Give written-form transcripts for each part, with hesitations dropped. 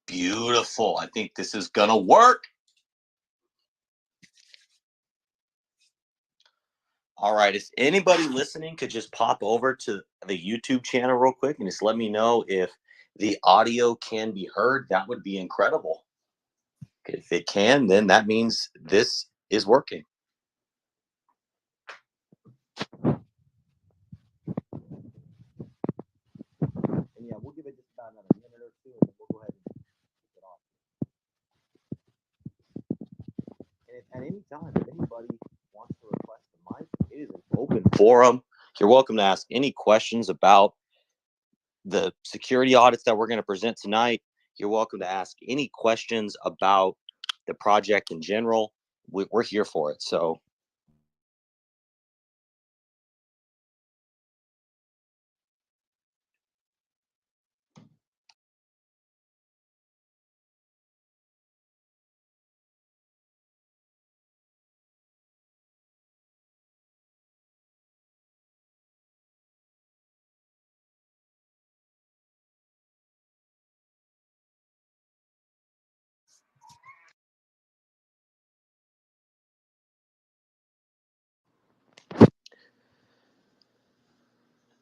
Beautiful. I think this is gonna work. All right. If anybody listening could just pop over to the YouTube channel real quick and just let me know if the audio can be heard, that would be incredible. If it can, then that means this is working. And yeah, we'll give it just about another minute or two, and we'll go ahead and kick it off. And if, at any time, if anybody wants to request a mic, it is an open forum. You're welcome to ask any questions about the security audits that we're going to present tonight. You're welcome to ask any questions about the project in general. We're here for it. So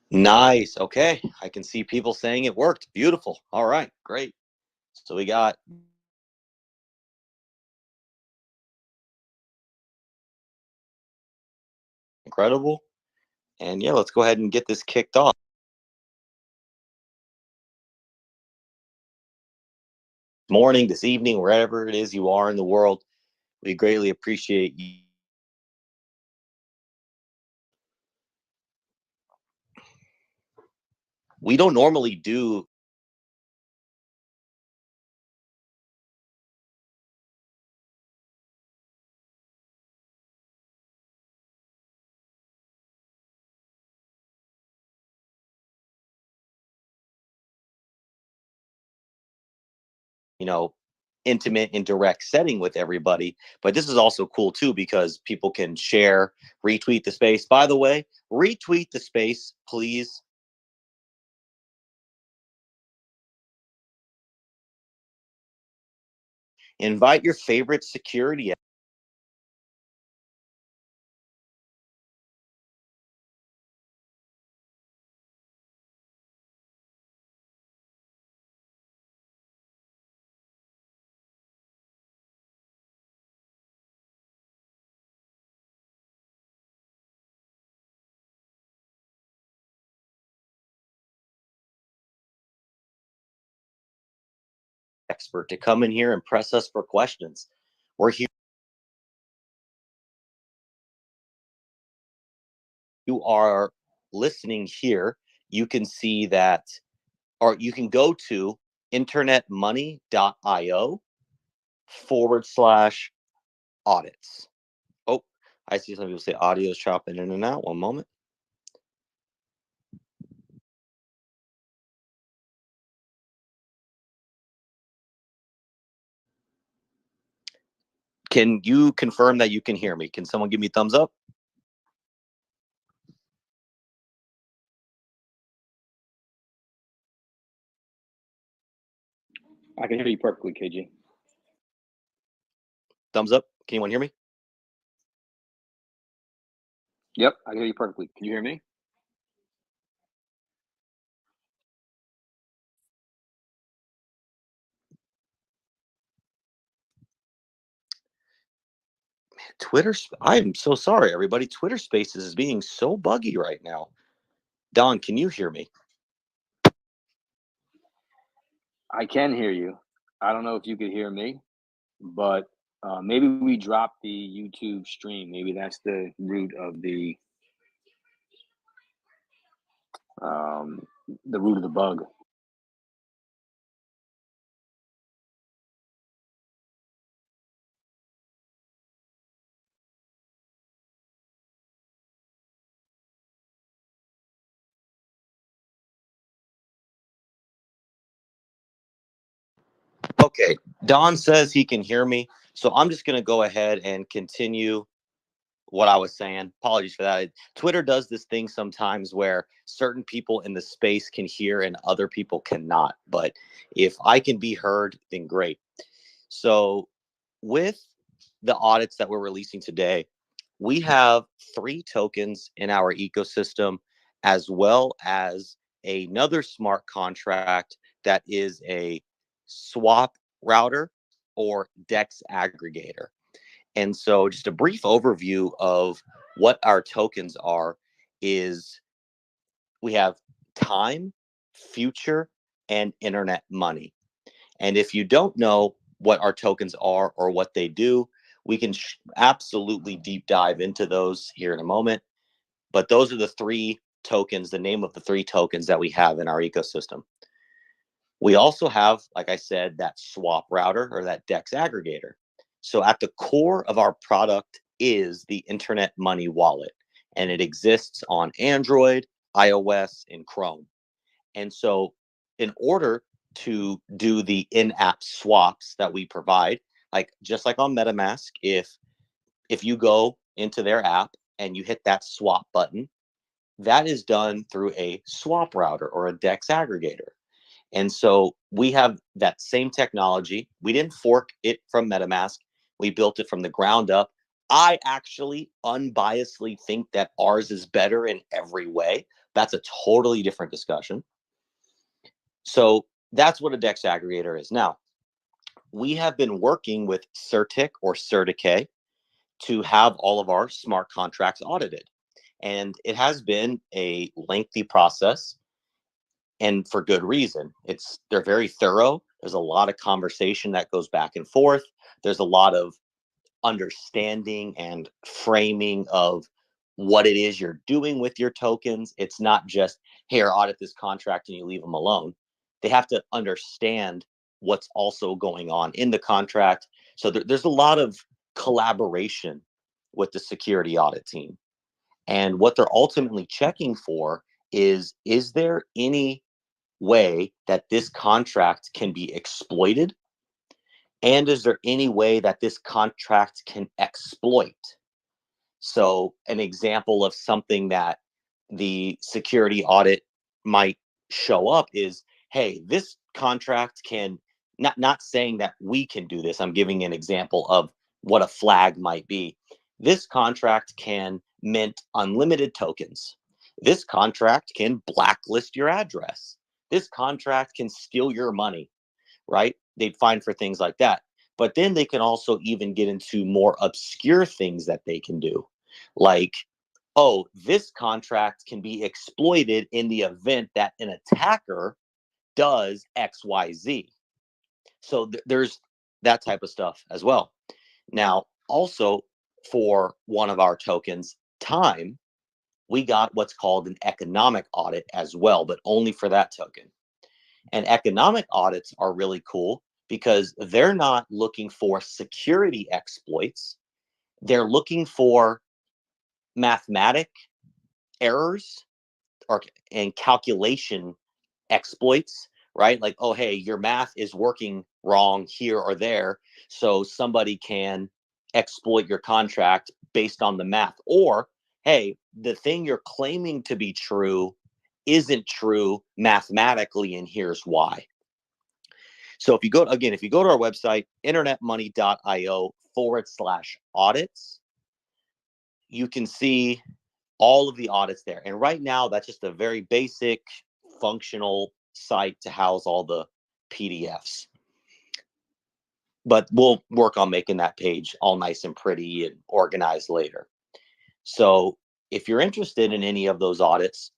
nice. Okay. I can see people saying it worked. Beautiful. All right. Great. So we got incredible. And yeah, let's go ahead and get this kicked off. Morning, this evening, wherever it is you are in the world, we greatly appreciate you. We don't normally do intimate and direct setting with everybody, but this is also cool too because people can share, retweet the space. By the way, retweet the space, please. Invite your favorite security expert to come in here and press us for questions. We're here. You are listening here, you can see that, or you can go to internetmoney.io/audits. Oh, I see some people say audio is chopping in and out. One moment. Can you confirm that you can hear me? Can someone give me a thumbs up? I can hear you perfectly, KG. Thumbs up. Can anyone hear me? Yep, I can hear you perfectly. Can you hear me? Twitter, I'm so sorry, everybody. Twitter Spaces is being so buggy right now. Don, can you hear me? I can hear you. I don't know if you could hear me, but maybe we dropped the YouTube stream. Maybe that's the root of the root of the bug. Okay, Don says he can hear me, so I'm just going to go ahead and continue what I was saying. Apologies for that. Twitter does this thing sometimes where certain people in the space can hear and other people cannot. But if I can be heard, then great. So, with the audits that we're releasing today, we have 3 tokens in our ecosystem, as well as another smart contract that is a swap router or DEX aggregator. And so, just a brief overview of what our tokens are is we have time, future, and internet money. And if you don't know what our tokens are or what they do, we can absolutely deep dive into those here in a moment. But those are the 3 tokens, the name of the 3 tokens that we have in our ecosystem. We also have, like I said, that swap router or that DEX aggregator. So at the core of our product is the internet money wallet, and it exists on Android, iOS, and Chrome. And so in order to do the in-app swaps that we provide, like just like on MetaMask, if you go into their app and you hit that swap button, that is done through a swap router or a DEX aggregator. And so we have that same technology. We didn't fork it from MetaMask. We built it from the ground up. I actually unbiasedly think that ours is better in every way. That's a totally different discussion. So that's what a DEX aggregator is. Now, we have been working with Certic or Certic to have all of our smart contracts audited. And it has been a lengthy process, and for good reason. They're very thorough. There's a lot of conversation that goes back and forth. There's a lot of understanding and framing of what it is you're doing with your tokens. It's not just, here, audit this contract and you leave them alone. They have to understand what's also going on in the contract. So there's a lot of collaboration with the security audit team. And what they're ultimately checking for is there any way that this contract can be exploited? And is there any way that this contract can exploit? So, an example of something that the security audit might show up is, hey, this contract can, not saying that we can do this. I'm giving an example of what a flag might be. This contract can mint unlimited tokens. This contract can blacklist your address. This contract can steal your money, right? They'd find for things like that. But then they can also even get into more obscure things that they can do. Like, oh, this contract can be exploited in the event that an attacker does XYZ. So there's that type of stuff as well. Now, also for one of our tokens, time, we got what's called an economic audit as well, but only for that token. And economic audits are really cool because they're not looking for security exploits. They're looking for mathematic errors and calculation exploits, right? Like, oh, hey, your math is working wrong here or there. So somebody can exploit your contract based on the math. Or, hey, the thing you're claiming to be true isn't true mathematically, and here's why. So if you go to our website, internetmoney.io/audits, you can see all of the audits there. And right now, that's just a very basic functional site to house all the PDFs. But we'll work on making that page all nice and pretty and organized later. So if you're interested in any of those audits,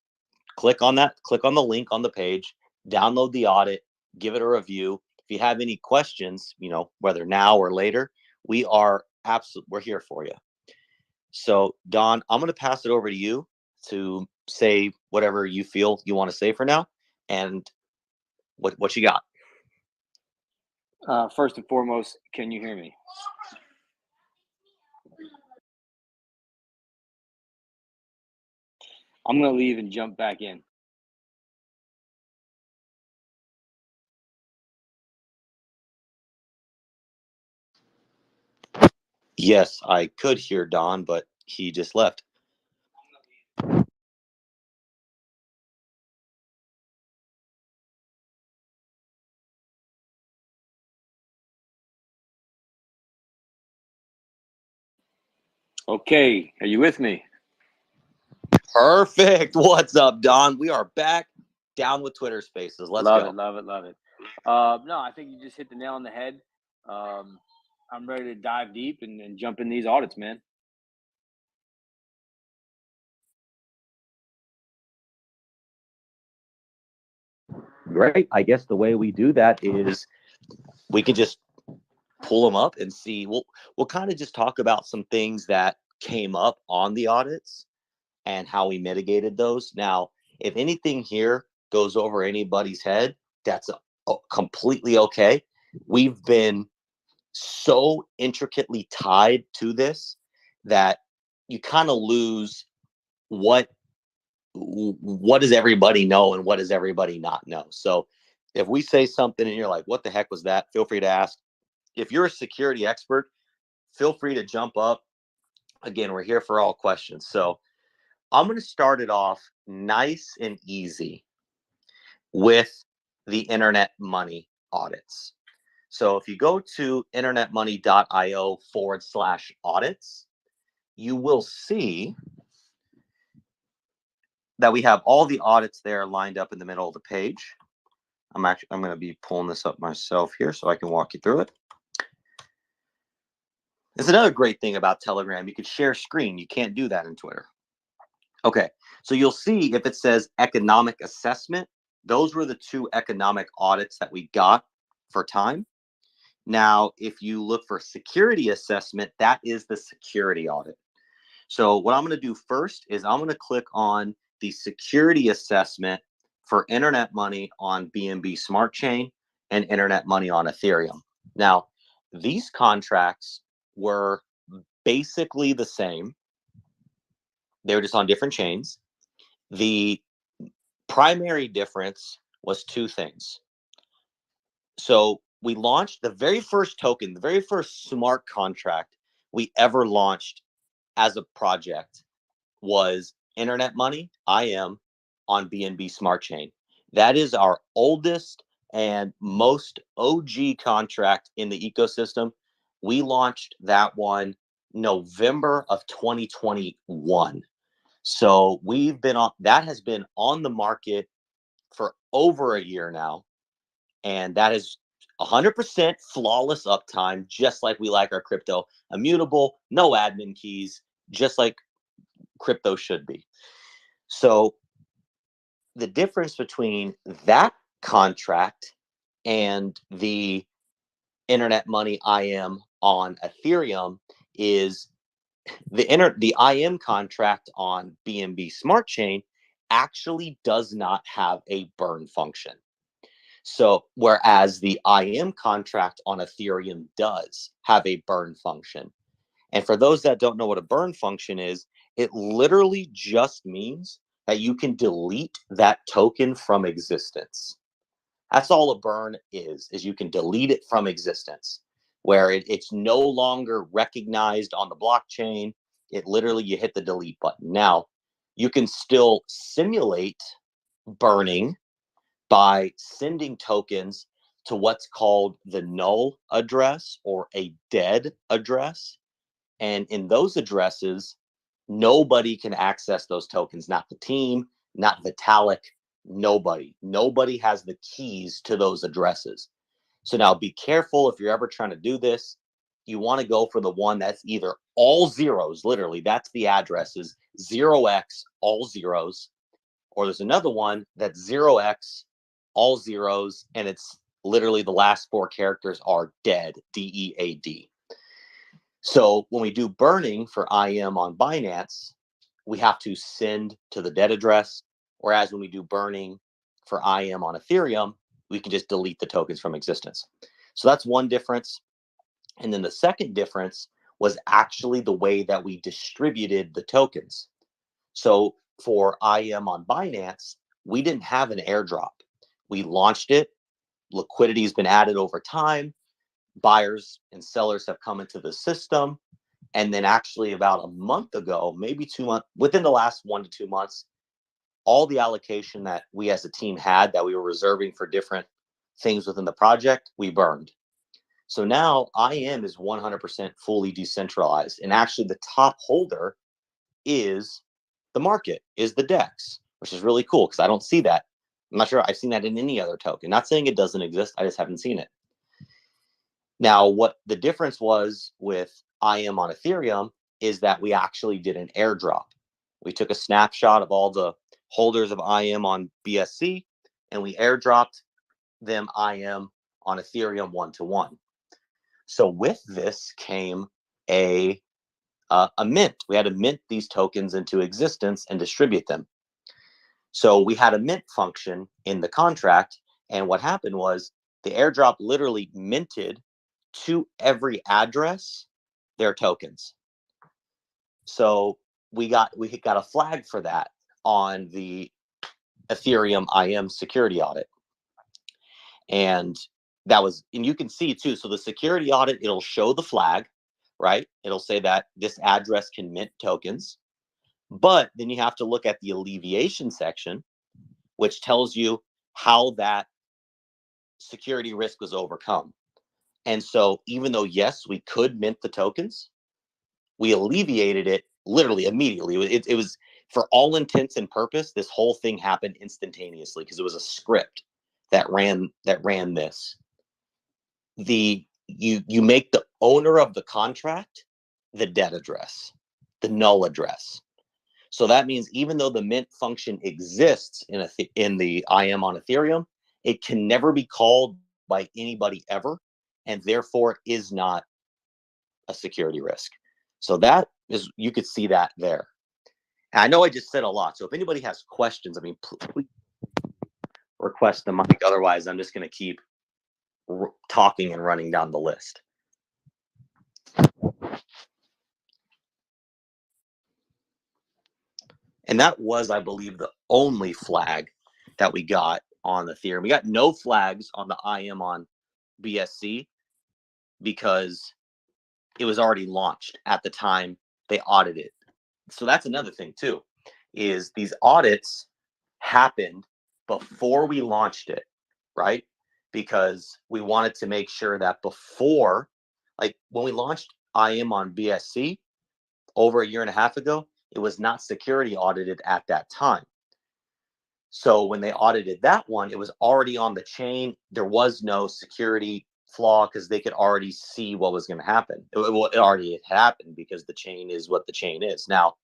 click on the link on the page, download the audit, give it a review. If you have any questions, whether now or later, we're here for you. So Don, I'm going to pass it over to you to say whatever you feel you want to say for now. And what you got? First and foremost, can you hear me? I'm going to leave and jump back in. Yes, I could hear Don, but he just left. Okay, are you with me? Perfect. What's up, Don? We are back down with Twitter Spaces. Let's love go. it, love it, love it. No, I think you just hit the nail on the head. I'm ready to dive deep and jump in these audits, man. Great. I guess the way we do that is we can just pull them up and see. We'll kind of just talk about some things that came up on the audits and how we mitigated those. Now, if anything here goes over anybody's head, that's completely okay. We've been so intricately tied to this that you kind of lose what does everybody know and what does everybody not know. So if we say something and you're like, what the heck was that? Feel free to ask. If you're a security expert, feel free to jump up. Again, we're here for all questions. So I'm going to start it off nice and easy with the internet money audits. So if you go to internetmoney.io/audits, you will see that we have all the audits there lined up in the middle of the page. I'm going to be pulling this up myself here so I can walk you through it. It's another great thing about Telegram. You can share screen. You can't do that in Twitter. Okay, so you'll see if it says economic assessment, those were the two economic audits that we got for time. Now, if you look for security assessment, that is the security audit. So what I'm going to do first is I'm going to click on the security assessment for internet money on BNB Smart Chain and internet money on Ethereum. Now, these contracts were basically the same. They were just on different chains. The primary difference was two things. So we launched the very first token, the very first smart contract we ever launched as a project was Internet Money, IM, on BNB Smart Chain. That is our oldest and most OG contract in the ecosystem. We launched that one November of 2021. So we've been on, that has been on the market for over a year now. And that is 100% flawless uptime, just like we like our crypto. Immutable, no admin keys, just like crypto should be. So the difference between that contract and the internet money IM on Ethereum is the IM contract on BNB Smart Chain actually does not have a burn function. So whereas the IM contract on Ethereum does have a burn function. And for those that don't know what a burn function is, it literally just means that you can delete that token from existence. That's all a burn is you can delete it from existence, where it's no longer recognized on the blockchain. It literally, you hit the delete button. Now, you can still simulate burning by sending tokens to what's called the null address or a dead address. And in those addresses, nobody can access those tokens, not the team, not Vitalik, nobody. Nobody has the keys to those addresses. So now be careful if you're ever trying to do this. You want to go for the one that's either all zeros, literally, that's the addresses, 0x, all zeros, or there's another one that's 0x, all zeros, and it's literally the last four characters are dead, DEAD. So when we do burning for IM on Binance, we have to send to the dead address. Whereas when we do burning for IM on Ethereum, we can just delete the tokens from existence. So that's one difference. And then the second difference was actually the way that we distributed the tokens. So for IM on Binance, we didn't have an airdrop. We launched it. Liquidity has been added over time. Buyers and sellers have come into the system, And then actually about a month ago, maybe 2 months, within the last 1 to 2 months, all the allocation that we as a team had that we were reserving for different things within the project, we burned. So now IM is 100% fully decentralized. And actually the top holder is the market, is the DEX, which is really cool because I don't see that. I'm not sure I've seen that in any other token. Not saying it doesn't exist, I just haven't seen it. Now, what the difference was with IM on Ethereum is that we actually did an airdrop. We took a snapshot of all the holders of IM on BSC and we airdropped them IM on Ethereum 1-to-1. So with this came a mint. We had to mint these tokens into existence and distribute them. So we had a mint function in the contract, and what happened was the airdrop literally minted to every address their tokens. So we got a flag for that on the Ethereum IM security audit. And that was, and you can see too, so the security audit, it'll show the flag, right? It'll say that this address can mint tokens. But then you have to look at the alleviation section, which tells you how that security risk was overcome. And so even though, yes, we could mint the tokens, we alleviated it literally immediately. It was, for all intents and purpose, this whole thing happened instantaneously because it was a script that ran this. You make the owner of the contract the debt address, the null address. So that means even though the mint function exists in the IM on Ethereum, it can never be called by anybody ever, and therefore is not a security risk. So that is, you could see that there. And I know I just said a lot. So if anybody has questions, I mean, please request the mic. Otherwise, I'm just going to keep talking and running down the list. And that was, I believe, the only flag that we got on the Ethereum. We got no flags on the IM on BSC because it was already launched at the time they audited. So that's another thing too, is these audits happened before we launched it, right? Because we wanted to make sure that before, like when we launched IM on BSC over a year and a half ago, it was not security audited at that time. So when they audited that one, it was already on the chain. There was no security flaw because they could already see what was going to happen. It already had happened because the chain is what the chain is. Now,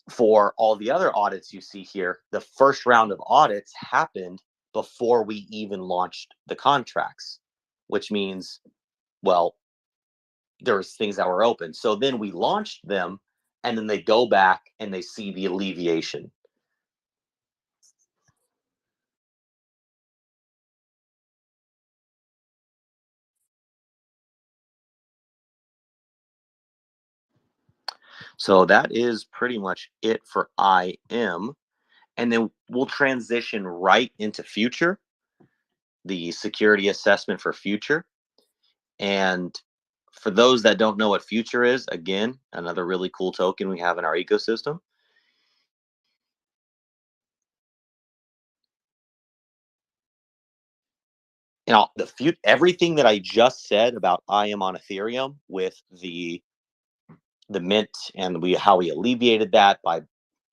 for all the other audits you see here, the first round of audits happened before we even launched the contracts, which means, well, there's things that were open. So then we launched them, and then they go back and they see the alleviation. So that is pretty much it for IM. And then we'll transition right into future, the security assessment for future. And for those that don't know what future is, again, another really cool token we have in our ecosystem. You know, everything that I just said about IM on Ethereum with the mint and how we alleviated that by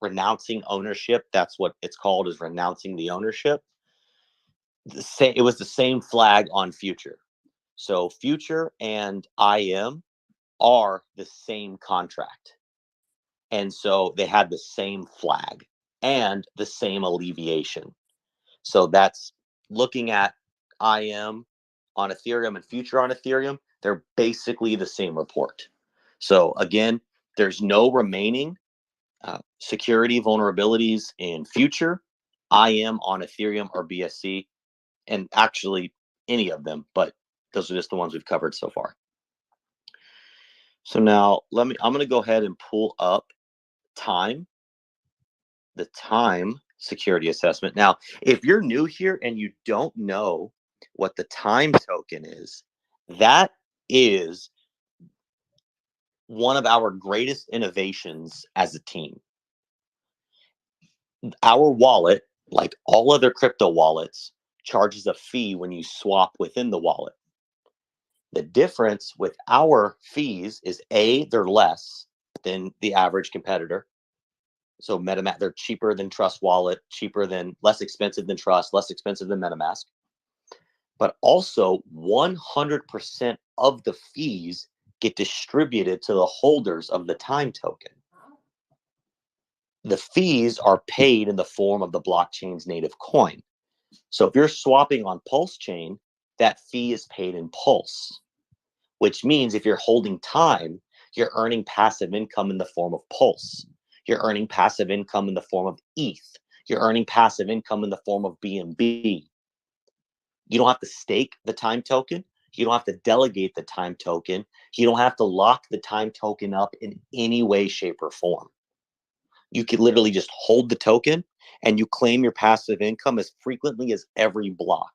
renouncing ownership. That's what it's called, is renouncing the ownership. It was the same flag on future. So future and IM are the same contract. And so they had the same flag and the same alleviation. So that's looking at IM on Ethereum and future on Ethereum. They're basically the same report. So again, there's no remaining security vulnerabilities in future, IM on Ethereum or BSC, and actually any of them, but those are just the ones we've covered so far. So now I'm going to go ahead and pull up the time security assessment. Now, if you're new here and you don't know what the time token is, that is one of our greatest innovations as a team. Our wallet, like all other crypto wallets, charges a fee when you swap within the wallet. The difference with our fees is A, they're less than the average competitor. So MetaMask, they're cheaper than Trust Wallet, less expensive than Trust, less expensive than MetaMask. But also 100% of the fees get distributed to the holders of the time token. The fees are paid in the form of the blockchain's native coin. So if you're swapping on PulseChain, that fee is paid in Pulse, which means if you're holding time, you're earning passive income in the form of Pulse. You're earning passive income in the form of ETH. You're earning passive income in the form of BNB. You don't have to stake the time token. You don't have to delegate the time token. You don't have to lock the time token up in any way, shape, or form. You can literally just hold the token and you claim your passive income as frequently as every block.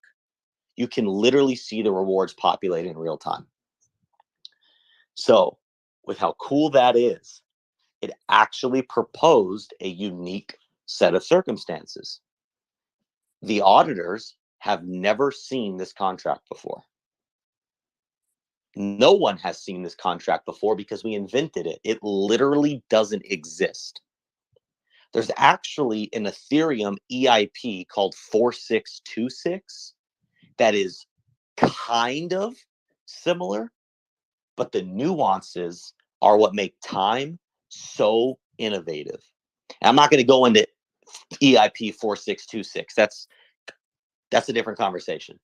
You can literally see the rewards populate in real time. So, with how cool that is, it actually proposed a unique set of circumstances. The auditors have never seen this contract before. No one has seen this contract before because we invented it. It literally doesn't exist. There's actually an Ethereum EIP called 4626 that is kind of similar, but the nuances are what make time so innovative. And I'm not going to go into EIP 4626. That's a different conversation.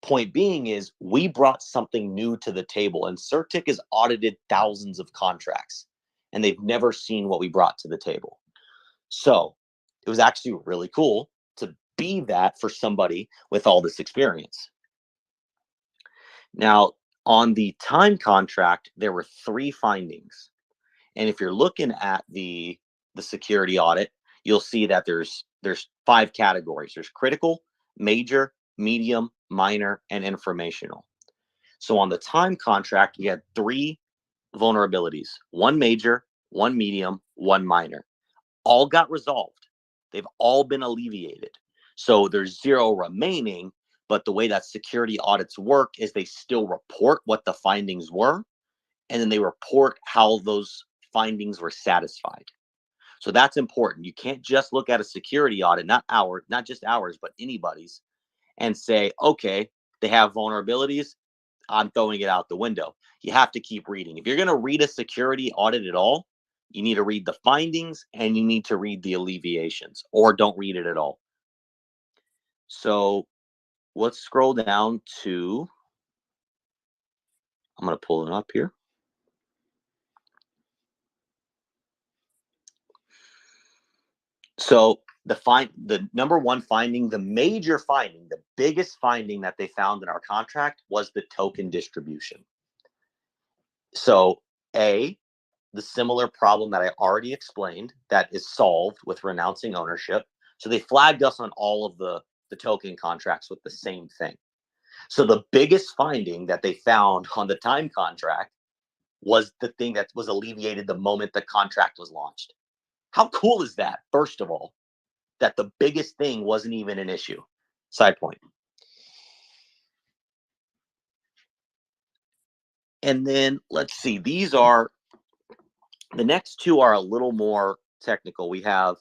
Point being is we brought something new to the table, and CertIC has audited thousands of contracts, and they've never seen what we brought to the table. So it was actually really cool to be that for somebody with all this experience. Now, on the time contract, there were 3 findings. And if you're looking at the security audit, you'll see that there's 5 categories. There's critical, major, medium, minor, and informational. So on the time contract, we had 3 vulnerabilities, 1 major, 1 medium, 1 minor. All got resolved. They've all been alleviated. So there's 0 remaining, but the way that security audits work is they still report what the findings were, and then they report how those findings were satisfied. So that's important. You can't just look at a security audit, not just ours, but anybody's, and say, okay, they have vulnerabilities, I'm throwing it out the window. You have to keep reading. If you're going to read a security audit at all, you need to read the findings and you need to read the alleviations, or don't read it at all. So let's scroll down to, I'm going to pull it up here. So the number 1 finding, the major finding, the biggest finding that they found in our contract was the token distribution. So the similar problem that I already explained that is solved with renouncing ownership. So they flagged us on all of the token contracts with the same thing. So the biggest finding that they found on the time contract was the thing that was alleviated the moment the contract was launched. How cool is that, first of all, that the biggest thing wasn't even an issue? Side point. And then let's see, the next 2 are a little more technical. We have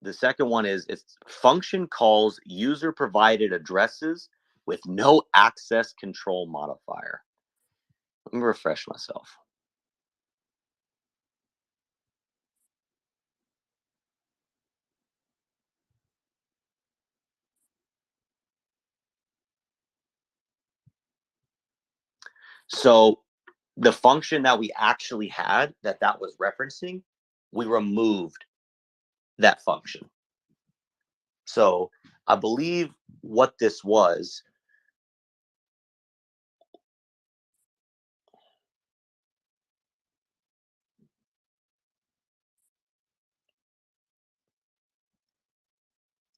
the second one is it's function calls user provided addresses with no access control modifier. Let me refresh myself. So the function that we actually had that was referencing, we removed that function. So I believe what this was,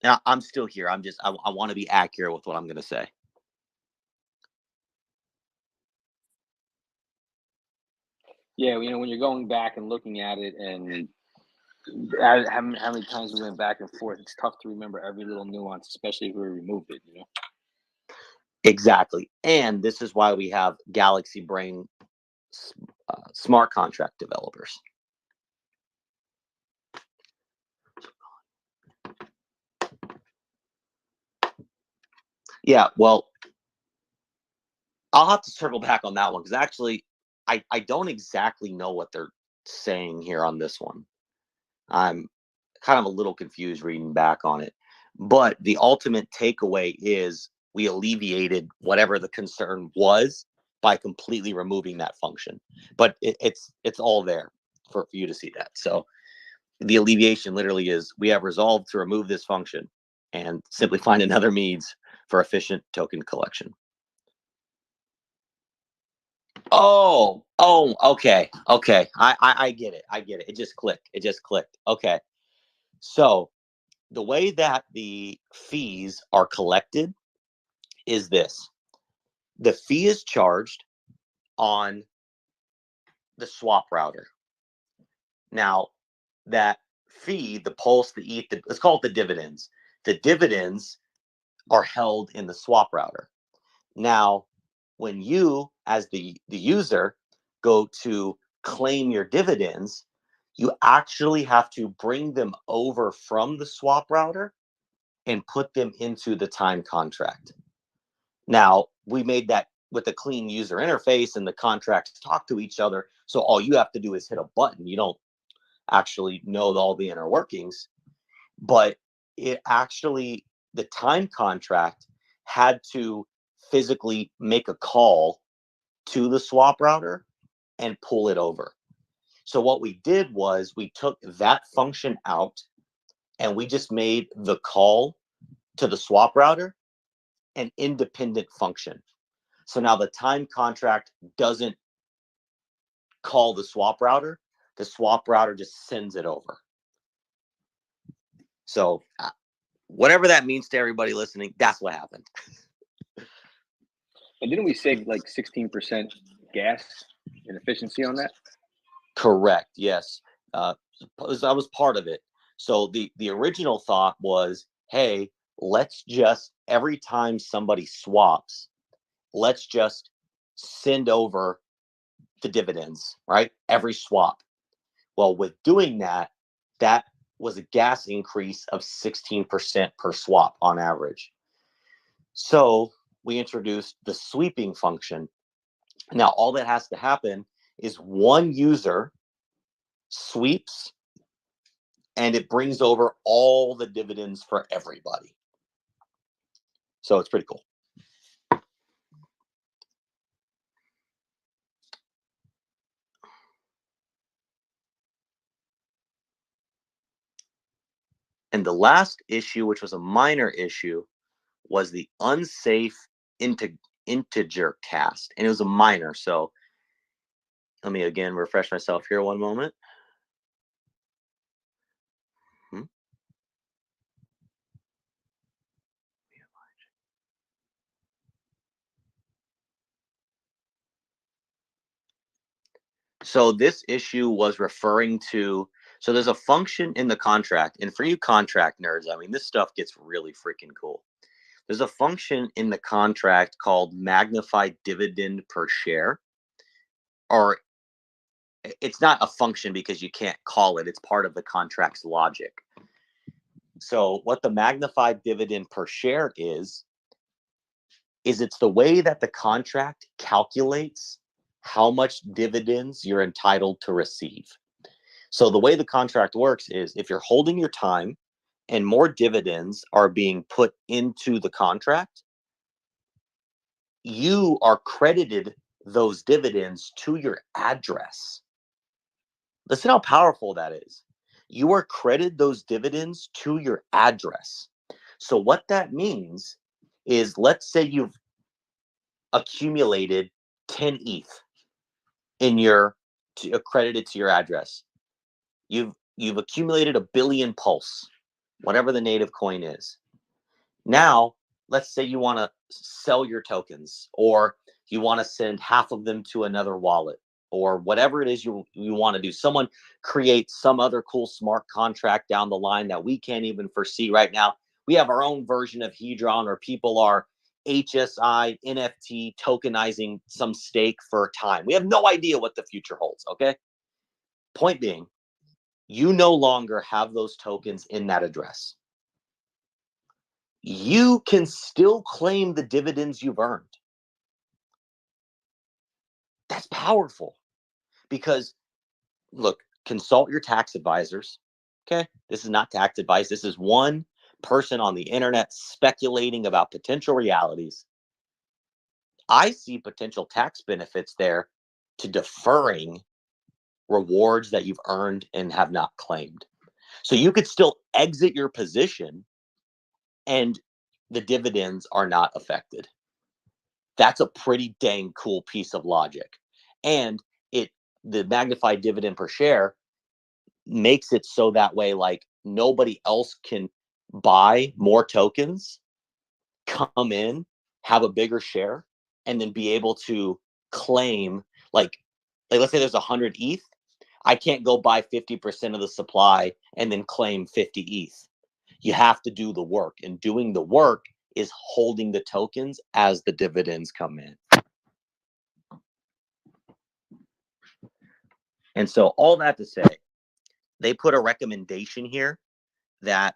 now I'm still here. I want to be accurate with what I'm going to say. Yeah, when you're going back and looking at it, and how many times we went back and forth, it's tough to remember every little nuance, especially if we removed it. Exactly. And this is why we have Galaxy Brain smart contract developers. Yeah, well, I'll have to circle back on that one because actually, I don't exactly know what they're saying here on this one. I'm kind of a little confused reading back on it. But the ultimate takeaway is we alleviated whatever the concern was by completely removing that function. But it's all there for you to see that. So the alleviation literally is we have resolved to remove this function and simply find another means for efficient token collection. Oh, okay. I get it. It just clicked. Okay. So the way that the fees are collected is this. The fee is charged on the swap router. Now, that fee, the pulse, the ETH, let's call it the dividends. The dividends are held in the swap router. Now, when you, as the user, go to claim your dividends, you actually have to bring them over from the swap router and put them into the time contract. Now, we made that with a clean user interface and the contracts talk to each other. So all you have to do is hit a button. You don't actually know all the inner workings, but it actually, the time contract had to physically make a call to the swap router and pull it over. So what we did was we took that function out and we just made the call to the swap router an independent function. So now the time contract doesn't call the swap router just sends it over. So whatever that means to everybody listening, that's what happened. And didn't we save like 16% gas and efficiency on that? Correct. Yes. That was part of it. So the original thought was, hey, let's just, every time somebody swaps, let's just send over the dividends, right? Every swap. Well, with doing that, that was a gas increase of 16% per swap on average. So we introduced the sweeping function. Now, all that has to happen is one user sweeps and it brings over all the dividends for everybody. So it's pretty cool. And the last issue, which was a minor issue, was the unsafe integer cast. And it was a minor. So let me again refresh myself here one moment. So this issue was referring to, so there's a function in the contract, and for you contract nerds, I mean, this stuff gets really freaking cool. There's a function in the contract called magnified dividend per share, or it's not a function because you can't call it. It's part of the contract's logic. So what the magnified dividend per share is it's the way that the contract calculates how much dividends you're entitled to receive. So the way the contract works is if you're holding your time and more dividends are being put into the contract, you are credited those dividends to your address. Listen how powerful that is. You are credited those dividends to your address. So what that means is, let's say you've accumulated 10 ETH in your accredited to your address. You've accumulated 1 billion pulse, whatever the native coin is. Now, let's say you want to sell your tokens, or you want to send half of them to another wallet, or whatever it is you want to do. Someone creates some other cool smart contract down the line that we can't even foresee right now. We have our own version of Hedron, or people are HSI, NFT, tokenizing some stake for time. We have no idea what the future holds, okay? Point being, you no longer have those tokens in that address. You can still claim the dividends you've earned. That's powerful because, look, consult your tax advisors. Okay. This is not tax advice. This is one person on the internet speculating about potential realities. I see potential tax benefits there to deferring rewards that you've earned and have not claimed. So you could still exit your position and the dividends are not affected. That's a pretty dang cool piece of logic. And the magnified dividend per share makes it so that way, like, nobody else can buy more tokens, come in, have a bigger share, and then be able to claim, like let's say there's 100 ETH. I can't go buy 50% of the supply and then claim 50 ETH. You have to do the work, and doing the work is holding the tokens as the dividends come in. And so all that to say, they put a recommendation here that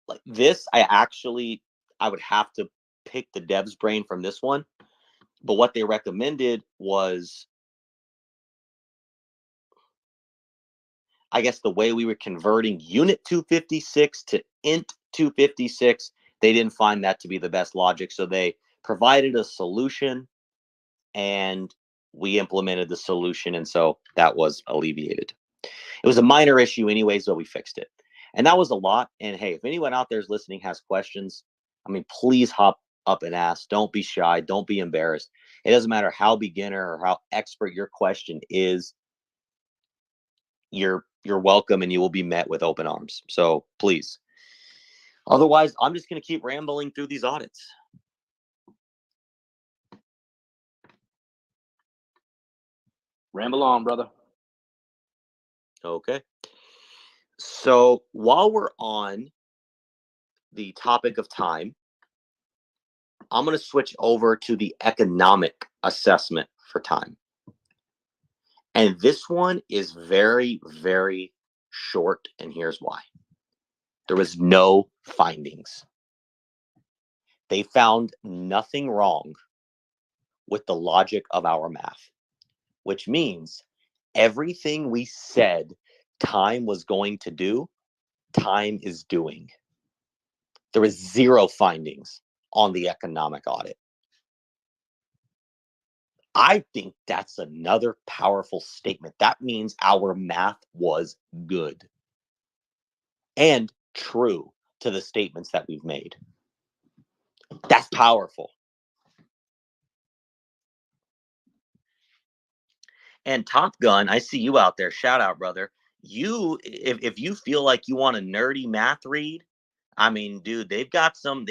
like this, I would have to pick the dev's brain from this one. But what they recommended was, I guess, the way we were converting unit 256 to int 256, they didn't find that to be the best logic. So they provided a solution and we implemented the solution. And so that was alleviated. It was a minor issue anyways, but we fixed it. And that was a lot. And hey, if anyone out there is listening has questions, I mean, please hop up and ask. Don't be shy. Don't be embarrassed. It doesn't matter how beginner or how expert your question is. You're welcome, and you will be met with open arms. So please. Otherwise, I'm just going to keep rambling through these audits. Ramble on, brother. Okay. So while we're on the topic of time, I'm going to switch over to the economic assessment for time. And this one is very, very short, and here's why. There was no findings. They found nothing wrong with the logic of our math, which means everything we said time was going to do, time is doing. There was zero findings on the economic audit. I think that's another powerful statement. That means our math was good and true to the statements that we've made. That's powerful. And Top Gun, I see you out there. Shout out, brother. If you feel like you want a nerdy math read, I mean, dude, they've got some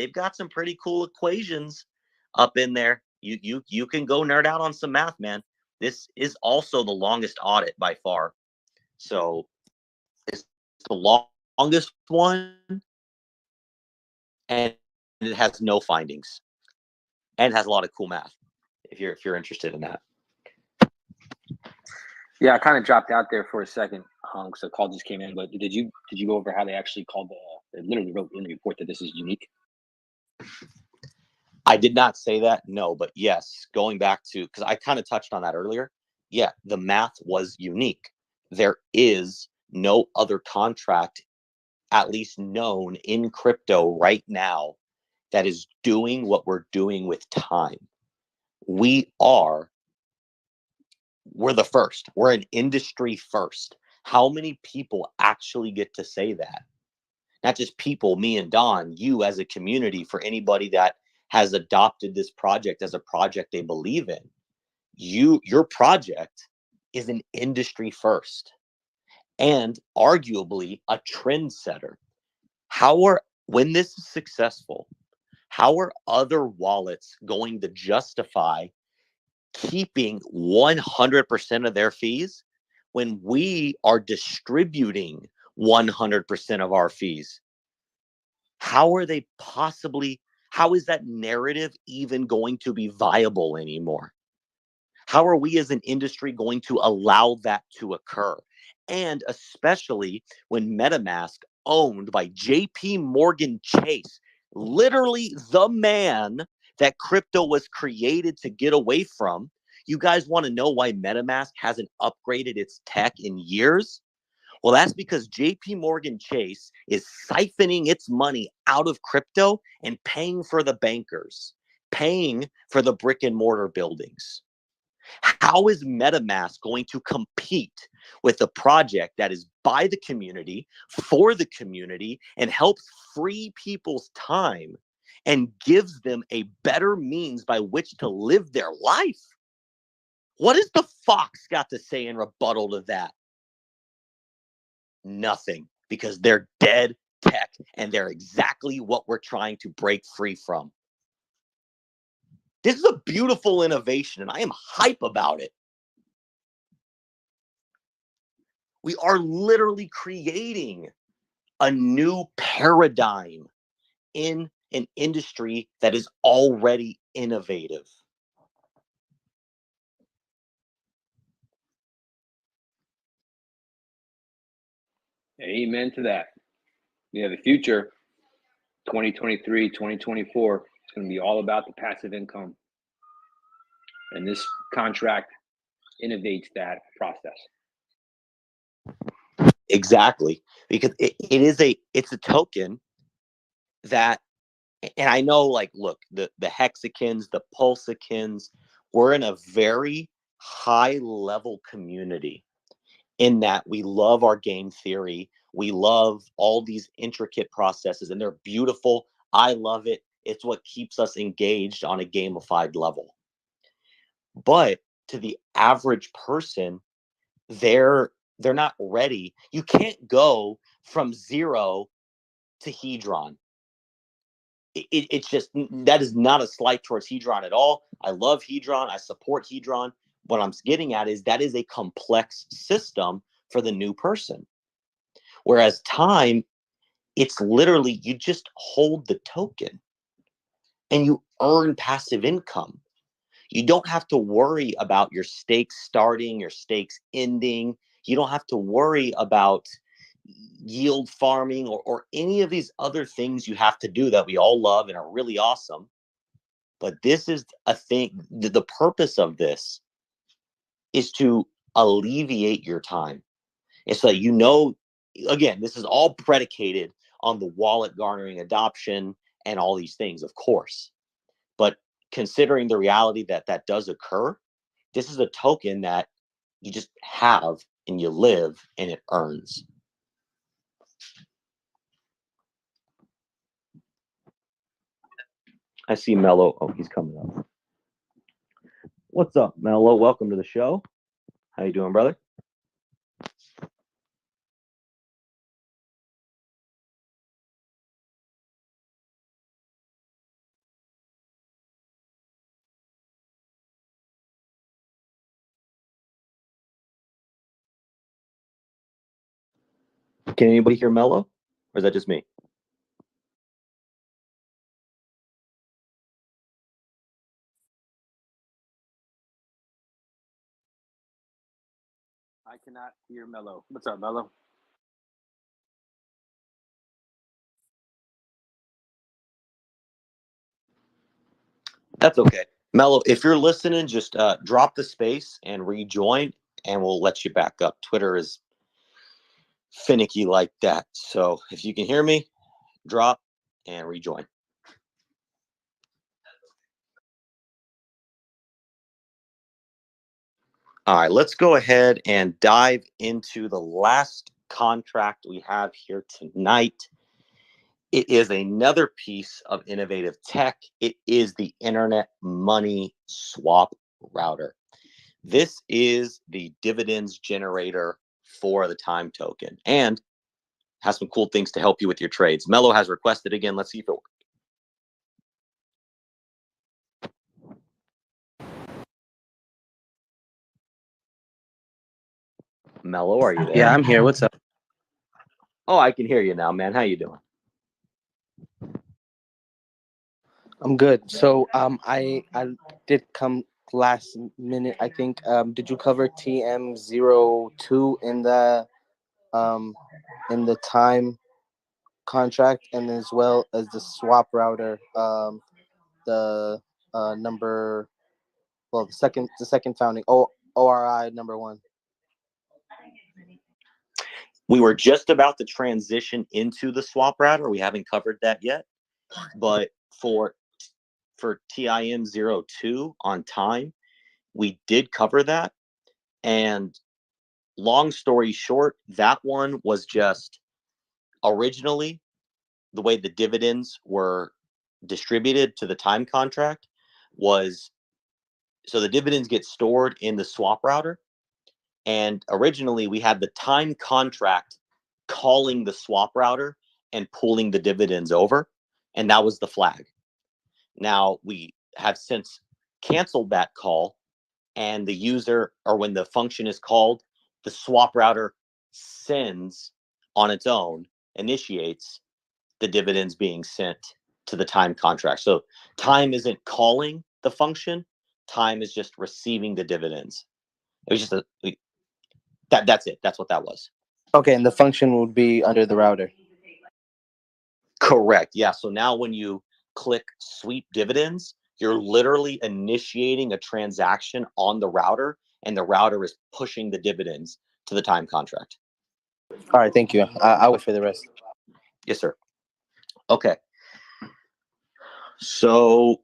pretty cool equations up in there. You can go nerd out on some math, man. This is also the longest audit by far. So it's the longest one, and it has no findings, and it has a lot of cool math. If you're interested in that. Yeah, I kind of dropped out there for a second because the call just came in. But did you go over how they actually called they literally wrote in the report that this is unique? I did not say that, no, but yes, going back to, because I kind of touched on that earlier. Yeah, the math was unique. There is no other contract, at least known in crypto right now, that is doing what we're doing with time. We're the first. We're an industry first. How many people actually get to say that? Not just people, me and Don, you as a community, for anybody that has adopted this project as a project they believe in. Your project is an industry first and arguably a trendsetter. When this is successful, how are other wallets going to justify keeping 100% of their fees when we are distributing 100% of our fees? How are they possibly, how is that narrative even going to be viable anymore? How are we as an industry going to allow that to occur? And especially when MetaMask, owned by JP Morgan Chase, literally the man that crypto was created to get away from. You guys want to know why MetaMask hasn't upgraded its tech in years? Well, that's because JP Morgan Chase is siphoning its money out of crypto and paying for the bankers, paying for the brick and mortar buildings. How is MetaMask going to compete with a project that is by the community, for the community, and helps free people's time and gives them a better means by which to live their life? What has the Fox got to say in rebuttal to that? Nothing, because they're dead tech and they're exactly what we're trying to break free from. This is a beautiful innovation and I am hype about it. We are literally creating a new paradigm in an industry that is already innovative. Amen to that. Yeah, the future, 2023, 2024, it's going to be all about the passive income. And this contract innovates that process. Exactly, because it's a token that, and I know, like, look, the hexagons, the pulsicans, we're in a very high level community in that we love our game theory. We love all these intricate processes and they're beautiful. I love it. It's what keeps us engaged on a gamified level. But to the average person, they're not ready. You can't go from zero to Hedron. It's just, that is not a slight towards Hedron at all. I love Hedron. I support Hedron. What I'm getting at is that is a complex system for the new person. Whereas time, it's literally you just hold the token and you earn passive income. You don't have to worry about your stakes starting, your stakes ending. You don't have to worry about yield farming or any of these other things you have to do that we all love and are really awesome. But this is a thing, the purpose of this is to alleviate your time. It's like, again, this is all predicated on the wallet garnering adoption and all these things, of course. But considering the reality that that does occur, this is a token that you just have and you live and it earns. I see Mello. Oh, he's coming up. What's up, Mello? Welcome to the show. How you doing, brother? Can anybody hear Mello? Or is that just me? I cannot hear Mello. What's up, Mello? That's okay. Mello, if you're listening, just drop the space and rejoin, and we'll let you back up. Twitter is finicky like that. So if you can hear me, drop and rejoin. All right, let's go ahead and dive into the last contract we have here tonight. It is another piece of innovative tech. It is the Internet Money Swap Router. This is the dividends generator for the time token and has some cool things to help you with your trades. Mello has requested again. Let's see if it works. Mello, are you there? Yeah, I'm here. What's up? Oh, I can hear you now, man. How you doing? I'm good. So I did come last minute. I think did you cover TM02 in the time contract, and as well as the swap router, the number, well, the second founding ORI number 1. We were just about to transition into the swap router. We haven't covered that yet, but for TIM02 on time, we did cover that. And long story short, that one was just originally the way the dividends were distributed to the time contract was, so the dividends get stored in the swap router. And originally we had the time contract calling the swap router and pulling the dividends over. And that was the flag. Now we have since canceled that call, and the user, or when the function is called, the swap router sends on its own, initiates the dividends being sent to the time contract. So time isn't calling the function, time is just receiving the dividends. It was just that's it. That's what that was. Okay, and the function would be under the router. Correct. Yeah. So now when you click sweep dividends, you're literally initiating a transaction on the router, and the router is pushing the dividends to the time contract. All right, thank you. I'll wait for the rest. Yes, sir. Okay. So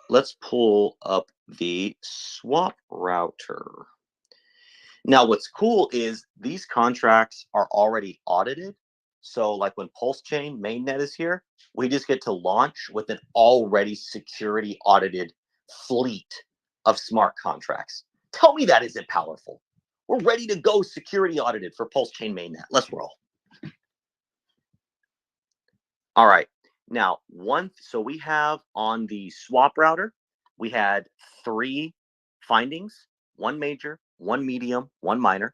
let's pull up the swap router. Now, what's cool is these contracts are already audited. So like when PulseChain mainnet is here, we just get to launch with an already security audited fleet of smart contracts. Tell me that isn't powerful. We're ready to go security audited for PulseChain mainnet. Let's roll. All right. Now, so we have on the swap router, we had 3 findings, 1 major, 1 medium, 1 minor.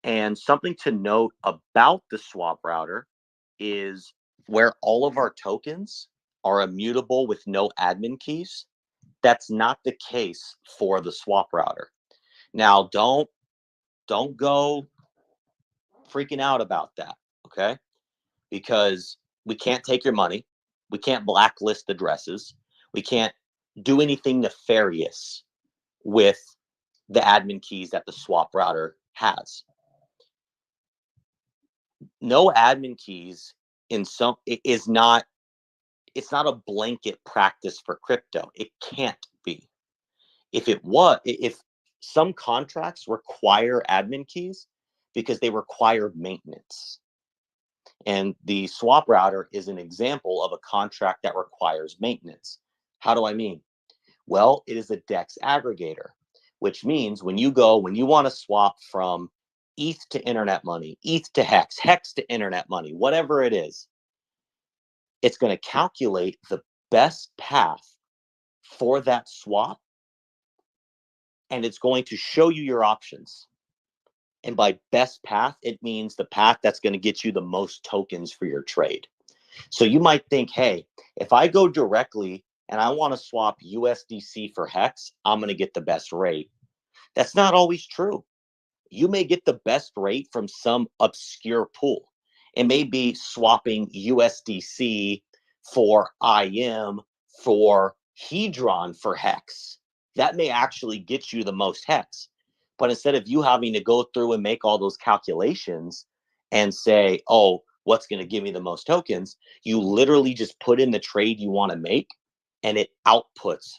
And something to note about the swap router is where all of our tokens are immutable with no admin keys. That's not the case for the swap router. Now, don't go freaking out about that, okay? Because we can't take your money. We can't blacklist addresses. We can't do anything nefarious with the admin keys that the swap router has. No admin keys it's not a blanket practice for crypto. It can't be. If some contracts require admin keys because they require maintenance. And the swap router is an example of a contract that requires maintenance. How do I mean? Well, it is a DEX aggregator, which means when you want to swap from ETH to internet money, ETH to Hex, Hex to internet money, whatever it is, it's going to calculate the best path for that swap, and it's going to show you your options. And by best path, it means the path that's going to get you the most tokens for your trade. So you might think, hey, if I go directly and I want to swap USDC for Hex, I'm going to get the best rate. That's not always true. You may get the best rate from some obscure pool. It may be swapping USDC for IM for Hedron for Hex. That may actually get you the most Hex. But instead of you having to go through and make all those calculations and say, oh, what's going to give me the most tokens, you literally just put in the trade you want to make, and it outputs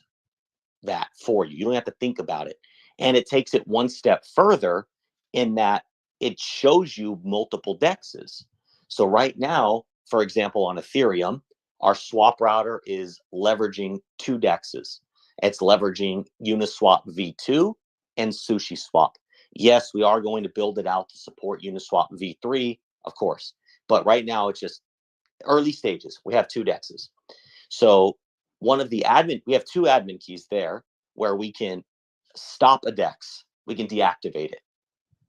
that for you. You don't have to think about it. And it takes it one step further in that it shows you multiple dexes. So right now, for example, on Ethereum, our swap router is leveraging 2 dexes. It's leveraging Uniswap v2 and SushiSwap. Yes, we are going to build it out to support Uniswap v3, of course. But right now, it's just early stages. We have 2 dexes. So we have 2 admin keys there where we can stop a dex. we can deactivate it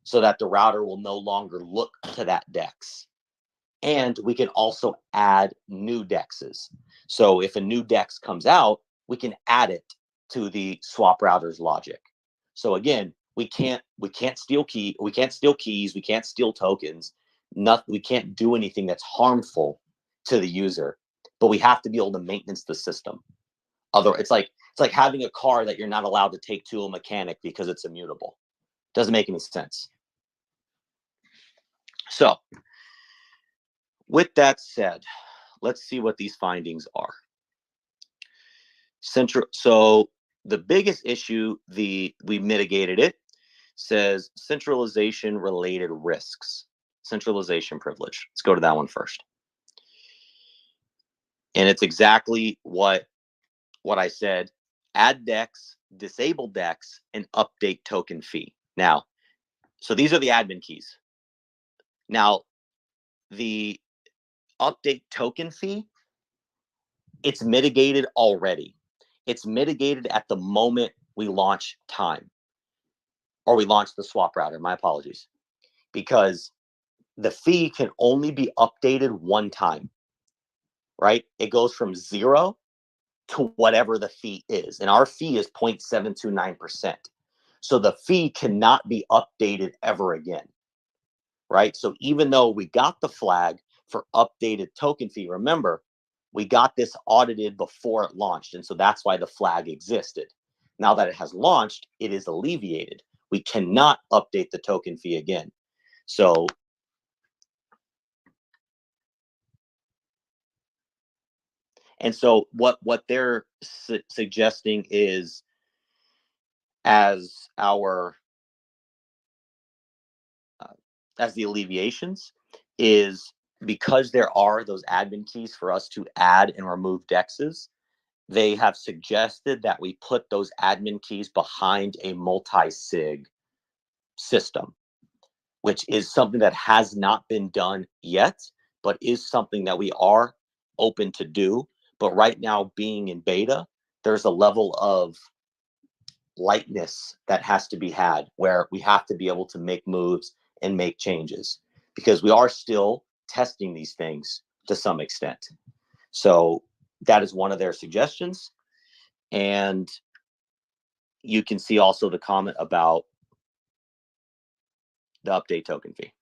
so that the router will no longer look to that DEX. And we can also add new DEXs. So if a new DEX comes out, we can add it to the swap router's logic. So again, we can't steal keys, we can't steal tokens, we can't do anything that's harmful to the user, but we have to be able to maintenance the system. It's like having a car that you're not allowed to take to a mechanic because it's immutable. Doesn't make any sense. So with that said, let's see what these findings are. So the biggest issue, we mitigated it, says centralization related risks, centralization privilege. Let's go to that one first. And it's exactly what I said: add DEX, disable DEX, and update token fee. Now, so these are the admin keys. Now, the update token fee, it's mitigated already. It's mitigated at the moment we launch time, or we launch the swap router. My apologies, because the fee can only be updated one time, right? It goes from 0 to whatever the fee is. And our fee is 0.729%. So the fee cannot be updated ever again, right? So even though we got the flag for updated token fee, remember, we got this audited before it launched. And so that's why the flag existed. Now that it has launched, it is alleviated. We cannot update the token fee again. So what they're suggesting is, as the alleviations, is because there are those admin keys for us to add and remove DEXs, they have suggested that we put those admin keys behind a multi-sig system, which is something that has not been done yet, but is something that we are open to do. But right now, being in beta, there's a level of lightness that has to be had, where we have to be able to make moves and make changes, because we are still testing these things to some extent. So that is one of their suggestions. And you can see also the comment about the update token fee.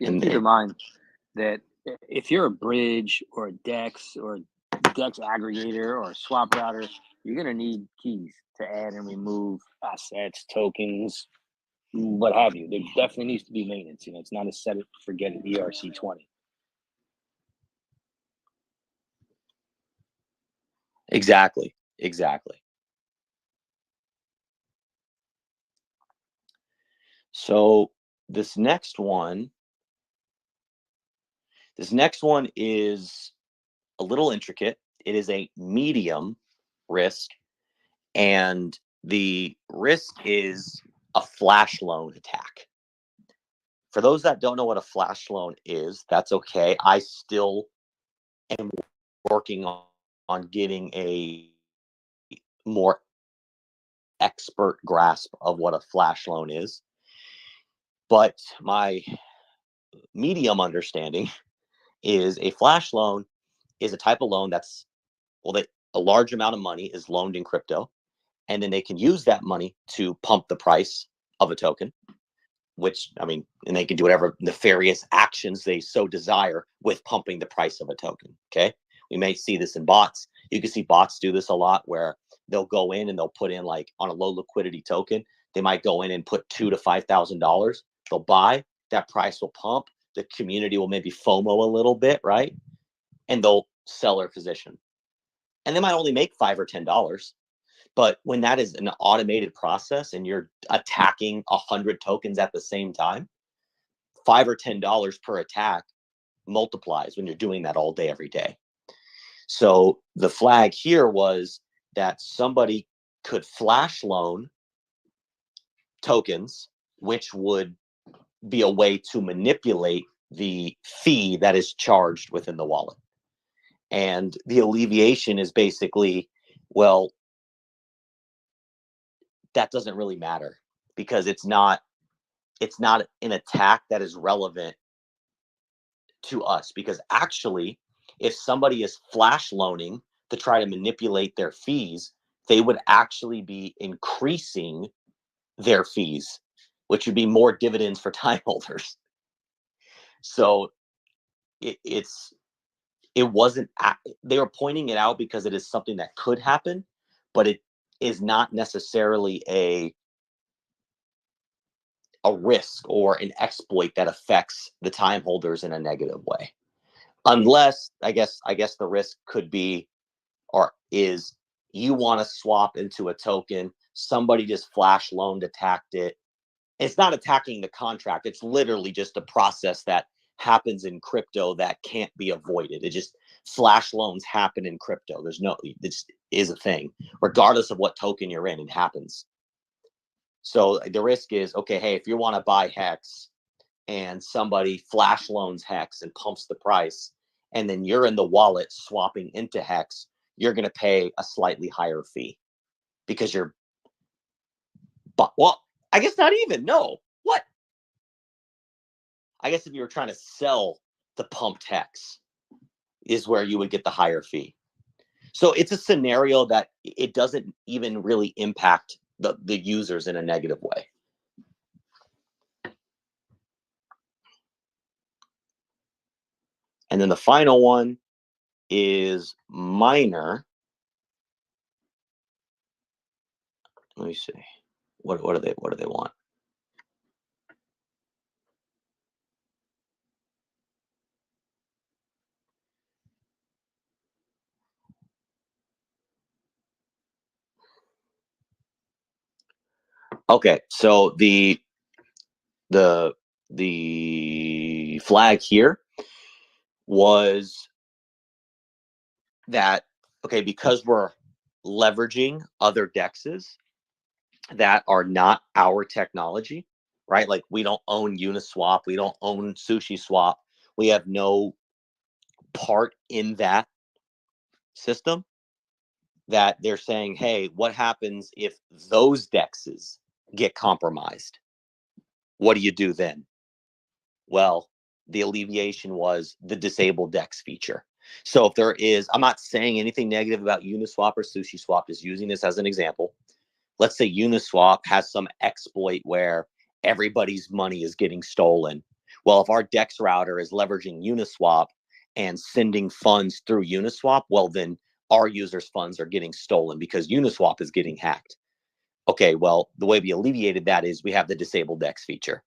And keep in mind that if you're a bridge or a DEX or a DEX aggregator or a swap router, you're going to need keys to add and remove assets, tokens, what have you. There definitely needs to be maintenance. It's not a set it, forget it ERC20. Exactly. So this next one is a little intricate. It is a medium risk, and the risk is a flash loan attack. For those that don't know what a flash loan is, that's okay. I still am working on getting a more expert grasp of what a flash loan is. But my medium understanding is a flash loan is a type of loan that's, a large amount of money is loaned in crypto, and then they can use that money to pump the price of a token, and they can do whatever nefarious actions they so desire with pumping the price of a token. Okay. We may see this in bots. You can see bots do this a lot, where they'll go in and they'll put in, like, on a low liquidity token, they might go in and put $2,000 to $5,000. They'll buy, that price will pump. The community will maybe FOMO a little bit, right? And they'll sell their position. And they might only make $5 or $10. But when that is an automated process and you're attacking 100 tokens at the same time, $5 or $10 per attack multiplies when you're doing that all day, every day. So the flag here was that somebody could flash loan tokens, which would be a way to manipulate the fee that is charged within the wallet. And the alleviation is basically, well, that doesn't really matter because it's not an attack that is relevant to us, because actually if somebody is flash loaning to try to manipulate their fees, they would actually be increasing their fees, which would be more dividends for time holders. So it wasn't, they were pointing it out because it is something that could happen, but it is not necessarily a risk or an exploit that affects the time holders in a negative way. Unless, I guess the risk could be, or is, you want to swap into a token, somebody just flash loaned, attacked it. It's not attacking the contract. It's literally just a process that happens in crypto that can't be avoided. It just, flash loans happen in crypto. This is a thing, regardless of what token you're in, it happens. So the risk is, okay, hey, if you want to buy Hex and somebody flash loans Hex and pumps the price, and then you're in the wallet swapping into Hex, you're going to pay a slightly higher fee because you're, well, I guess not even, no. What? I guess if you were trying to sell the pumped Hex is where you would get the higher fee. So it's a scenario that it doesn't even really impact the users in a negative way. And then the final one is minor. Let me see. What do they want? Okay, so the flag here was that, okay, because we're leveraging other dexes that are not our technology, right? Like we don't own Uniswap, we don't own SushiSwap, we have no part in that system, that they're saying, hey, what happens if those dexes get compromised? What do you do then? Well, the alleviation was the disabled dex feature. So if there is, I'm not saying anything negative about Uniswap or SushiSwap, just using this as an example. Let's say Uniswap has some exploit where everybody's money is getting stolen. Well, if our DEX router is leveraging Uniswap and sending funds through Uniswap, well, then our users' funds are getting stolen because Uniswap is getting hacked. Okay, well, the way we alleviated that is we have the disabled DEX feature.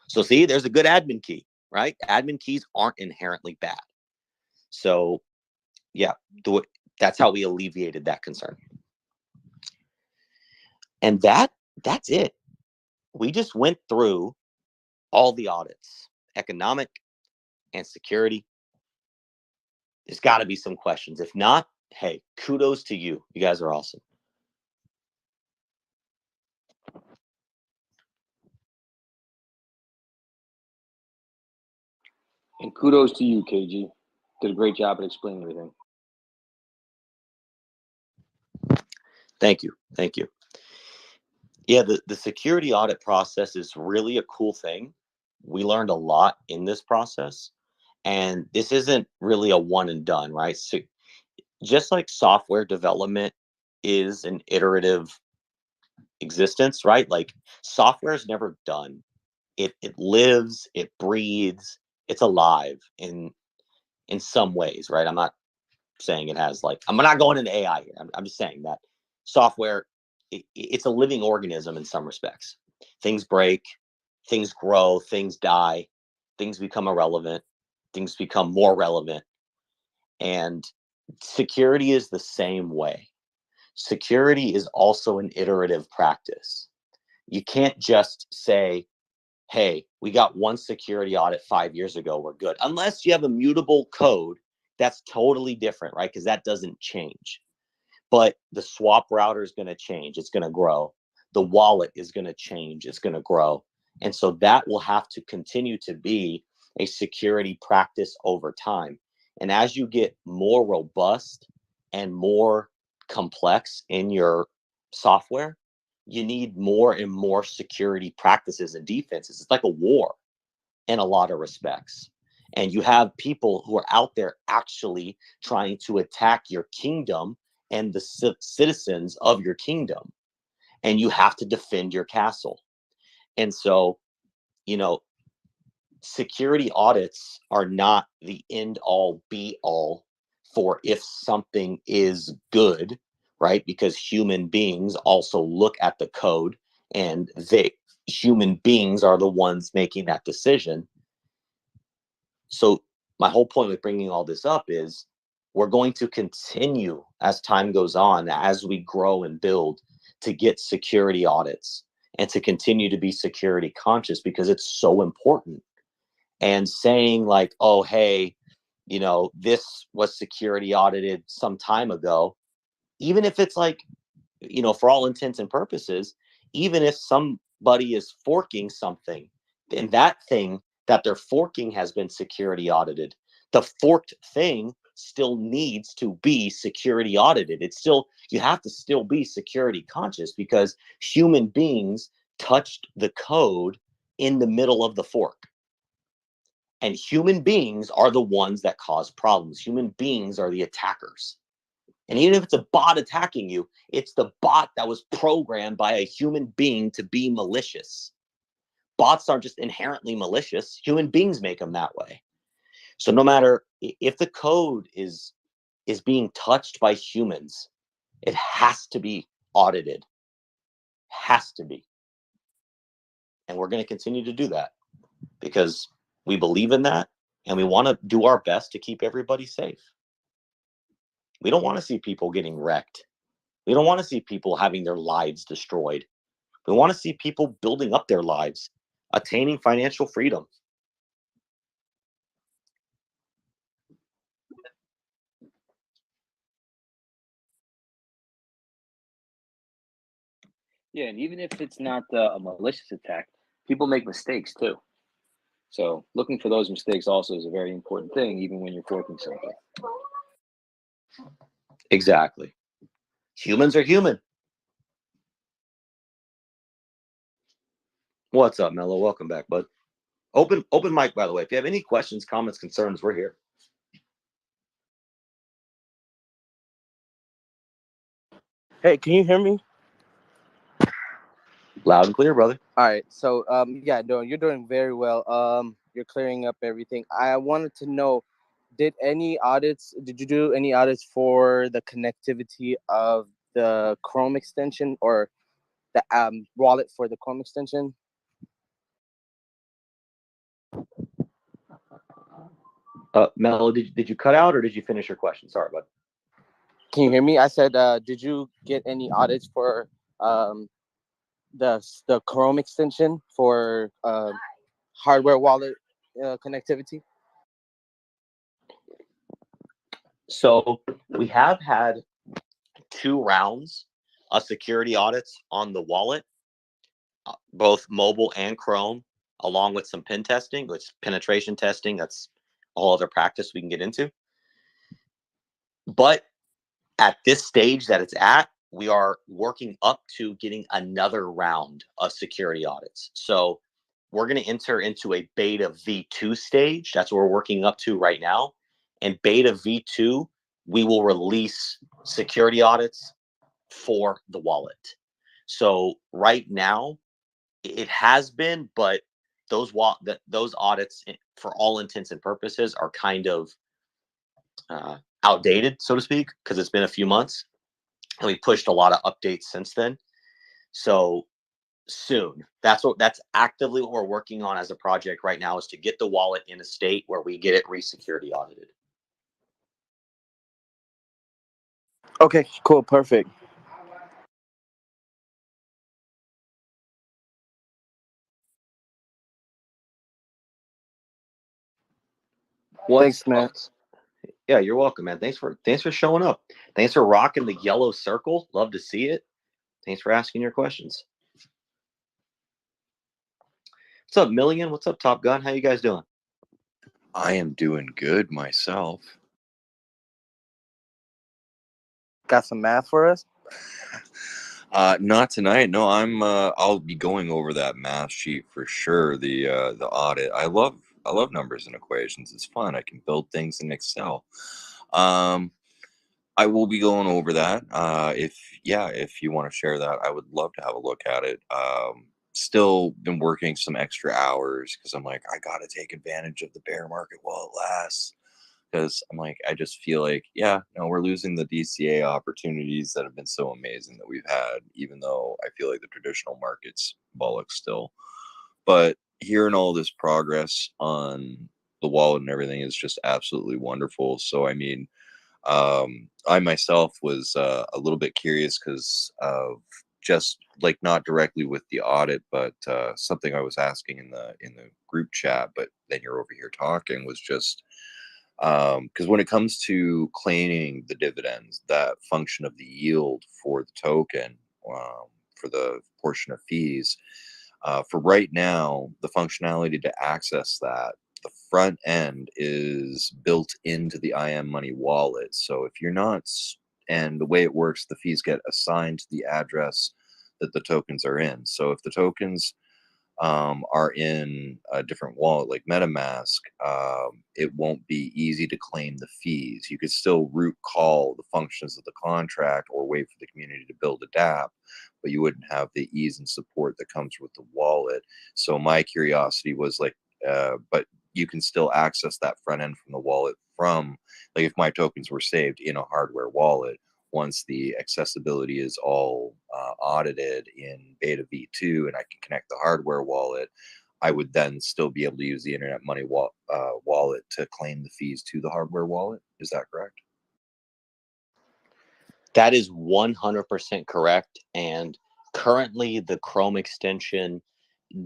So see, there's a good admin key, right? Admin keys aren't inherently bad. So yeah, that's how we alleviated that concern. And that's it. We just went through all the audits, economic and security. There's got to be some questions. If not, hey, kudos to you. You guys are awesome. And kudos to you, KG. Did a great job at explaining everything. Thank you. Thank you. Yeah, the security audit process is really a cool thing. We learned a lot in this process. And this isn't really a one and done, right? So just like software development is an iterative existence, right? Like software is never done. It lives, it breathes, it's alive in some ways, right? I'm not saying it has, like, I'm not going into AI here. I'm just saying that software, it's a living organism in some respects. Things break, things grow, things die, things become irrelevant, things become more relevant. And security is the same way. Security is also an iterative practice. You can't just say, hey, we got one security audit 5 years ago, we're good. Unless you have immutable code, that's totally different, right? Because that doesn't change. But the swap router is going to change. It's going to grow. The wallet is going to change. It's going to grow. And so that will have to continue to be a security practice over time. And as you get more robust and more complex in your software, you need more and more security practices and defenses. It's like a war in a lot of respects. And you have people who are out there actually trying to attack your kingdom and the citizens of your kingdom. And you have to defend your castle. And so, you know, security audits are not the end all be all for if something is good, right? Because human beings also look at the code, and human beings are the ones making that decision. So my whole point with bringing all this up is we're going to continue as time goes on, as we grow and build, to get security audits and to continue to be security conscious, because it's so important. And saying like, oh, hey, you know, this was security audited some time ago, even if it's like, you know, for all intents and purposes, even if somebody is forking something, and that thing that they're forking has been security audited, the forked thing still needs to be security audited. It's still, you have to still be security conscious, because human beings touched the code in the middle of the fork. And human beings are the ones that cause problems. Human beings are the attackers. And even if it's a bot attacking you, it's the bot that was programmed by a human being to be malicious. Bots aren't just inherently malicious. Human beings make them that way. So no matter if the code is being touched by humans, it has to be audited. Has to be. And we're going to continue to do that because we believe in that, and we want to do our best to keep everybody safe. We don't want to see people getting wrecked. We don't want to see people having their lives destroyed. We want to see people building up their lives, attaining financial freedom. Yeah, and even if it's not a malicious attack, people make mistakes too. So looking for those mistakes also is a very important thing, even when you're forking something. Exactly. Humans are human. What's up, Mello? Welcome back, bud. Open mic, by the way. If you have any questions, comments, concerns, we're here. Hey, can you hear me? Loud and clear, brother. All right. So, yeah, no, you're doing very well. You're clearing up everything. I wanted to know, did you do any audits for the connectivity of the Chrome extension or the wallet for the Chrome extension? Mello, did you cut out or did you finish your question? Sorry, bud. Can you hear me? I said, did you get any audits for the Chrome extension for hardware wallet connectivity? So we have had 2 rounds of security audits on the wallet, both mobile and Chrome, along with some pen testing, which penetration testing. That's all other practice we can get into. But at this stage that it's at, we are working up to getting another round of security audits. So we're going to enter into a beta V2 stage. That's what we're working up to right now. And beta V2, we will release security audits for the wallet. So right now, it has been, but those audits, for all intents and purposes, are kind of outdated, so to speak, because it's been a few months, and we pushed a lot of updates since then. So soon, that's actively what we're working on as a project right now, is to get the wallet in a state where we get it re-security audited. Okay, cool, perfect. Thanks, man. Yeah, you're welcome, man. Thanks for showing up. Thanks for rocking the yellow circle. Love to see it. Thanks for asking your questions. What's up, Million? What's up, Top Gun? How you guys doing? I am doing good myself. Got some math for us? Not tonight. No, I'll be going over that math sheet for sure. The audit. I love numbers and equations. It's fun. I can build things in Excel. I will be going over that. If you want to share that, I would love to have a look at it. Still been working some extra hours because I'm like, I gotta take advantage of the bear market while it lasts. Because I'm like, I just feel like, we're losing the DCA opportunities that have been so amazing that we've had, even though I feel like the traditional market's bollocks still. But hearing all this progress on the wallet and everything is just absolutely wonderful. So, I mean, I myself was a little bit curious because of just like not directly with the audit, but something I was asking in the group chat. But then you're over here talking was just because when it comes to claiming the dividends, that function of the yield for the token, for the portion of fees, for right now, the functionality to access that, the front end is built into the IM Money wallet. So if you're not, and the way it works, the fees get assigned to the address that the tokens are in. So if the tokens are in a different wallet like MetaMask, it won't be easy to claim the fees. You could still root call the functions of the contract or wait for the community to build a dApp, but you wouldn't have the ease and support that comes with the wallet. So my curiosity was like, but you can still access that front end from the wallet from, like, if my tokens were saved in a hardware wallet, once the accessibility is all audited in beta v2 and I can connect the hardware wallet, I would then still be able to use the Internet Money wallet to claim the fees to the hardware wallet. Is that correct? That is 100% correct. And currently, the Chrome extension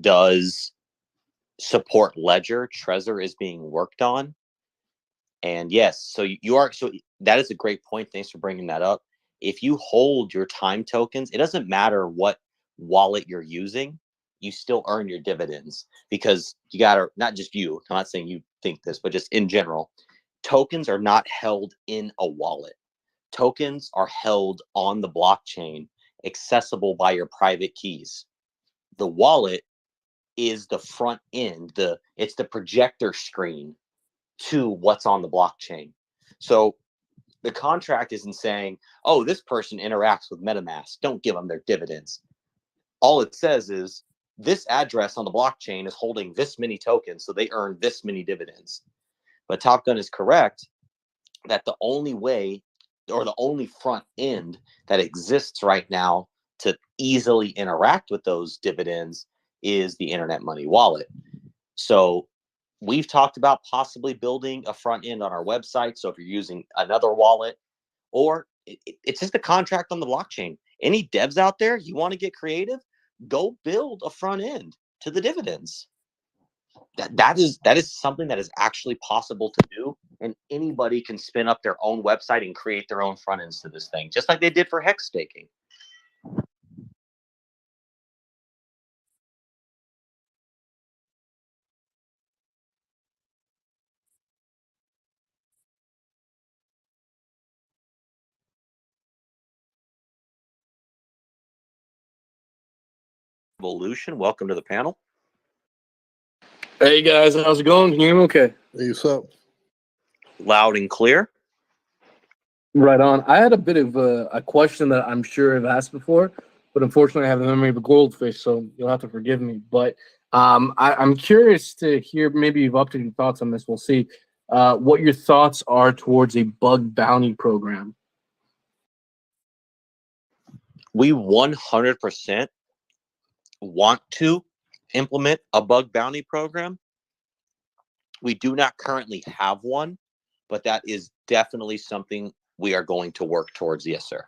does support Ledger. Trezor is being worked on. And yes, so that is a great point. Thanks for bringing that up. If you hold your time tokens, it doesn't matter what wallet you're using, you still earn your dividends because you got to, not just you, I'm not saying you think this, but just in general, tokens are not held in a wallet. Tokens are held on the blockchain, accessible by your private keys. The wallet is the front end, it's the projector screen to what's on the blockchain. So the contract isn't saying, oh, this person interacts with MetaMask, don't give them their dividends. All it says is this address on the blockchain is holding this many tokens, so they earn this many dividends. But Top Gun is correct that the only way or the only front end that exists right now to easily interact with those dividends is the Internet Money wallet. So we've talked about possibly building a front end on our website. So if you're using another wallet, or it's just a contract on the blockchain, any devs out there, you want to get creative, go build a front end to the dividends. That is something that is actually possible to do, and anybody can spin up their own website and create their own front ends to this thing, just like they did for hex staking. Evolution, welcome to the panel. Hey guys, how's it going? Can you hear me okay? Hey, what's up? Loud and clear. Right on. I had a bit of a question that I'm sure I've asked before, but unfortunately I have the memory of a goldfish, so you'll have to forgive me. But I'm curious to hear, maybe you've updated your thoughts on this. We'll see what your thoughts are towards a bug bounty program. We 100% want to implement a bug bounty program. We do not currently have one, but that is definitely something we are going to work towards. Yes, sir.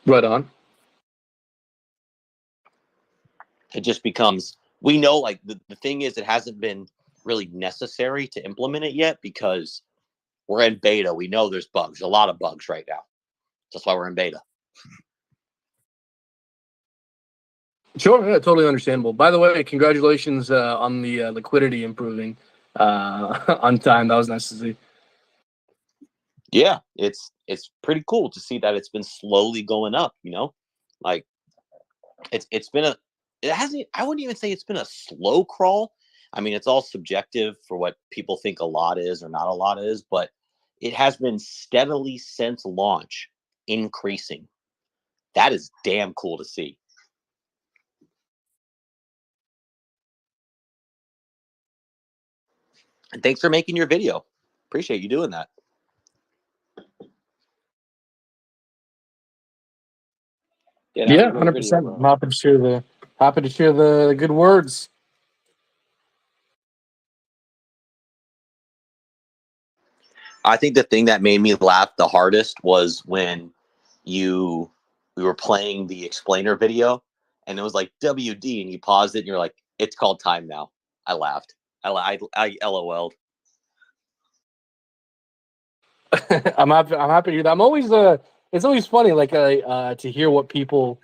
Right on. It just becomes, we know, like the thing is, it hasn't been really necessary to implement it yet because we're in beta. We know there's bugs, a lot of bugs right now. That's why we're in beta. Sure, yeah, totally understandable. By the way, congratulations on the liquidity improving on time. That was nice to see. Yeah, it's pretty cool to see that it's been slowly going up, like it's been it hasn't, I wouldn't even say it's been a slow crawl. I mean, it's all subjective for what people think a lot is or not a lot is, but it has been steadily since launch increasing. That is damn cool to see. And thanks for making your video. Appreciate you doing that. Yeah, that was Yeah, a great video, 100%. bro. I'm happy to share the good words. I think the thing that made me laugh the hardest was when we were playing the explainer video and it was like WD and you paused it and you're like, it's called time now. I laughed. I LOL'd. I'm happy to hear that. It's always funny to hear what people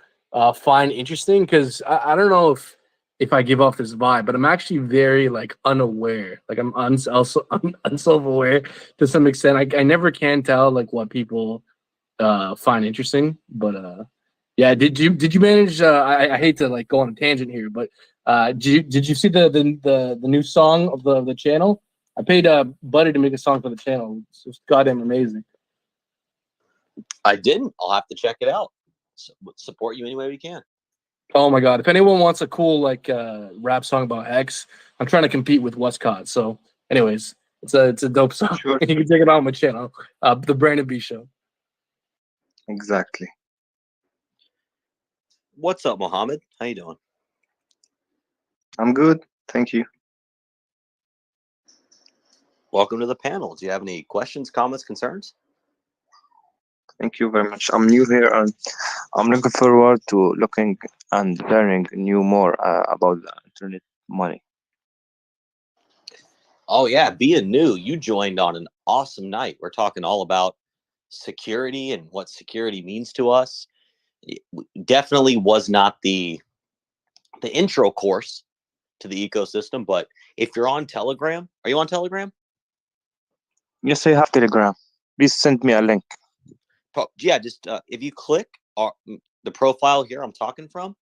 find interesting, because I don't know if I give off this vibe, but I'm actually very like unaware. Like I'm also unself-aware to some extent. I never can tell like what people find interesting. But yeah, did you manage I hate to like go on a tangent here, but did you see the new song of the channel? I paid Buddy to make a song for the channel. It's goddamn amazing. I didn't. I'll have to check it out. Support you any way we can. Oh my god! If anyone wants a cool like rap song about X, I'm trying to compete with Westcott. So, anyways, it's a dope song. Sure. You can check it out on my channel, the Brandon B Show. Exactly. What's up, Mohammed? How you doing? I'm good. Thank you. Welcome to the panel. Do you have any questions, comments, concerns? Thank you very much. I'm new here and I'm looking forward to looking and learning more about the internet money. Oh yeah, being new, you joined on an awesome night. We're talking all about security and what security means to us. It definitely was not the intro course to the ecosystem, but if you're on Telegram, are you on Telegram? Yes, I have Telegram. Please send me a link. Yeah, just if you click the profile here I'm talking from,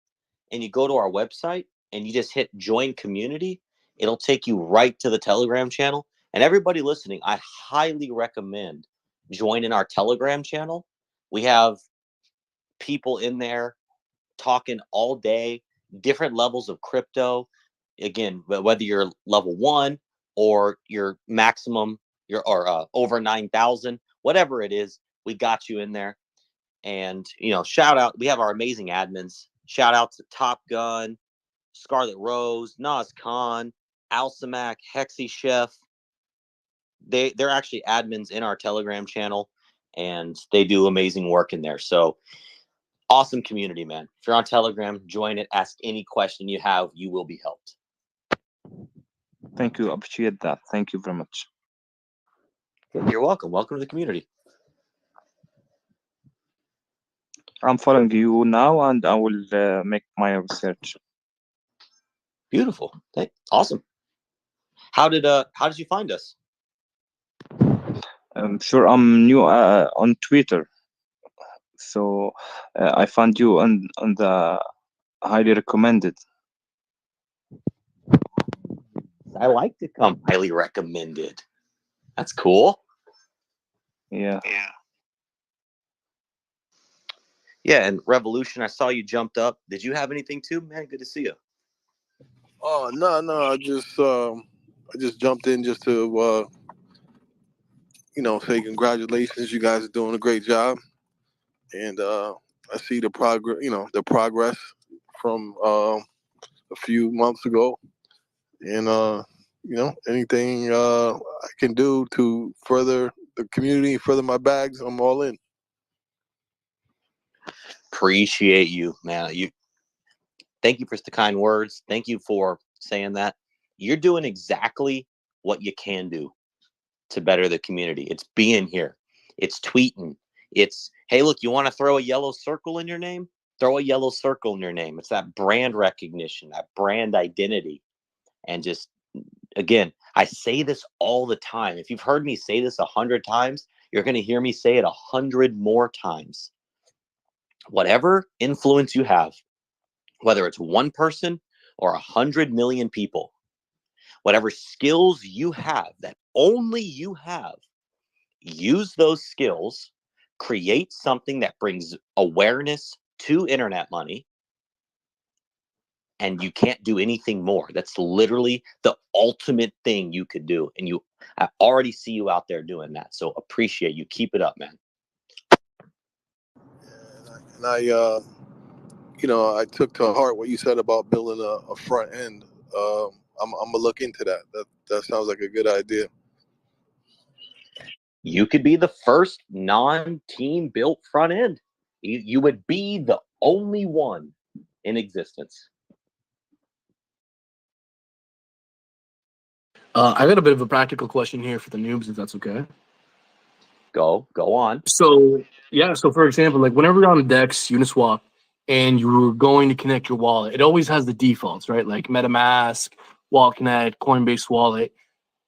and you go to our website and you just hit join community, it'll take you right to the Telegram channel. And everybody listening, I highly recommend joining our Telegram channel. We have people in there talking all day, different levels of crypto. Again, whether you're level 1 or your maximum, or over 9,000, whatever it is, we got you in there. And shout out, we have our amazing admins. Shout out to Top Gun, Scarlet Rose, Nas Khan, Alsamak, Hexy Chef. They're actually admins in our Telegram channel, and they do amazing work in there. So awesome community, man. If you're on Telegram, join it. Ask any question you have. You will be helped. Thank you. Appreciate that. Thank you very much. You're welcome. Welcome to the community. I'm following you now and I will make my research. Beautiful. Hey, awesome. How did you find us? Sure, I'm new on Twitter. So I found you on the highly recommended. I like to come highly recommended. That's cool. Yeah. Yeah, and Revolution, I saw you jumped up. Did you have anything too, man? Good to see you. Oh no! I just jumped in just to say congratulations. You guys are doing a great job, and I see the progress. The progress from a few months ago, and anything I can do to further the community, further my bags, I'm all in. Appreciate you, man. Thank you for the kind words. Thank you for saying that. You're doing exactly what you can do to better the community. It's being here. It's tweeting. It's, hey, look, you want to throw a yellow circle in your name? Throw a yellow circle in your name. It's that brand recognition, that brand identity. And just, again, I say this all the time. If you've heard me say this 100 times, you're going to hear me say it 100 more times. Whatever influence you have, whether it's one person or 100 million people, whatever skills you have that only you have, use those skills, create something that brings awareness to internet money, and you can't do anything more. That's literally the ultimate thing you could do. And I already see you out there doing that. So appreciate you. Keep it up, man. And I took to heart what you said about building a front end. I'm gonna look into that. That sounds like a good idea. You could be the first non-team built front end. You would be the only one in existence. I got a bit of a practical question here for the noobs, if that's okay. Go on. So yeah, so for example, like whenever you're on Dex, Uniswap, and you're going to connect your wallet, it always has the defaults, right? Like MetaMask, Wallet Connect, Coinbase Wallet.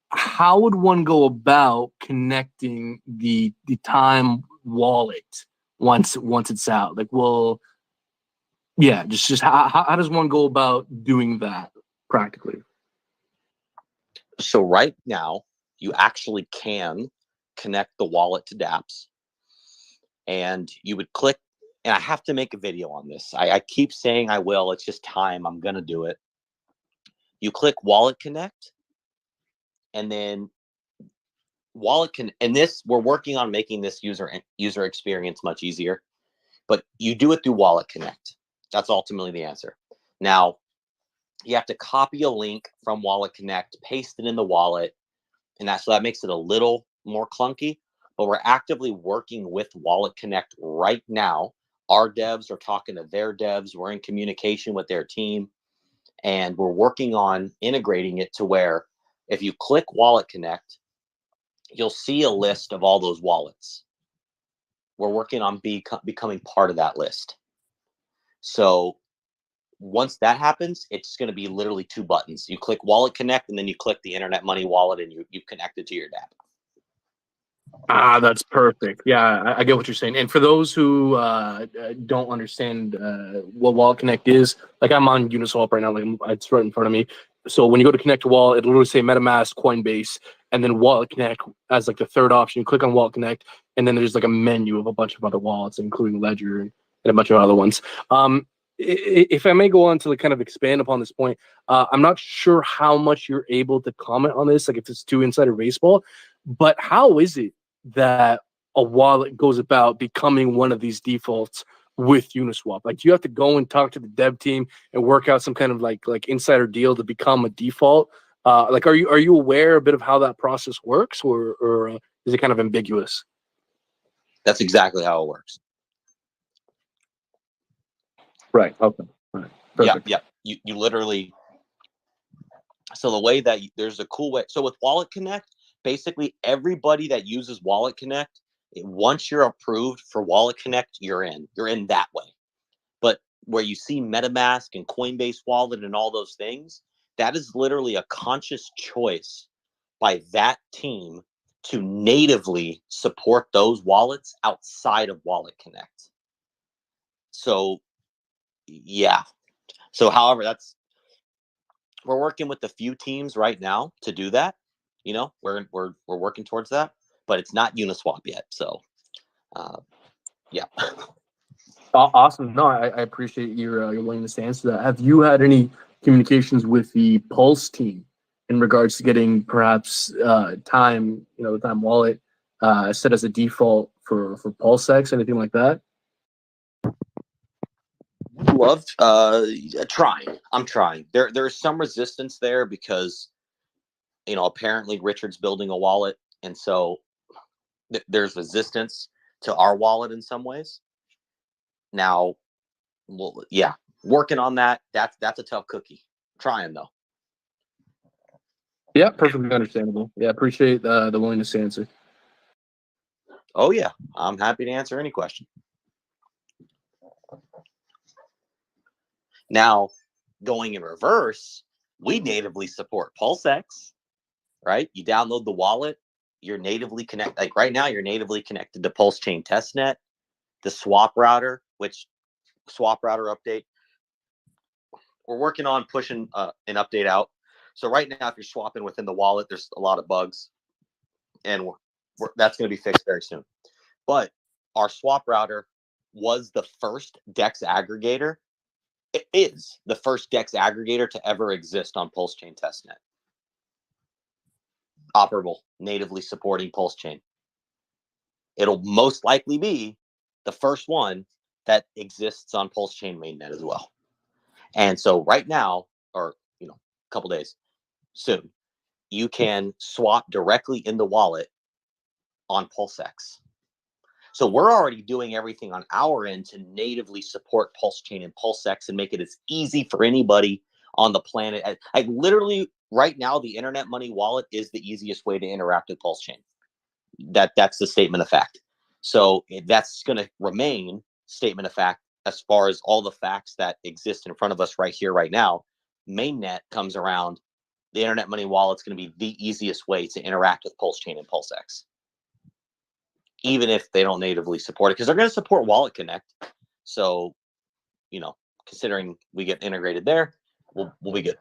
How would one go about connecting the Time wallet once it's out? Like, well, yeah, just how does one go about doing that practically? So right now, you actually can connect the wallet to dApps, and you would click, and I have to make a video on this. I keep saying I will. It's just time. I'm going to do it. You click Wallet Connect, and then and this, we're working on making this user experience much easier, but you do it through Wallet Connect. That's ultimately the answer. Now, you have to copy a link from Wallet Connect, paste it in the wallet, and so that makes it a little more clunky, but we're actively working with Wallet Connect right now. Our devs are talking to their devs. We're in communication with their team, and we're working on integrating it to where if you click Wallet Connect, you'll see a list of all those wallets. We're working on becoming part of that list. So once that happens, it's going to be literally 2 buttons. You click Wallet Connect, and then you click the Internet Money wallet, and you connect it to your dApp. That's perfect. Yeah, I get what you're saying. And for those who don't understand what Wallet Connect is, like I'm on Uniswap right now, like it's right in front of me. So when you go to connect a wallet, it'll literally say MetaMask, Coinbase, and then Wallet Connect as like the third option. You click on Wallet Connect, and then there's like a menu of a bunch of other wallets, including Ledger and a bunch of other ones. If I may go on to like kind of expand upon this point, I'm not sure how much you're able to comment on this, like if it's too insider baseball, but how is it that a wallet goes about becoming one of these defaults with Uniswap? Like, do you have to go and talk to the dev team and work out some kind of like insider deal to become a default? Like, are you aware a bit of how that process works, or is it kind of ambiguous? That's exactly how it works. Right. Okay. All right. Perfect. Yeah. You literally. So the way that there's a cool way. So with Wallet Connect, basically everybody that uses Wallet Connect, once you're approved for Wallet Connect, you're in that way. But where you see MetaMask and Coinbase Wallet and all those things, that is literally a conscious choice by that team to natively support those wallets outside of Wallet Connect. So yeah. So however, we're working with a few teams right now to do that. You know, we're working towards that, but it's not Uniswap yet. So, yeah. Awesome. No, I appreciate your willingness to answer that. Have you had any communications with the Pulse team in regards to getting perhaps Time, the Time wallet set as a default for PulseX, anything like that? Love trying. I'm trying. There's some resistance there because apparently Richard's building a wallet, and so there's resistance to our wallet in some ways. Now, well, yeah, working on that. That's a tough cookie. Trying though. Yeah, perfectly understandable. Yeah, appreciate the willingness to answer. Oh yeah, I'm happy to answer any question. Now, going in reverse, we natively support PulseX, right? You download the wallet, you're natively connected. Like right now, you're natively connected to PulseChain testnet, the swap router, which swap router update. We're working on pushing an update out. So right now, if you're swapping within the wallet, there's a lot of bugs, and that's going to be fixed very soon. But our swap router was the first DEX aggregator. It is the first DEX aggregator to ever exist on PulseChain testnet. Operable, natively supporting PulseChain. It'll most likely be the first one that exists on PulseChain mainnet as well. And so right now, or a couple days soon, you can swap directly in the wallet on PulseX. So we're already doing everything on our end to natively support PulseChain and PulseX and make it as easy for anybody on the planet. Like literally right now, the Internet Money wallet is the easiest way to interact with PulseChain. That's the statement of fact. So that's going to remain statement of fact as far as all the facts that exist in front of us right here, right now. Mainnet comes around. The Internet Money wallet's going to be the easiest way to interact with PulseChain and PulseX, even if they don't natively support it, because they're going to support Wallet Connect. So, considering we get integrated there, we'll be good.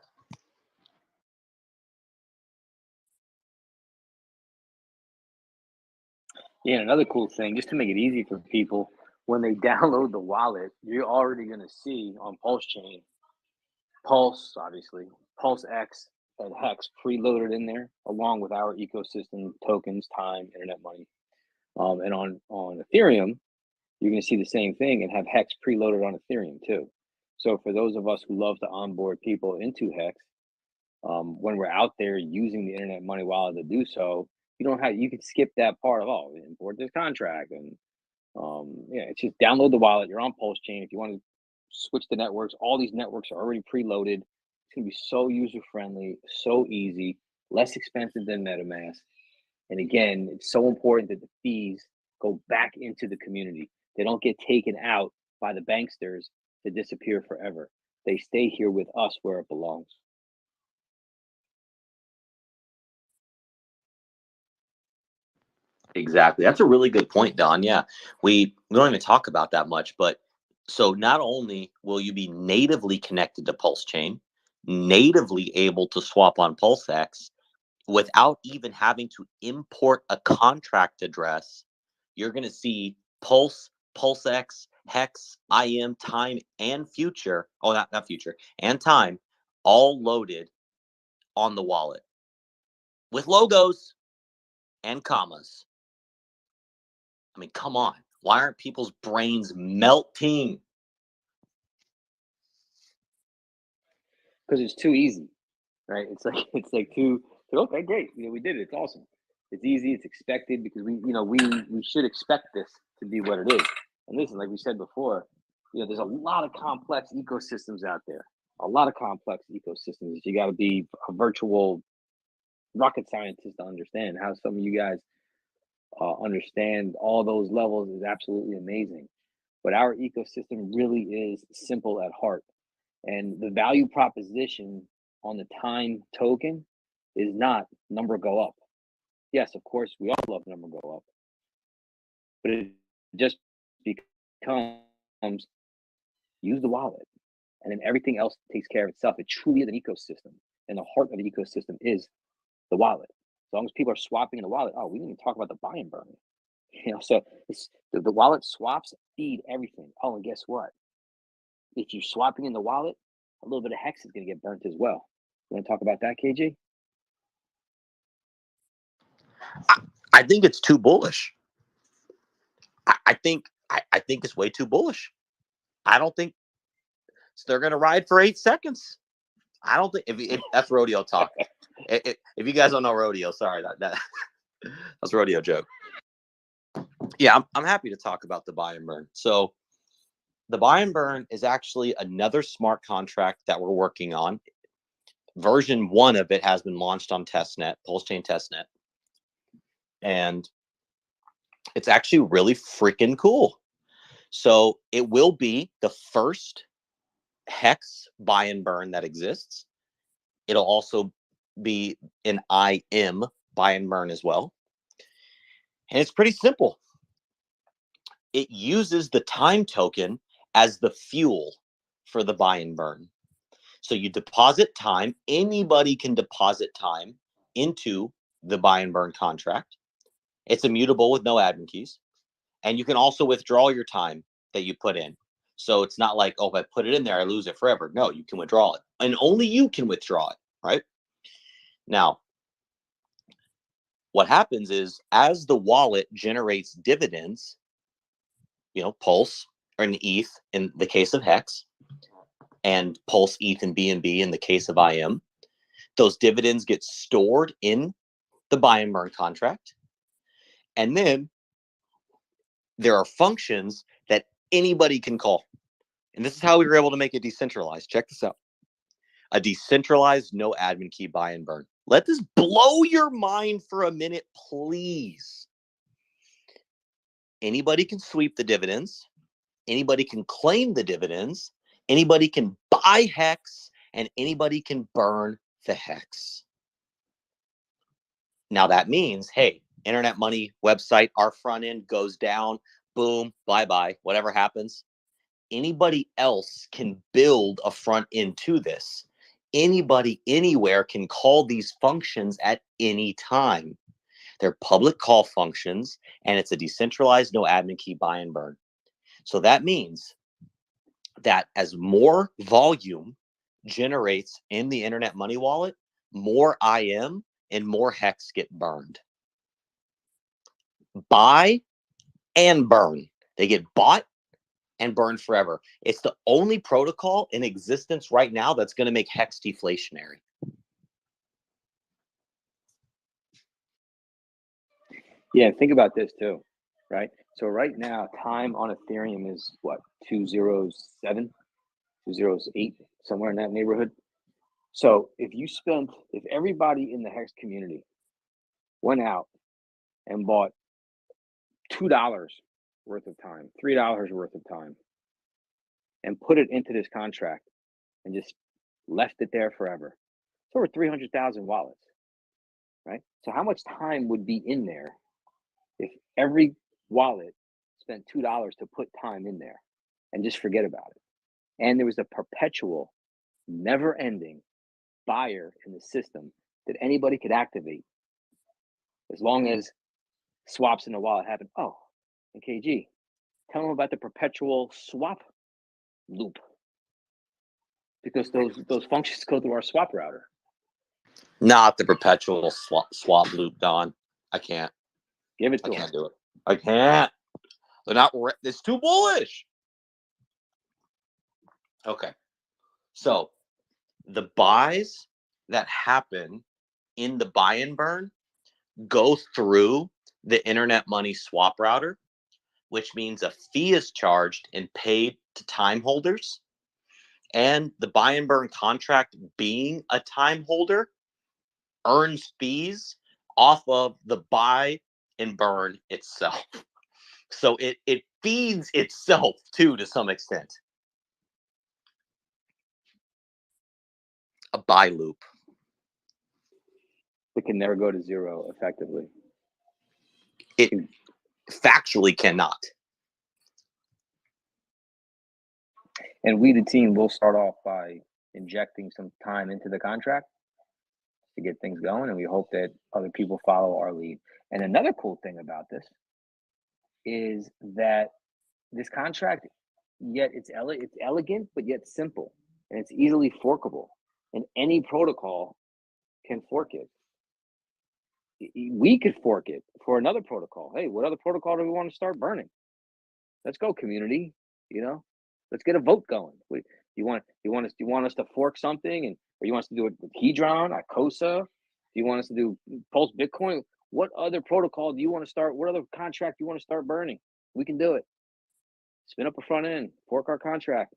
Yeah, and another cool thing, just to make it easy for people, when they download the wallet, you're already going to see on PulseChain, Pulse, obviously, PulseX and Hex preloaded in there, along with our ecosystem tokens, time, Internet Money. And on Ethereum, you're going to see the same thing and have Hex preloaded on Ethereum too. So for those of us who love to onboard people into Hex, when we're out there using the Internet Money wallet to do so, you can skip that part of all import this contract and it's just download the wallet. You're on PulseChain. If you want to switch the networks, all these networks are already preloaded. It's gonna be so user friendly, so easy, less expensive than MetaMask. And again, it's so important that the fees go back into the community. They don't get taken out by the banksters to disappear forever. They stay here with us where it belongs. Exactly. That's a really good point, Don. Yeah. We don't even talk about that much, but so not only will you be natively connected to PulseChain, natively able to swap on PulseX without even having to import a contract address, you're going to see Pulse, PulseX, Hex, IM, Time, and Future. Oh, not Future, and Time, all loaded on the wallet with logos and commas. I mean, come on. Why aren't people's brains melting? Because it's too easy, right? It's like too okay, great. We did it. It's awesome. It's easy. It's expected because we should expect this to be what it is. And listen, like we said before, there's a lot of complex ecosystems out there. A lot of complex ecosystems. You got to be a virtual rocket scientist to understand. How some of you guys understand all those levels is absolutely amazing. But our ecosystem really is simple at heart. And the value proposition on the time token is not number go up. Yes, of course, we all love number go up. But it just becomes use the wallet. And then everything else takes care of itself. It truly is an ecosystem. And the heart of the ecosystem is the wallet. As long as people are swapping in the wallet, we didn't even talk about the buy and burn. So it's the wallet swaps feed everything. Oh, and guess what? If you're swapping in the wallet, a little bit of Hex is going to get burnt as well. You want to talk about that, KJ? I think it's too bullish. I think it's way too bullish. I don't think they're going to ride for 8 seconds. I don't think if that's rodeo talk. If you guys don't know rodeo, sorry, that's rodeo joke. Yeah, I'm happy to talk about the buy and burn. So the buy and burn is actually another smart contract that we're working on. Version 1 of it has been launched on testnet, PulseChain testnet. And it's actually really freaking cool. So it will be the first hex buy and burn that exists. It'll also be an IM buy and burn as well. And it's pretty simple. It uses the time token as the fuel for the buy and burn. So you deposit time. Anybody can deposit time into the buy and burn contract. It's immutable with no admin keys. And you can also withdraw your time that you put in. So it's not like, oh, if I put it in there, I lose it forever. No, you can withdraw it. And only you can withdraw it, right? Now, what happens is as the wallet generates dividends, Pulse or an ETH in the case of Hex, and Pulse, ETH, and BNB in the case of IM, those dividends get stored in the buy and burn contract. And then there are functions that anybody can call. And this is how we were able to make it decentralized. Check this out. A decentralized, no admin key buy and burn. Let this blow your mind for a minute, please. Anybody can sweep the dividends. Anybody can claim the dividends. Anybody can buy Hex, and anybody can burn the Hex. Now that means, hey, Internet Money website, our front end goes down, boom, bye-bye, whatever happens. Anybody else can build a front end to this. Anybody anywhere can call these functions at any time. They're public call functions, and it's a decentralized, no admin key buy and burn. So that means that as more volume generates in the Internet Money Wallet, more IM and more Hex get burned. Buy and burn. They get bought and burned forever. It's the only protocol in existence right now that's going to make Hex deflationary. Yeah, think about this too, right? So right now, time on Ethereum is what, 207, 208, somewhere in that neighborhood. So if everybody in the Hex community went out and bought $2 worth of time, $3 worth of time, and put it into this contract and just left it there forever, it's over 300,000 wallets, right? So how much time would be in there if every wallet spent $2 to put time in there and just forget about it? And there was a perpetual, never-ending buyer in the system that anybody could activate as long as swaps in the wallet happen. Oh, and KG, tell them about the perpetual swap loop, because those functions go through our swap router. Not the perpetual swap loop, Don. I can't. Give it to I them. can't do it. I can't. They're not. It's too bullish. Okay. So the buys that happen in the buy and burn go through the Internet Money swap router, which means a fee is charged and paid to time holders. And the buy and burn contract, being a time holder, earns fees off of the buy and burn itself. So it feeds itself too, to some extent. A buy loop. It can never go to zero effectively. It factually cannot. And we, the team, will start off by injecting some time into the contract to get things going, and we hope that other people follow our lead. And another cool thing about this is that this contract, yet it's elegant, but yet simple, and it's easily forkable, and any protocol can fork it. We could fork it for another protocol. Hey, what other protocol do we want to start burning? Let's go, community. Let's get a vote going. You want us to fork something, or you want us to do it with Hedron, Icosa? Do you want us to do Pulse Bitcoin? What other protocol do you want to start? What other contract do you want to start burning? We can do it. Spin up a front end, fork our contract,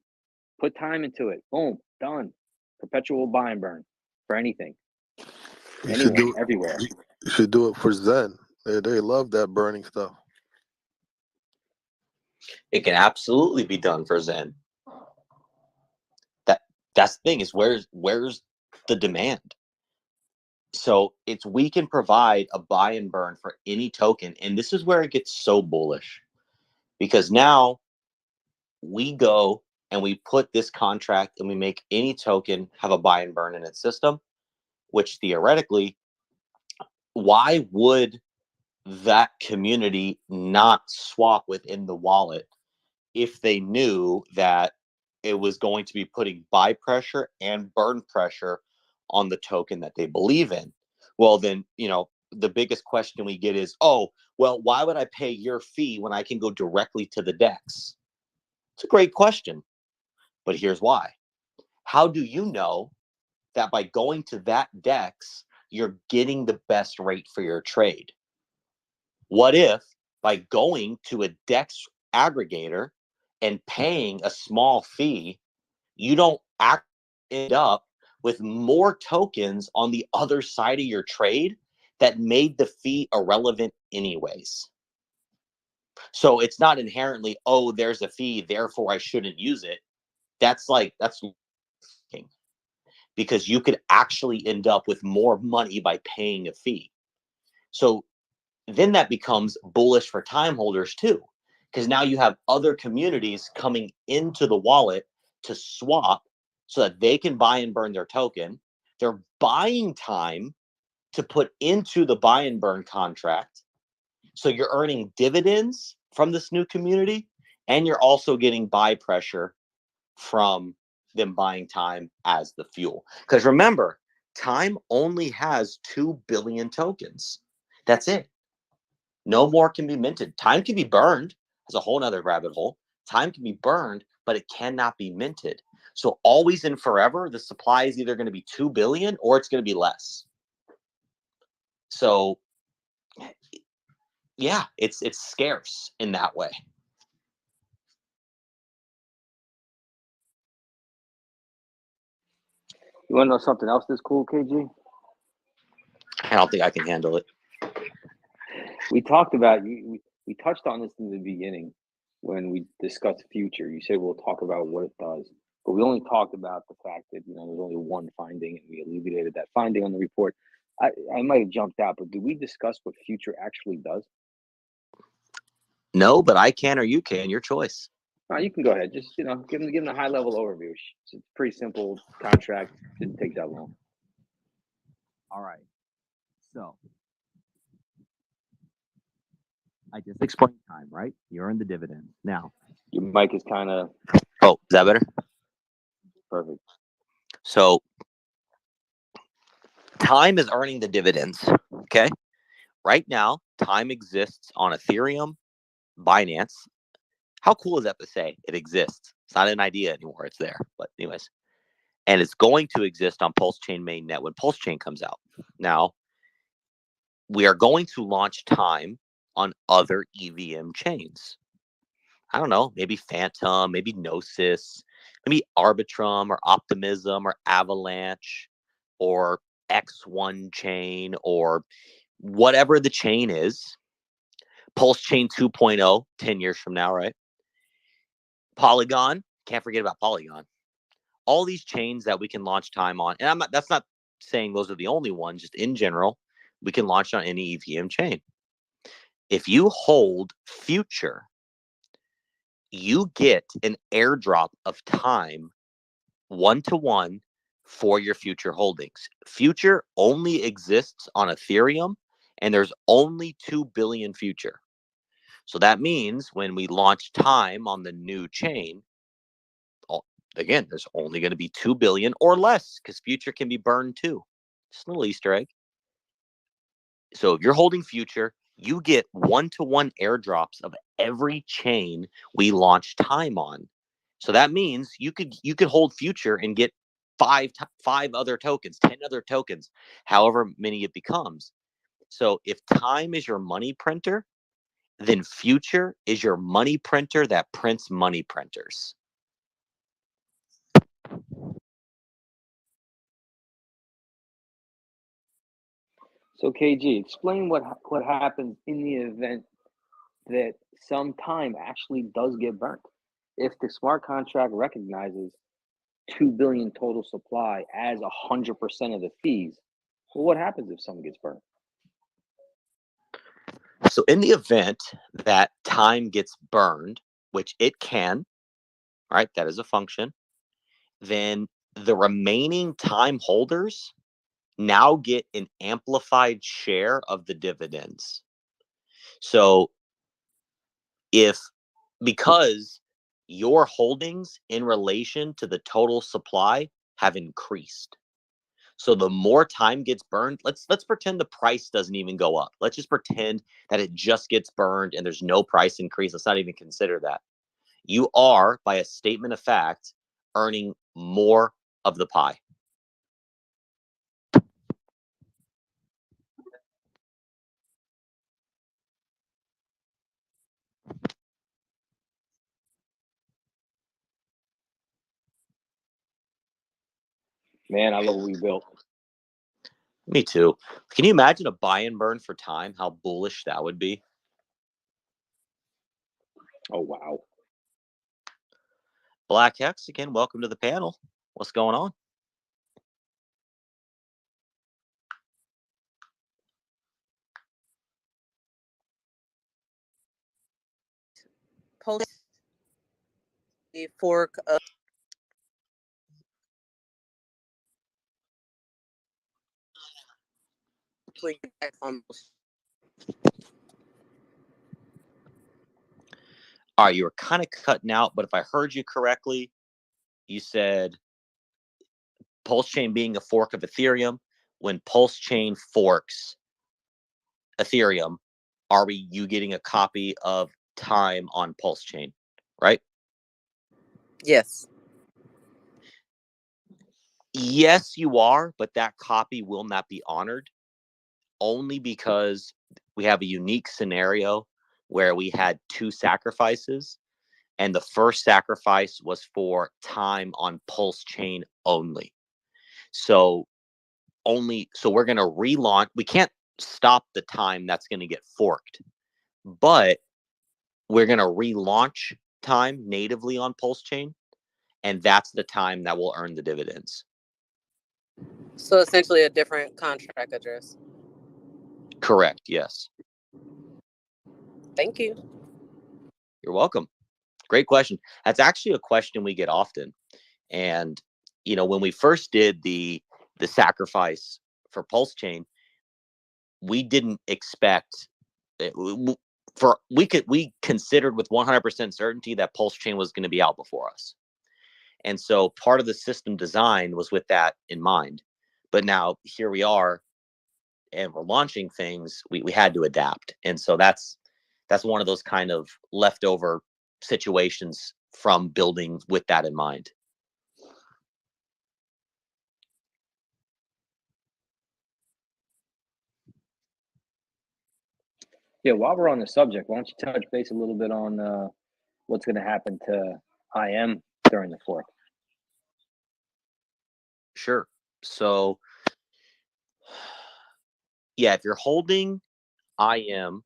put time into it. Boom, done. Perpetual buy and burn for anything. Anyone, everywhere. You should do it for Zen. They love that burning stuff. It can absolutely be done for Zen. That's the thing, is where's the demand? So we can provide a buy and burn for any token, and this is where it gets so bullish, because now we go and we put this contract and we make any token have a buy and burn in its system, which theoretically, why would that community not swap within the wallet if they knew that it was going to be putting buy pressure and burn pressure on the token that they believe in? Well, then, the biggest question we get is, oh, well, why would I pay your fee when I can go directly to the DEX? It's a great question, but here's why. How do you know that by going to that DEX, you're getting the best rate for your trade? What if by going to a DEX aggregator and paying a small fee, you don't end up with more tokens on the other side of your trade that made the fee irrelevant anyways? So it's not inherently, oh, there's a fee, therefore I shouldn't use it. That's because you could actually end up with more money by paying a fee. So then that becomes bullish for time holders too, because now you have other communities coming into the wallet to swap so that they can buy and burn their token. They're buying time to put into the buy and burn contract. So you're earning dividends from this new community, and you're also getting buy pressure from them buying time as the fuel. Because remember, time only has 2 billion tokens. That's it. No more can be minted. Time can be burned. That's a whole nother rabbit hole. Time can be burned, but it cannot be minted. So always and forever, the supply is either going to be 2 billion or it's going to be less. So yeah, it's scarce in that way. You want to know something else that's cool, KG? I don't think I can handle it. We talked about we touched on this in the beginning when we discussed the future. You said we'll talk about what it does, but we only talked about the fact that there's only one finding, and we alleviated that finding on the report. I might have jumped out, but did we discuss what future actually does? No, but I can or you can, your choice. You can go ahead. Just give them a high level overview. It's a pretty simple contract. Didn't take that long. All right. So I just explained time, right? You earn the dividend. Now, Your mic is kind of oh, is that better? perfect. So time is earning the dividends. Okay. Right now, time exists on Ethereum, Binance. How cool is that to say it exists? It's not an idea anymore. It's there. But anyways, and it's going to exist on PulseChain mainnet when PulseChain comes out. Now, we are going to launch time on other EVM chains. I don't know, maybe Phantom, maybe Gnosis, maybe Arbitrum or Optimism or Avalanche or X1 chain or whatever the chain is. PulseChain 2.0, 10 years from now, right? Polygon, can't forget about Polygon. All these chains that we can launch time on, and that's not saying those are the only ones, just in general, we can launch on any EVM chain. If you hold future, you get an airdrop of time 1-to-1 for your future holdings. Future only exists on Ethereum, and there's only 2 billion future. So that means when we launch time on the new chain, again, there's only going to be 2 billion or less, because future can be burned too. Just a little Easter egg. So if you're holding future, you get 1-to-1 airdrops of every chain we launch time on. So that means you could hold future and get five other tokens, 10 other tokens, however many it becomes. So if time is your money printer, then future is your money printer that prints money printers. So KG, explain what happens in the event that some time actually does get burnt. If the smart contract recognizes 2 billion total supply as 100% of the fees. Well, what happens if someone gets burned? So in the event that time gets burned, which it can, right? That is a function. Then the remaining time holders now get an amplified share of the dividends. So because your holdings in relation to the total supply have increased. So the more time gets burned, let's pretend the price doesn't even go up. Let's just pretend that it just gets burned and there's no price increase. Let's not even consider that. You are, by a statement of fact, earning more of the pie. Man, I love what we built. Me too. Can you imagine a buy and burn for time? How bullish that would be. Oh, wow. Black Hex, again, welcome to the panel. What's going on? Post the fork of All right, you were kind of cutting out, but if I heard you correctly, you said PulseChain being a fork of Ethereum. When PulseChain forks Ethereum, are you getting a copy of time on PulseChain, right? yes. Yes, you are, but that copy will not be honored only because we have a unique scenario where we had 2 sacrifices, and the first sacrifice was for time on PulseChain only. So we're going to relaunch. We can't stop the time that's going to get forked, but we're going to relaunch time natively on PulseChain, and that's the time that will earn the dividends. So essentially a different contract address. Correct. Yes. Thank you. You're welcome. Great question. That's actually a question we get often. And, when we first did the sacrifice for PulseChain, we didn't expect we considered with 100% certainty that PulseChain was going to be out before us. And so part of the system design was with that in mind. But now here we are and we're launching things, we had to adapt. And so that's one of those kind of leftover situations from building with that in mind. Yeah, while we're on the subject, why don't you touch base a little bit on what's going to happen to IM during the fork? Sure. So, yeah, if you're holding IM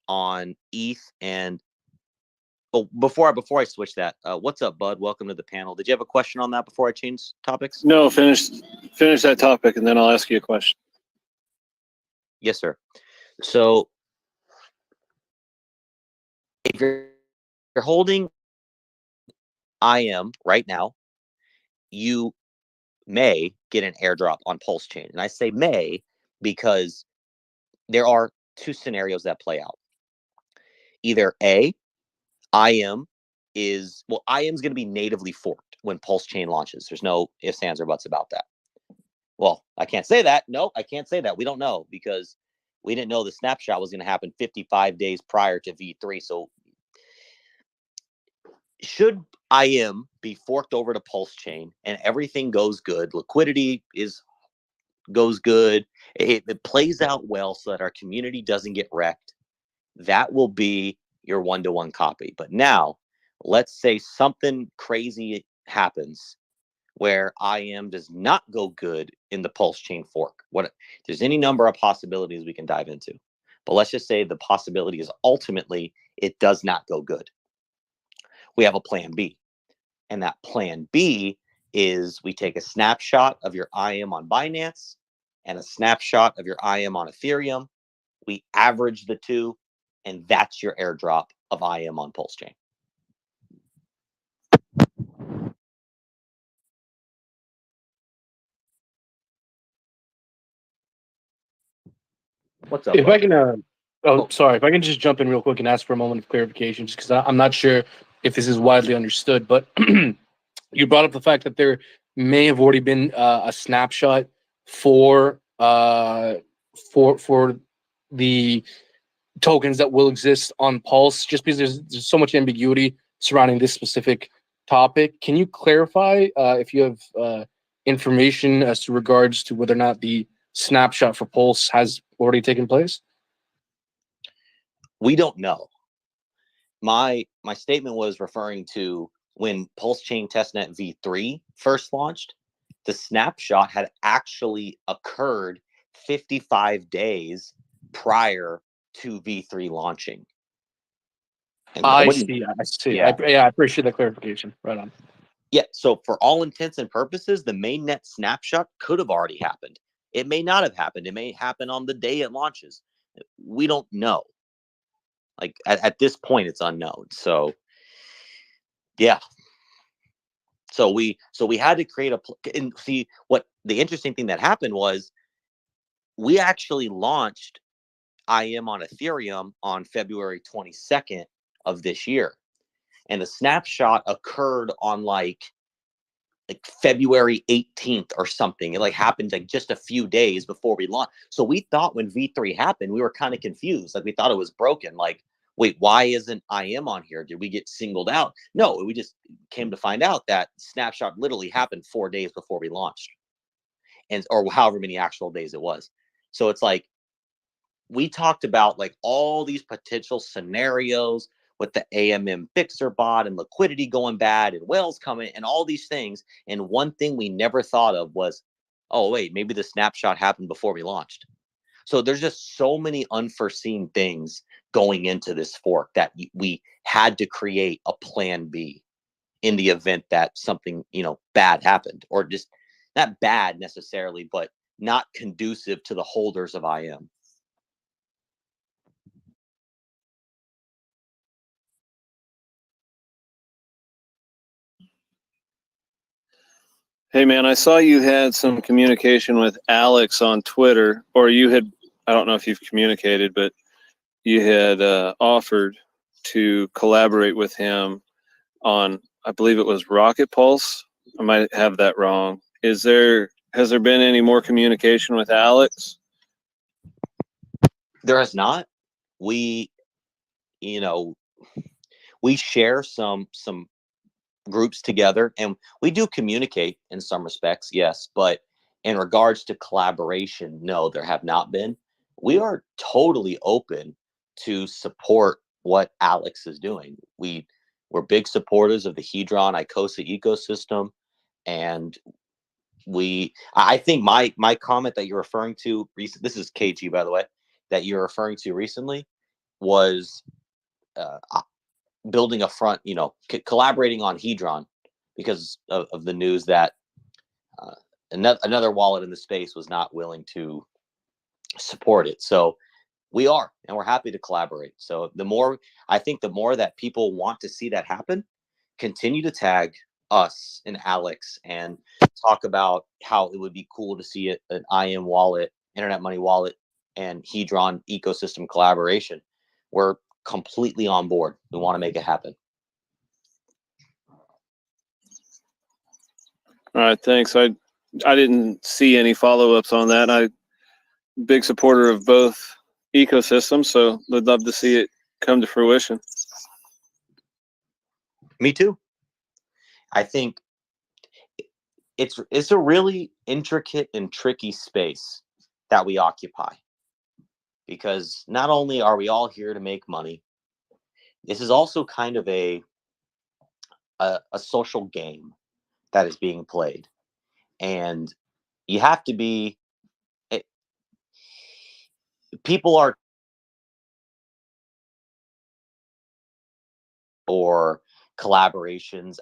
on ETH and before I switch that, what's up, Bud? Welcome to the panel. Did you have a question on that before I change topics? No, finish that topic, and then I'll ask you a question. Yes, sir. So, if you're holding IM right now, you may get an airdrop on PulseChain. And I say may because there are 2 scenarios that play out. Either A, IM is going to be natively forked when PulseChain launches. There's no ifs, ands, or buts about that. Well, I can't say that. No, I can't say that. We don't know because we didn't know the snapshot was going to happen 55 days prior to V3. So should IM be forked over to PulseChain and everything goes good, liquidity goes good, it plays out well so that our community doesn't get wrecked, that will be your 1-to-1 copy. But now, let's say something crazy happens where IM does not go good in the PulseChain fork. There's any number of possibilities we can dive into. But let's just say the possibility is ultimately it does not go good. We have a plan B. And that plan B is we take a snapshot of your IM on Binance and a snapshot of your IM on Ethereum. We average the two, and that's your airdrop of IM on PulseChain. What's up? If I can, Oh. sorry, if I can just jump in real quick and ask for a moment of clarification, just because I'm not sure if this is widely understood, but you brought up the fact that there may have already been a snapshot for the tokens that will exist on Pulse, just because there's so much ambiguity surrounding this specific topic. Can you clarify if you have information as to regards to whether or not the snapshot for Pulse has already taken place? We don't know. My statement was referring to when PulseChain testnet v3 first launched. The snapshot had actually occurred 55 days prior to v3 launching. And I see. Yeah. I appreciate the clarification. Right on. Yeah. So for all intents and purposes, the mainnet snapshot could have already happened. It may not have happened. It may happen on the day it launches. We don't know. Like at this point, it's unknown. So yeah. So we had to create and see what the interesting thing that happened was we actually launched IM on Ethereum on February 22nd of this year. And the snapshot occurred on like February 18th or something. It like happened like just a few days before we launched. So we thought when V3 happened, we were kind of confused. Like we thought it was broken. Like, wait, why isn't IM on here? Did we get singled out? No, we just came to find out that snapshot literally happened 4 days before we launched. And or however many actual days it was. So it's like we talked about like all these potential scenarios with the AMM fixer bot and liquidity going bad and whales coming and all these things. And one thing we never thought of was, oh, wait, maybe the snapshot happened before we launched. So there's just so many unforeseen things going into this fork that we had to create a plan B in the event that something, bad happened, or just not bad necessarily, but not conducive to the holders of IM. Hey man, I saw you had some communication with Alex on Twitter, or you had, I don't know if you've communicated, but you had offered to collaborate with him on, I believe it was Rocket Pulse. I might have that wrong. Has there been any more communication with Alex? There has not. We, we share some groups together, and we do communicate in some respects, yes, but in regards to collaboration, no, there have not been. We are totally open to support what Alex is doing. We're big supporters of the Hedron Icosa ecosystem, and I think my comment that you're referring to recently, this is KG by the way, that you're referring to recently was building a front, collaborating on Hedron because of the news that another wallet in the space was not willing to support it. So we are, and we're happy to collaborate. So I think the more that people want to see that happen, continue to tag us and Alex and talk about how it would be cool to see an IM wallet, internet money wallet, and Hedron ecosystem collaboration. We're completely on board. We want to make it happen. All right, thanks. I didn't see any follow-ups on that. I'm a big supporter of both ecosystems, so would love to see it come to fruition. Me too. I think it's a really intricate and tricky space that we occupy, because not only are we all here to make money, this is also kind of a social game that is being played, and you have to be people are or collaborations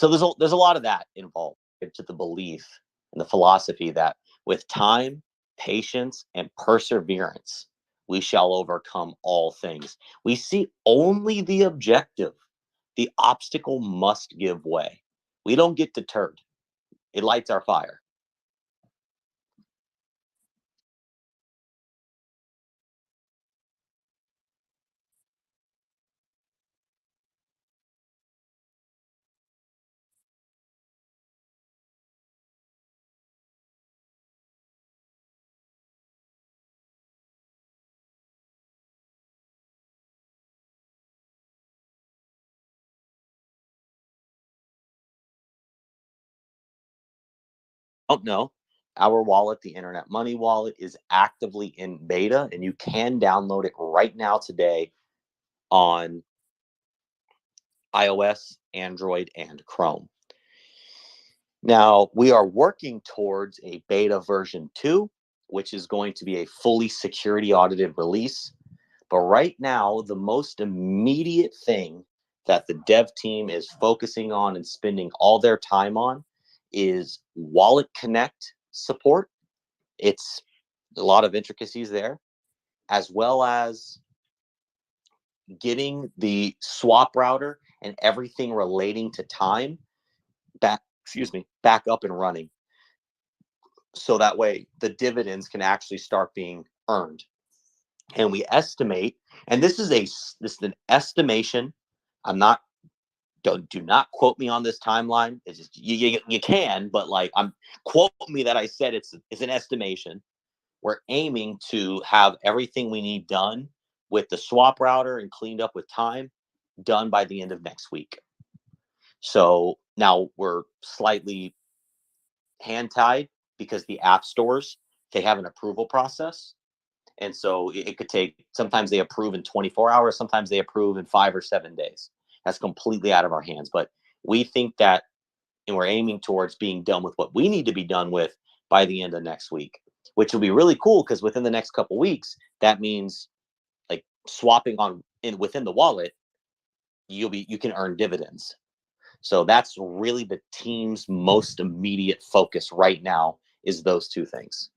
So there's a lot of that involved to the belief and the philosophy that with time, patience, and perseverance, we shall overcome all things. We see only the objective. The obstacle must give way. We don't get deterred. It lights our fire. Don't know. Our wallet, the Internet Money Wallet, is actively in beta, and you can download it right now today on iOS, Android, and Chrome. Now, we are working towards a beta version 2, which is going to be a fully security audited release. But right now, the most immediate thing that the dev team is focusing on and spending all their time on is Wallet Connect support. It's a lot of intricacies there, as well as getting the swap router and everything relating to time back up and running. So that way the dividends can actually start being earned. And we estimate, and this is an estimation. I'm not, do not quote me on this timeline. It's just, you can, but like, quote me that I said it's an estimation. We're aiming to have everything we need done with the swap router and cleaned up with time done by the end of next week. So now we're slightly hand tied because the app stores, they have an approval process. And so it could take, sometimes they approve in 24 hours, sometimes they approve in 5 or 7 days. That's completely out of our hands. But we think that, and we're aiming towards being done with what we need to be done with by the end of next week, which will be really cool because within the next couple weeks, that means like swapping within the wallet, you can earn dividends. So that's really the team's most immediate focus right now, is those two things.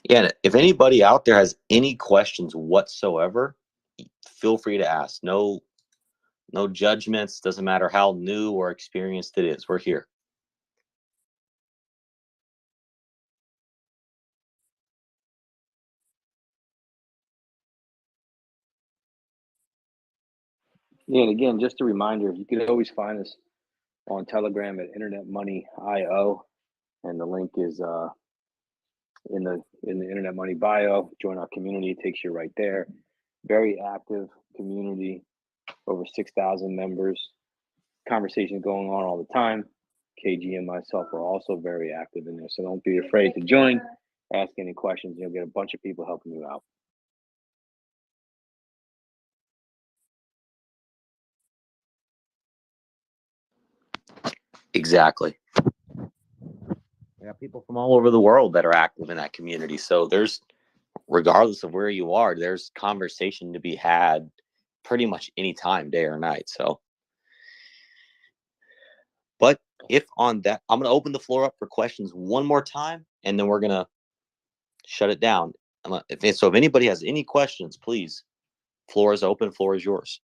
Yeah, if anybody out there has any questions whatsoever, feel free to ask. No judgments. Doesn't matter how new or experienced it is. We're here. Yeah, and again, just a reminder, you can always find us on Telegram at Internet Money IO, and the link is in the Internet Money bio. Join our community; it takes you right there. Very active community, over 6,000 members. Conversations going on all the time. KG and myself are also very active in there, so don't be afraid to join. Ask any questions; you'll get a bunch of people helping you out. Exactly. We have people from all over the world that are active in that community. So there's, regardless of where you are, there's conversation to be had pretty much any time, day or night. So, but if on that, I'm going to open the floor up for questions one more time, and then we're going to shut it down. So if anybody has any questions, please, floor is open, floor is yours.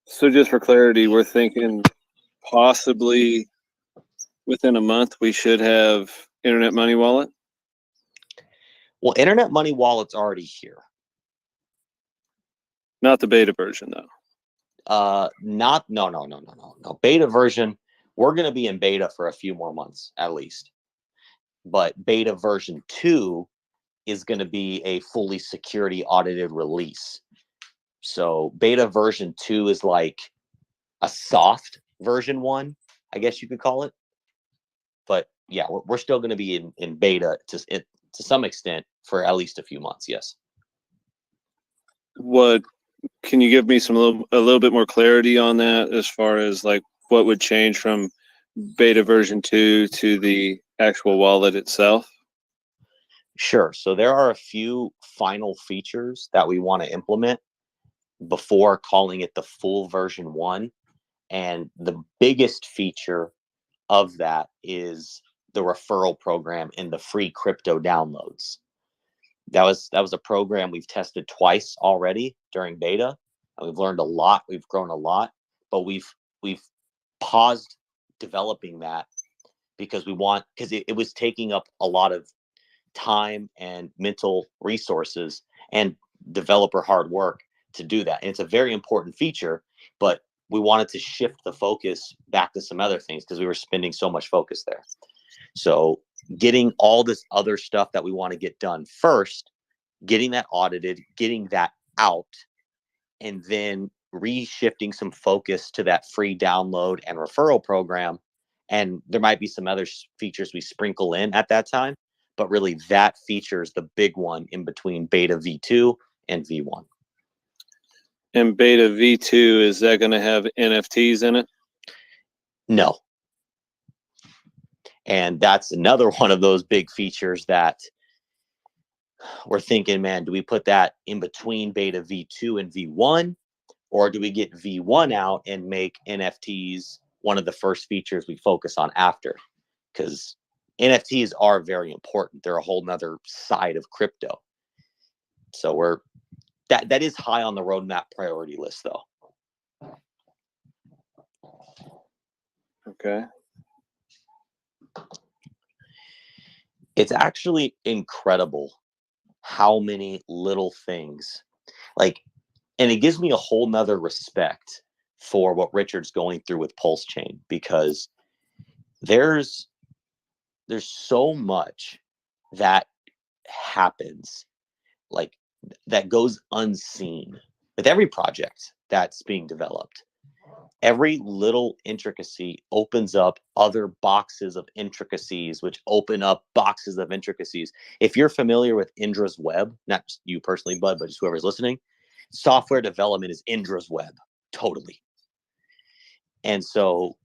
So just for clarity, we're thinking possibly within a month we should have Internet Money Wallet. Well, Internet Money Wallet's already here. Not the beta version though. No. Beta version, we're going to be in beta for a few more months at least. But beta version 2 is going to be a fully security audited release. So beta version 2 is like a soft version 1, I guess you could call it. But yeah, we're still going to be in beta to some extent for at least a few months. Yes. What Can you give me a little bit more clarity on that as far as like what would change from beta version 2 to the actual wallet itself? Sure. So there are a few final features that we want to implement before calling it the full version 1. And the biggest feature of that is the referral program and the free crypto downloads. That was a program we've tested twice already during beta, and we've learned a lot. We've grown a lot, but we've paused developing that because it was taking up a lot of time and mental resources and developer hard work to do that. And it's a very important feature, but we wanted to shift the focus back to some other things because we were spending so much focus there. So getting all this other stuff that we want to get done first, getting that audited, getting that out, and then reshifting some focus to that free download and referral program. And there might be some other features we sprinkle in at that time, but really that feature is the big one in between beta V2 and V1. And beta V2, is that going to have NFTs in it? No. And that's another one of those big features that we're thinking, man, do we put that in between beta V2 and V1? Or do we get V1 out and make NFTs one of the first features we focus on after? Because NFTs are very important. They're a whole nother side of crypto. So that is high on the roadmap priority list, though. Okay. It's actually incredible how many little things, and it gives me a whole nother respect for what Richard's going through with PulseChain, because there's so much that happens, that goes unseen with every project that's being developed. Every little intricacy opens up other boxes of intricacies, which open up boxes of intricacies. If you're familiar with Indra's web, not just you personally, Bud, but just whoever's listening, software development is Indra's web, totally. And so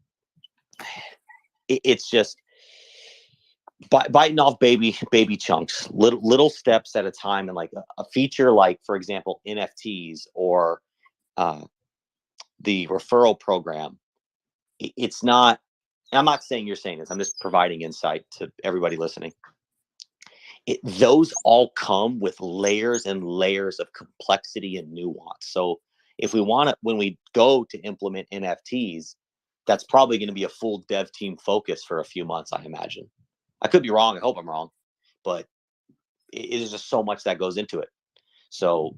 it's just biting off baby chunks, little steps at a time. And like a feature like, for example, NFTs or the referral program, it's not, I'm not saying you're saying this, I'm just providing insight to everybody listening. Those all come with layers and layers of complexity and nuance. So if we want to, when we go to implement NFTs, that's probably going to be a full dev team focus for a few months, I imagine. I could be wrong. I hope I'm wrong, but it is just so much that goes into it. So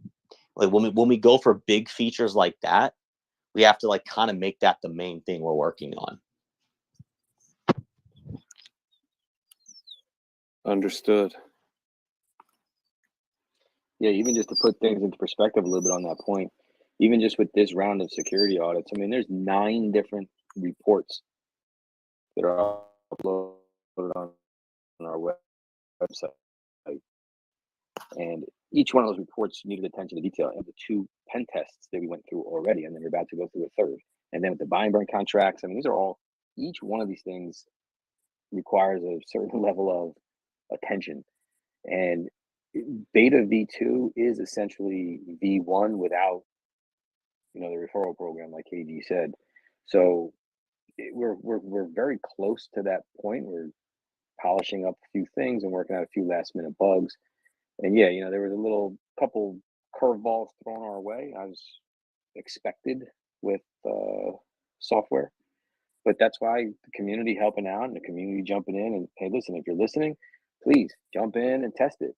like when we go for big features like that, we have to kind of make that the main thing we're working on. Understood. Yeah, even just to put things into perspective a little bit on that point, even just with this round of security audits, I mean, there's 9 different reports that are uploaded on our website. And each one of those reports needed attention to detail. And the 2 pen tests that we went through already, and then we're about to go through a third. And then with the buy and burn contracts, I mean, these are all, each one of these things requires a certain level of attention. And beta V2 is essentially V1 without, the referral program, like KG said. So we're very close to that point. We're polishing up a few things and working out a few last minute bugs. And yeah, there was a little couple curveballs thrown our way as expected with software. But that's why the community helping out and the community jumping in and, hey, listen, if you're listening, please jump in and test it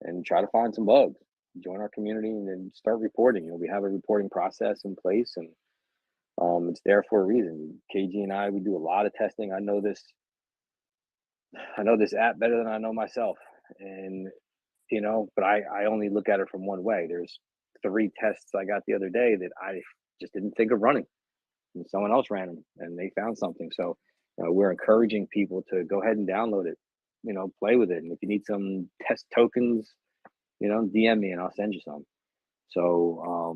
and try to find some bugs. Join our community and then start reporting. We have a reporting process in place, and it's there for a reason. KG and I, we do a lot of testing. I know this app better than I know myself, and but I only look at it from one way. There's 3 tests I got the other day that I just didn't think of running, and someone else ran them and they found something. So we're encouraging people to go ahead and download it, play with it. And if you need some test tokens, DM me and I'll send you some. So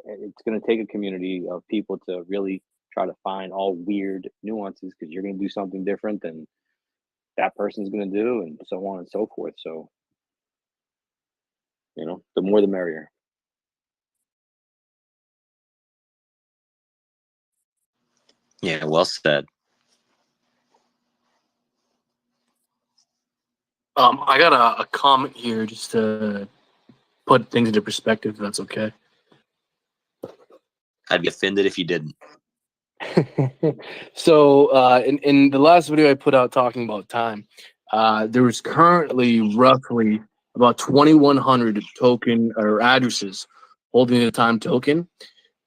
it's going to take a community of people to really try to find all weird nuances, because you're going to do something different than that person's going to do, and so on and so forth. So, the more the merrier. Yeah, well said. I got a comment here just to put things into perspective, if that's okay. I'd be offended if you didn't. So in the last video I put out talking about time, there was currently roughly about 2,100 token or addresses holding the time token.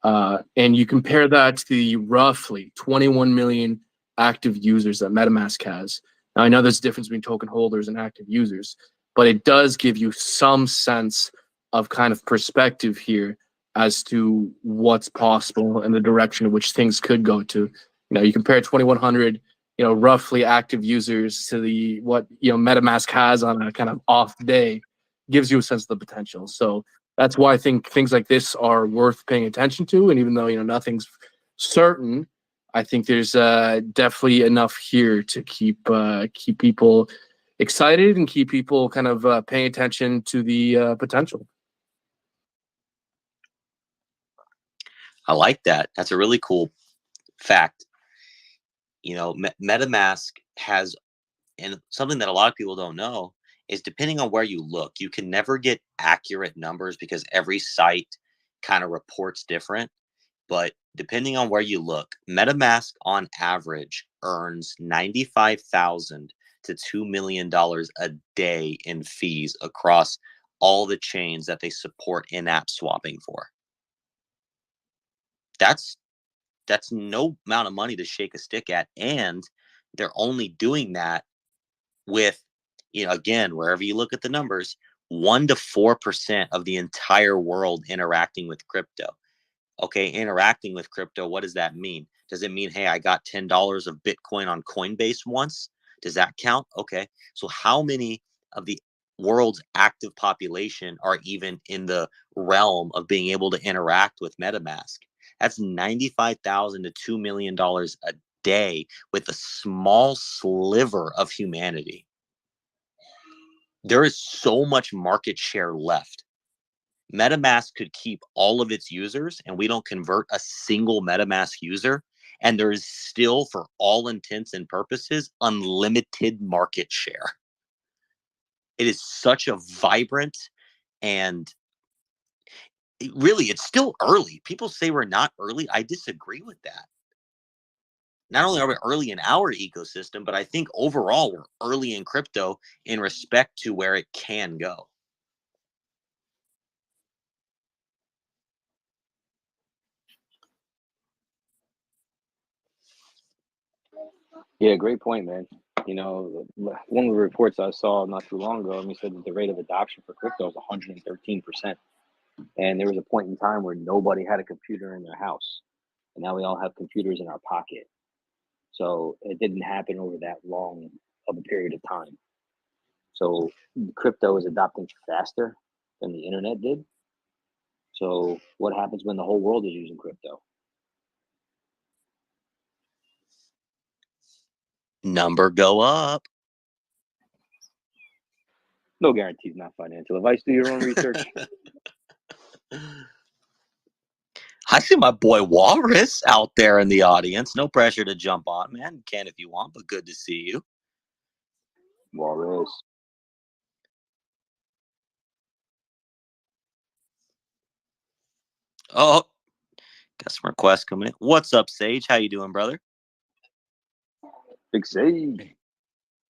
And you compare that to the roughly 21 million active users that MetaMask has. Now, I know there's a difference between token holders and active users, but it does give you some sense of kind of perspective here as to what's possible and the direction in which things could go to. You compare 2,100, roughly active users to the what MetaMask has on a kind of off day, gives you a sense of the potential. So that's why I think things like this are worth paying attention to. And even though nothing's certain, I think there's definitely enough here to keep people excited and keep people kind of paying attention to the potential. I like that. That's a really cool fact. MetaMask has, and something that a lot of people don't know is, depending on where you look, you can never get accurate numbers because every site kind of reports different. But depending on where you look, MetaMask on average earns $95,000 to $2 million a day in fees across all the chains that they support in-app swapping for. That's no amount of money to shake a stick at, and they're only doing that with, again, wherever you look at the numbers, 1 to 4% of the entire world interacting with crypto. Okay, interacting with crypto, what does that mean? Does it mean, hey, I got $10 of Bitcoin on Coinbase once? Does that count? Okay, so how many of the world's active population are even in the realm of being able to interact with MetaMask? That's $95,000 to $2 million a day with a small sliver of humanity. There is so much market share left. MetaMask could keep all of its users and we don't convert a single MetaMask user, and there is still, for all intents and purposes, unlimited market share. It is such a vibrant, and it's still early. People say we're not early. I disagree with that. Not only are we early in our ecosystem, but I think overall we're early in crypto in respect to where it can go. Yeah, great point, man. One of the reports I saw not too long ago, he said that the rate of adoption for crypto is 113%. And there was a point in time where nobody had a computer in their house. And now we all have computers in our pocket. So it didn't happen over that long of a period of time. So crypto is adopting faster than the internet did. So what happens when the whole world is using crypto? Number go up. No guarantees, not financial advice. Do your own research. I see my boy Walrus out there in the audience. No pressure to jump on, man. You can if you want, but good to see you. Walrus. Oh, got some requests coming in. What's up, Sage? How you doing, brother? Big Sage.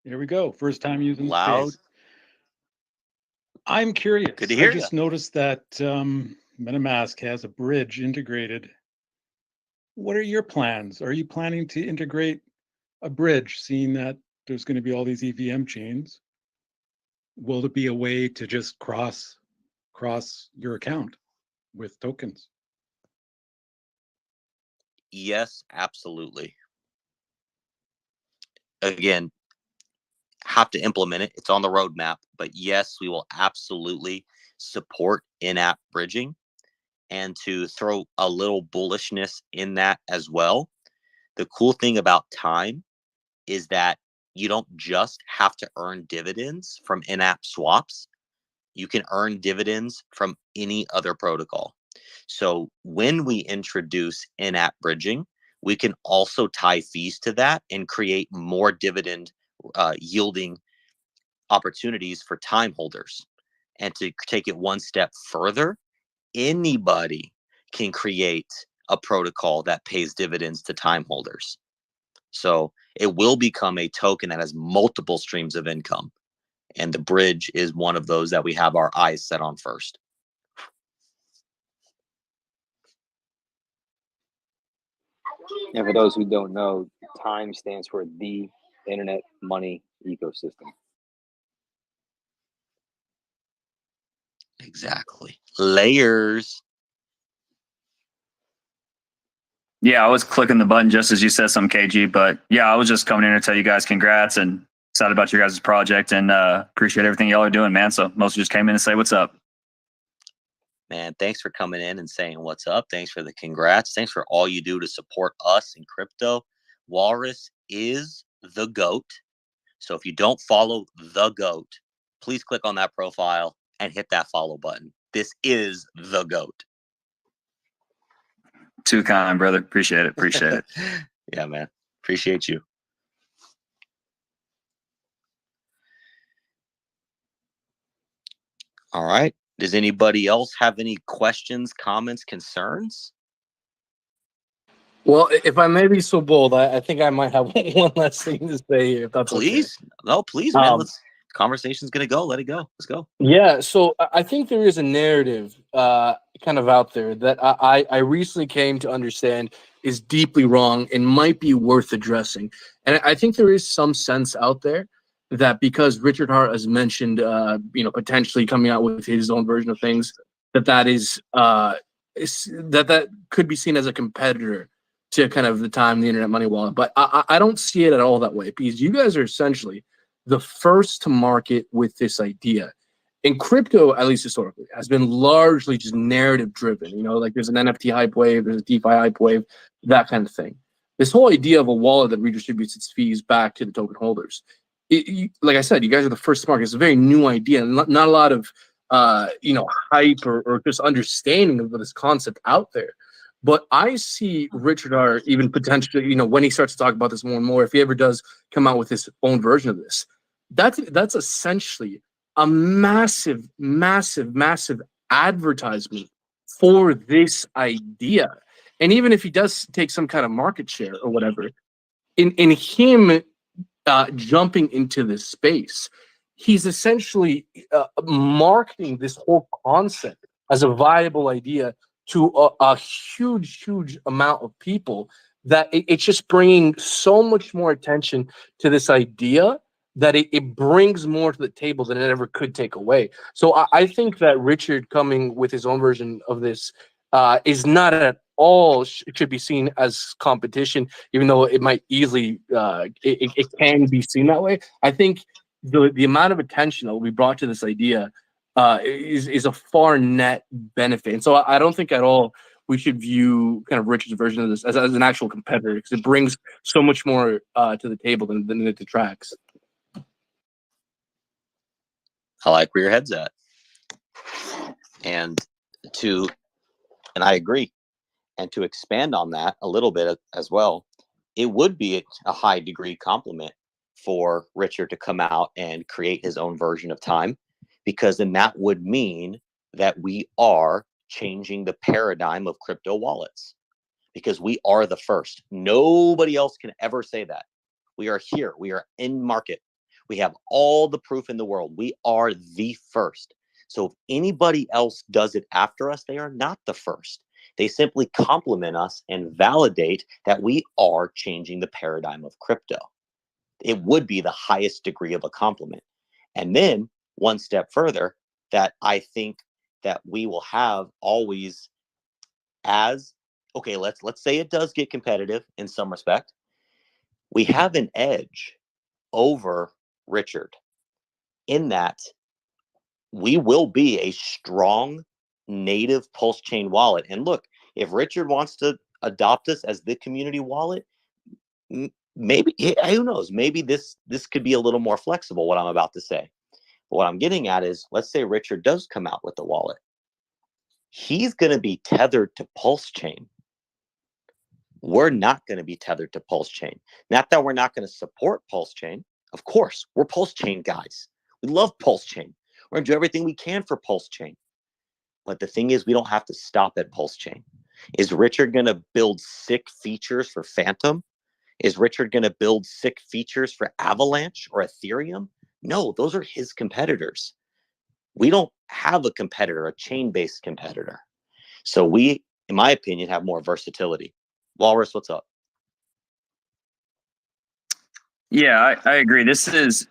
Here we go. First time using Loud. Space. I'm curious. Good to hear I just noticed that MetaMask has a bridge integrated. What are your plans? Are you planning to integrate a bridge, seeing that there's going to be all these EVM chains? Will it be a way to just cross your account with tokens? Yes, absolutely. Again, have to implement it. It's on the roadmap, but yes, we will absolutely support in-app bridging. and to throw a little bullishness in that as well. The cool thing about time is that you don't just have to earn dividends from in-app swaps. You can earn dividends from any other protocol. So when we introduce in-app bridging, we can also tie fees to that and create more dividend yielding opportunities for time holders. And to take it one step further, anybody can create a protocol that pays dividends to time holders. So it will become a token that has multiple streams of income. And the bridge is one of those that we have our eyes set on first. And for those who don't know, time stands for the internet money ecosystem. Exactly. Layers. Yeah, I was clicking the button just as you said something, KG. But yeah, I was just coming in to tell you guys congrats and excited about your guys' project and appreciate everything y'all are doing, man. So mostly just came in to say what's up. Man, thanks for coming in and saying what's up. Thanks for the congrats. Thanks for all you do to support us in crypto. Walrus is the GOAT. So if you don't follow the GOAT, please click on that profile and hit that follow button. This is the GOAT. Too kind, brother. Appreciate it. Appreciate it. Yeah, man. Appreciate you. All right. Does anybody else have any questions, comments, concerns? Well, if I may be so bold, I think I might have one last thing to say here, if that's Please. okay. No, please, man. Conversation's going to go. Let it go. Let's go. Yeah, so I think there is a narrative kind of out there that I recently came to understand is deeply wrong and might be worth addressing. And I think there is some sense out there that because Richard Hart has mentioned, potentially coming out with his own version of things, that could be seen as a competitor to kind of the internet money wallet. But I don't see it at all that way, because you guys are essentially the first to market with this idea. In crypto, at least historically, has been largely just narrative driven. Like there's an NFT hype wave, there's a DeFi hype wave, that kind of thing. This whole idea of a wallet that redistributes its fees back to the token holders. Like I said, you guys are the first to market. It's a very new idea, and not a lot of hype or just understanding of this concept out there. But I see Richard R. even potentially, when he starts to talk about this more and more, if he ever does come out with his own version of this, that's essentially a massive, massive, massive advertisement for this idea. And even if he does take some kind of market share or whatever, in him jumping into this space, he's essentially marketing this whole concept as a viable idea to a huge, huge amount of people, that it's just bringing so much more attention to this idea that it brings more to the table than it ever could take away. So I think that Richard coming with his own version of this is not at all should be seen as competition, even though it might easily it can be seen that way. I think the amount of attention that will be brought to this idea is a far net benefit. And so I don't think at all we should view kind of Richard's version of this as an actual competitor, because it brings so much more to the table than it detracts. I like where your head's at. And I agree. And to expand on that a little bit as well, it would be a high degree compliment for Richard to come out and create his own version of time, because then that would mean that we are changing the paradigm of crypto wallets, because we are the first. Nobody else can ever say that. We are here. We are in market. We have all the proof in the world. We are the first. So if anybody else does it after us, they are not the first. They simply complement us and validate that we are changing the paradigm of crypto. It would be the highest degree of a compliment. And then one step further, that I think that we will have always as, okay, let's say it does get competitive in some respect. We have an edge over Richard in that we will be a strong native PulseChain wallet. And look, if Richard wants to adopt us as the community wallet, maybe, who knows, maybe this could be a little more flexible, what I'm about to say. But what I'm getting at is, let's say Richard does come out with the wallet. He's going to be tethered to PulseChain. We're not going to be tethered to PulseChain. Not that we're not going to support PulseChain. Of course, we're PulseChain guys. We love PulseChain. We're going to do everything we can for PulseChain. But the thing is, we don't have to stop at PulseChain. Is Richard going to build sick features for Phantom? Is Richard going to build sick features for Avalanche or Ethereum? No, those are his competitors. We don't have a competitor, a chain-based competitor. So we, in my opinion, have more versatility. Walrus, what's up? Yeah, I agree. This is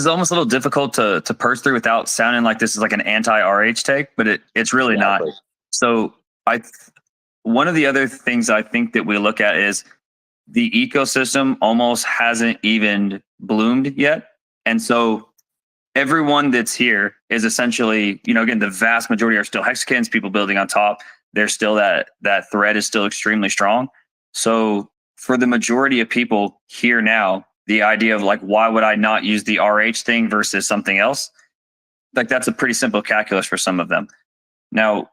almost a little difficult to parse through without sounding like this is like an anti-RH take, but it's really Exactly. not. So one of the other things I think that we look at is the ecosystem almost hasn't even bloomed yet. And so everyone that's here is essentially, again, the vast majority are still hexagons, people building on top. There's still that thread is still extremely strong. So for the majority of people here now, the idea of like, why would I not use the RH thing versus something else? Like, that's a pretty simple calculus for some of them. Now,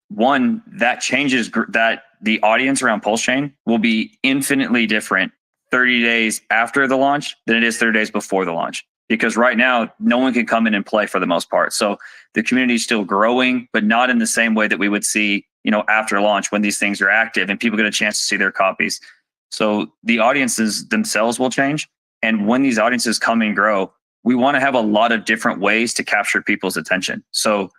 one, that changes that the audience around PulseChain will be infinitely different 30 days after the launch than it is 30 days before the launch. Because right now, no one can come in and play for the most part. So the community is still growing, but not in the same way that we would see, after launch when these things are active and people get a chance to see their copies. So the audiences themselves will change. And when these audiences come and grow, we want to have a lot of different ways to capture people's attention. So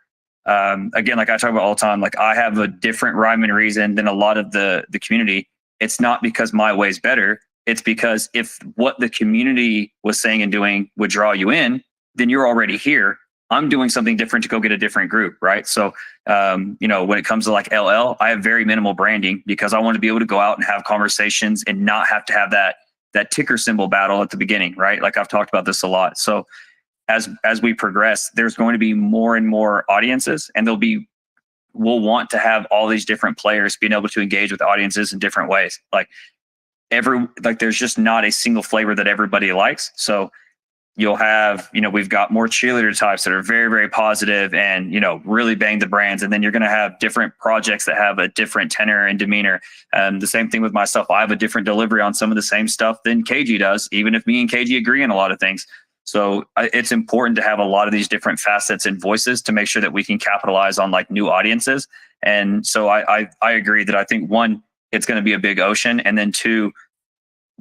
again, like I talk about all the time, like I have a different rhyme and reason than a lot of the community. It's not because my way is better. It's because if what the community was saying and doing would draw you in, then you're already here. I'm doing something different to go get a different group, right? So, when it comes to like LL, I have very minimal branding because I want to be able to go out and have conversations and not have to have that ticker symbol battle at the beginning, right? Like I've talked about this a lot. So as we progress, there's going to be more and more audiences, and we'll want to have all these different players being able to engage with audiences in different ways. There's just not a single flavor that everybody likes. So you'll have, we've got more cheerleader types that are very, very positive and, really bang the brands. And then you're going to have different projects that have a different tenor and demeanor. The same thing with myself. I have a different delivery on some of the same stuff than KG does, even if me and KG agree on a lot of things. So it's important to have a lot of these different facets and voices to make sure that we can capitalize on like new audiences. And so I agree that I think one, it's going to be a big ocean. And then two,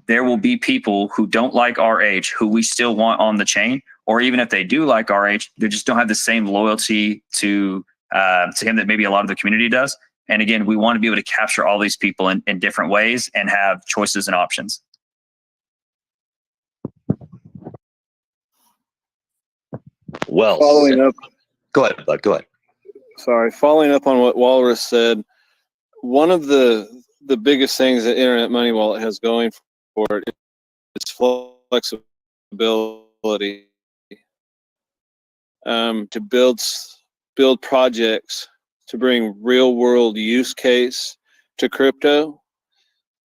there will be people who don't like RH who we still want on the chain, or even if they do like RH, they just don't have the same loyalty to him that maybe a lot of the community does. And again, we want to be able to capture all these people in different ways and have choices and options. Well, Following up, go ahead, bud. Go ahead. sorry, following up on what Walrus said, one of the biggest things that Internet Money Wallet has going for it is flexibility. To build projects to bring real world use case to crypto.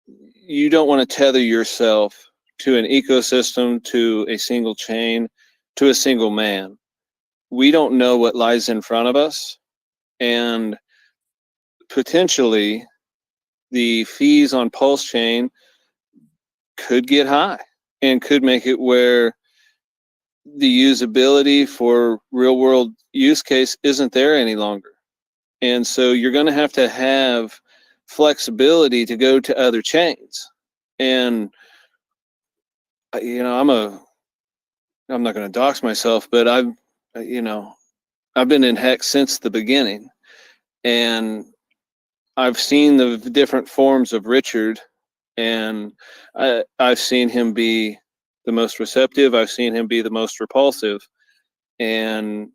You don't want to tether yourself to an ecosystem, to a single chain, to a single man. We don't know what lies in front of us, and potentially the fees on PulseChain could get high and could make it where the usability for real world use case isn't there any longer. And so you're going to have flexibility to go to other chains. And I'm not going to dox myself, but I've been in Hex since the beginning, and I've seen the different forms of Richard, and I've seen him be the most receptive. I've seen him be the most repulsive, and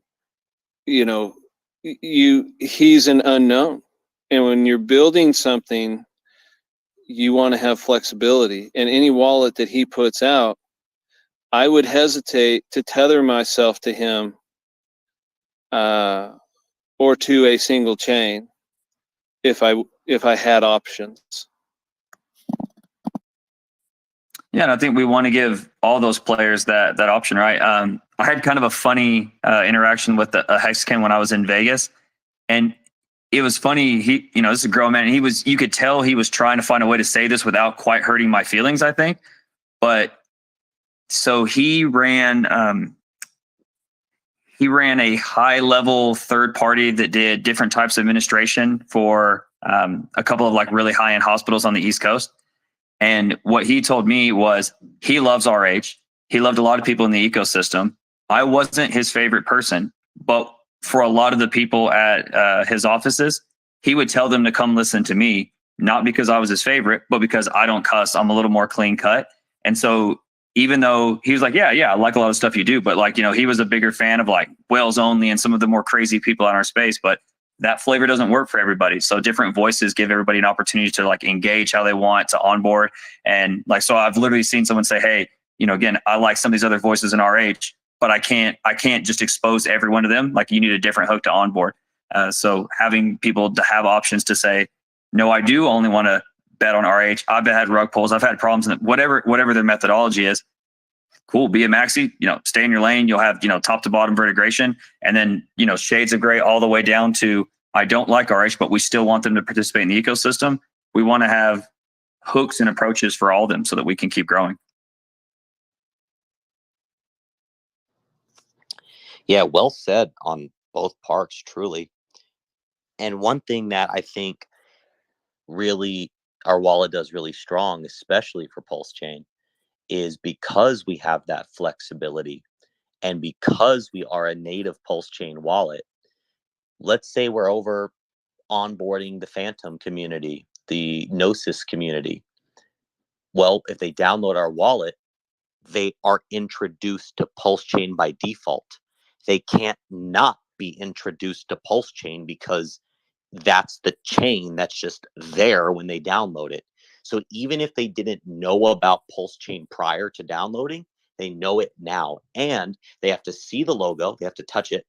he's an unknown. And when you're building something, you want to have flexibility. And any wallet that he puts out, I would hesitate to tether myself to him, or or to a single chain if I had options. Yeah, and I think we want to give all those players that option, right? I had kind of a funny interaction with a Hexagon when I was in Vegas, and it was funny. He, this is a grown man, and you could tell he was trying to find a way to say this without quite hurting my feelings, I think. But so he ran a high level third party that did different types of administration for a couple of like really high end hospitals on the East Coast. And what he told me was he loves RH. He loved a lot of people in the ecosystem. I wasn't his favorite person, but for a lot of the people at his offices, he would tell them to come listen to me, not because I was his favorite, but because I don't cuss. I'm a little more clean cut. And so even though he was like, yeah, I like a lot of stuff you do, but like, he was a bigger fan of like whales only and some of the more crazy people in our space, but that flavor doesn't work for everybody. So different voices give everybody an opportunity to like engage how they want to onboard. And like, so I've literally seen someone say, hey, again, I like some of these other voices in RH, but I can't just expose every one of them. Like you need a different hook to onboard. So having people to have options to say, no, I do only want to bet on RH. I've had rug pulls. I've had problems in it, whatever their methodology is. Cool. Be a maxi, stay in your lane. You'll have, top to bottom vertigration, and then, shades of gray all the way down to, I don't like RH, but we still want them to participate in the ecosystem. We want to have hooks and approaches for all of them so that we can keep growing. Yeah, well said on both parts, truly. And one thing that I think really our wallet does really strong, especially for PulseChain, is because we have that flexibility and because we are a native PulseChain wallet. Let's say we're over onboarding the Phantom community, the Gnosis community. Well, if they download our wallet, they are introduced to PulseChain by default. They can't not be introduced to PulseChain because that's the chain that's just there when they download it. So even if they didn't know about PulseChain prior to downloading, they know it now. And they have to see the logo, they have to touch it,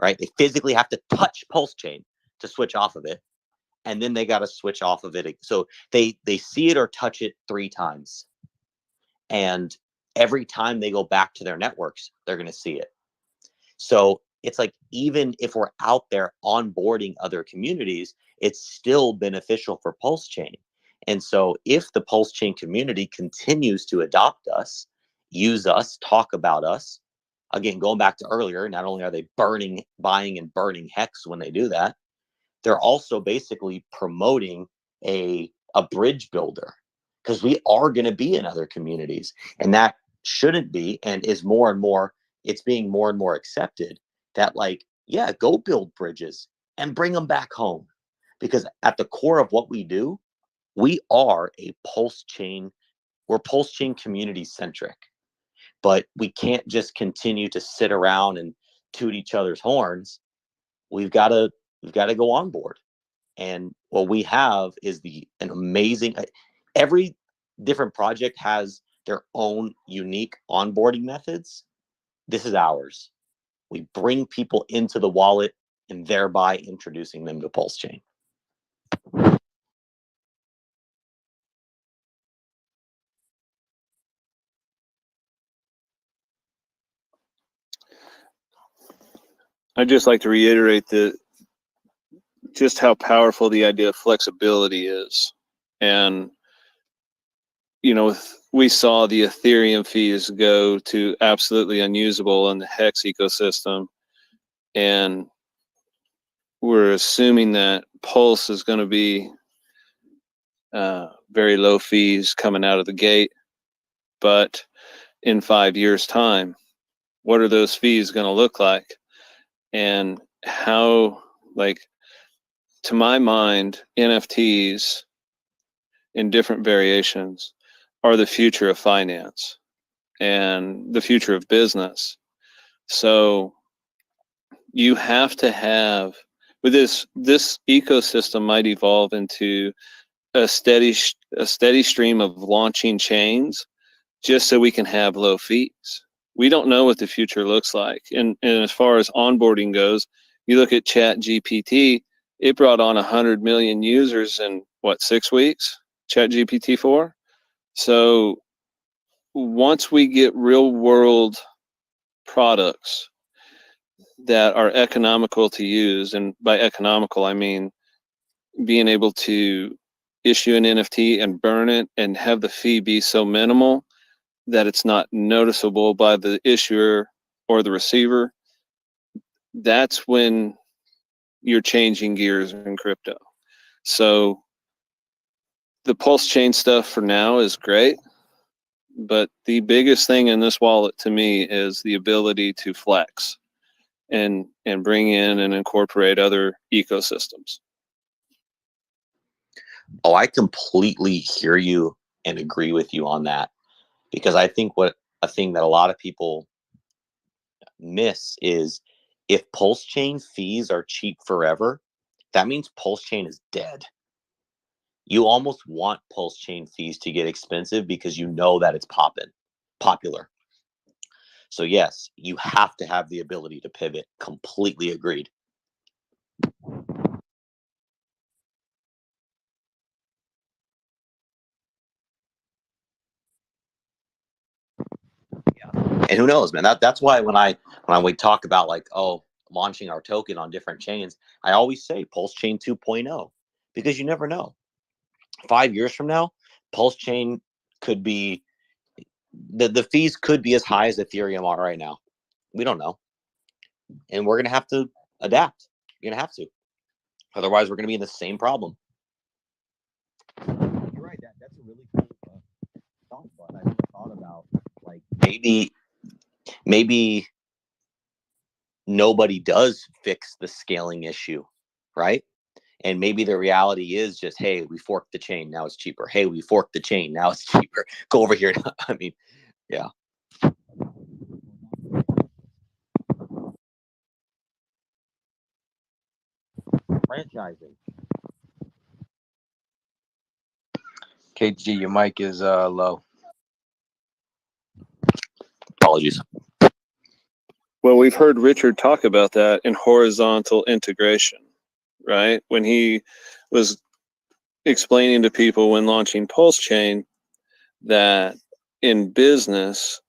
right? They physically have to touch PulseChain to switch off of it. And then they got to switch off of it. So they see it or touch it 3 times. And every time they go back to their networks, they're going to see it. So it's like, even if we're out there onboarding other communities, it's still beneficial for PulseChain. And so if the PulseChain community continues to adopt us, use us, talk about us, again, going back to earlier, not only are they buying and burning Hex when they do that, they're also basically promoting a bridge builder, because we are going to be in other communities, and that shouldn't be, and is more and more, it's being more and more accepted that, like, yeah, go build bridges and bring them back home, because at the core of what we do, we are a PulseChain, we're PulseChain community centric, but we can't just continue to sit around and toot each other's horns. We've got to go on board. And what we have is an amazing, every different project has their own unique onboarding methods. This is ours. We bring people into the wallet and thereby introducing them to PulseChain. I'd just like to reiterate just how powerful the idea of flexibility is. And, we saw the Ethereum fees go to absolutely unusable in the Hex ecosystem. And we're assuming that Pulse is going to be very low fees coming out of the gate. But in 5 years' time, what are those fees going to look like? And how, to my mind, NFTs in different variations are the future of finance and the future of business. So you have to have, with this ecosystem might evolve into a steady stream of launching chains, just so we can have low fees. We don't know what the future looks like. And as far as onboarding goes, You look at Chat GPT, it brought on 100 million users in what, 6 weeks? Chat GPT 4. So once we get real world products that are economical to use, and by economical I mean being able to issue an NFT and burn it and have the fee be so minimal that it's not noticeable by the issuer or the receiver, that's when you're changing gears in crypto. So the PulseChain stuff for now is great, but the biggest thing in this wallet to me is the ability to flex and bring in and incorporate other ecosystems. Oh, I completely hear you and agree with you on that, because I think what a thing that a lot of people miss is if PulseChain fees are cheap forever, that means PulseChain is dead. You almost want PulseChain fees to get expensive because you know that it's popular. So yes, you have to have the ability to pivot. Completely agreed. And who knows, man? That's why when we talk about like, oh, launching our token on different chains, I always say PulseChain 2.0, because you never know. 5 years from now, PulseChain could be the fees could be as high as Ethereum are right now. We don't know, and we're gonna have to adapt. You're gonna have to, otherwise we're gonna be in the same problem. You're right. That's a really cool thought. But I never thought about like maybe nobody does fix the scaling issue, right? And maybe the reality is just, hey, we forked the chain, now it's cheaper. Hey, we forked the chain, now it's cheaper. Go over here. I mean, yeah. Franchising. KG, your mic is low. Apologies. Well, we've heard Richard talk about that in horizontal integration, right? When he was explaining to people when launching PulseChain that in business,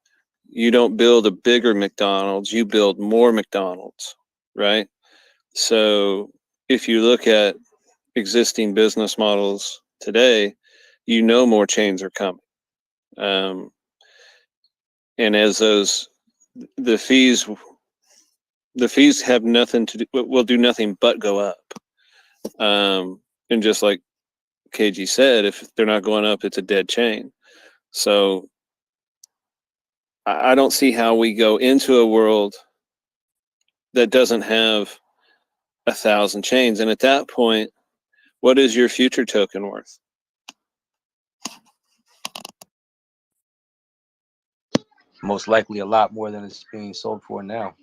you don't build a bigger McDonald's, you build more McDonald's, right? So if you look at existing business models today, you know more chains are coming. And as the fees have nothing to do, will do nothing but go up. And just like KG said, if they're not going up, it's a dead chain. So I don't see how we go into a world that doesn't have 1,000 chains. And at that point, what is your future token worth? Most likely a lot more than it's being sold for now.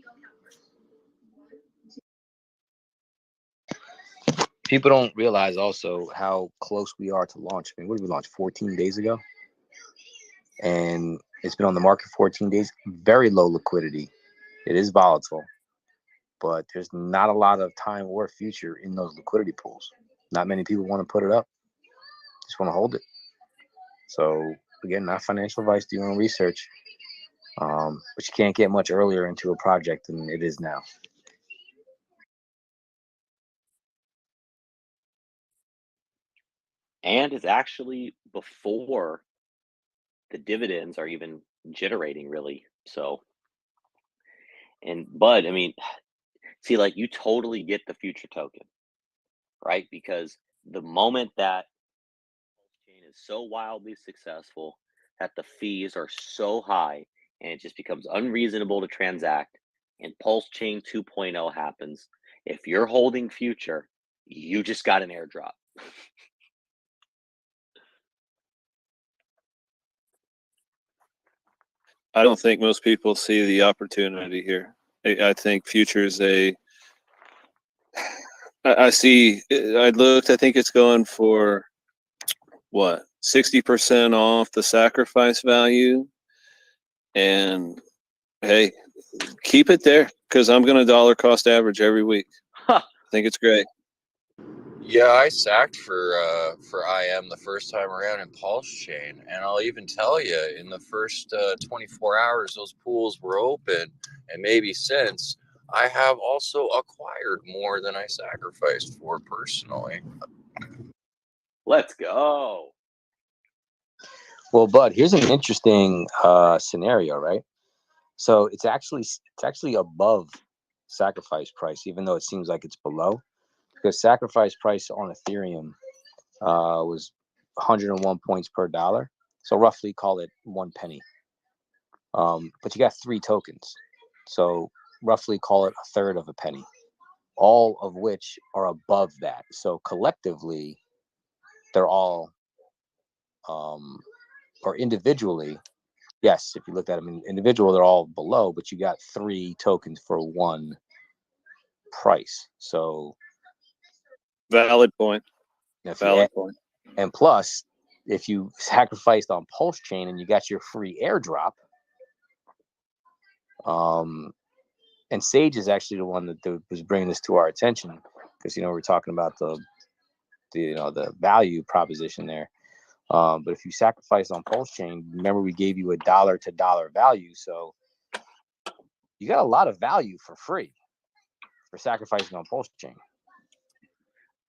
People don't realize also how close we are to launch. I mean, what did we launch 14 days ago? And it's been on the market 14 days. Very low liquidity. It is volatile, but there's not a lot of time or future in those liquidity pools. Not many people want to put it up. Just want to hold it. So again, not financial advice, do your own research. But you can't get much earlier into a project than it is now. And it's actually before the dividends are even generating, really. So, but I mean, see, like, you totally get the future token, right? Because the moment that chain is so wildly successful that the fees are so high and it just becomes unreasonable to transact, and PulseChain 2.0 happens, if you're holding future, you just got an airdrop. I don't think most people see the opportunity here. I think future is I think it's going for what, 60% off the sacrifice value. And hey, keep it there because I'm going to dollar cost average every week. I think it's great. Yeah, I sacked for IM the first time around in PulseChain, and I'll even tell you, in the first 24 hours those pools were open, and maybe since, I have also acquired more than I sacrificed for personally. Let's go. Well, Bud, here's an interesting scenario, right? So it's actually above sacrifice price, even though it seems like it's below, because sacrifice price on Ethereum was 101 points per dollar. So roughly call it 1 penny. But you got 3 tokens. So roughly call it a third of a penny, all of which are above that. So collectively, they're all, or individually, yes, if you look at them individual, they're all below, but you got 3 tokens for 1 price. So Valid point. if you Valid add, point. and plus, if you sacrificed on PulseChain and you got your free airdrop, and Sage is actually the one that was bringing this to our attention, because we're talking about the value proposition there. But if you sacrifice on PulseChain, remember we gave you a dollar to dollar value, so you got a lot of value for free for sacrificing on PulseChain.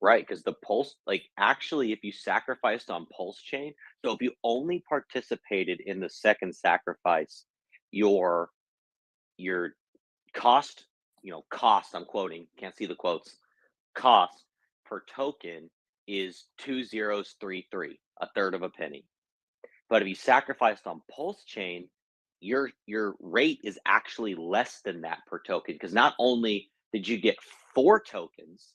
Right, because the Pulse, like actually, if you sacrificed on PulseChain, so if you only participated in the second sacrifice, your cost, cost, I'm quoting, can't see the quotes, cost per token is 2033, a third of a penny. But if you sacrificed on PulseChain, your rate is actually less than that per token, because not only did you get 4 tokens,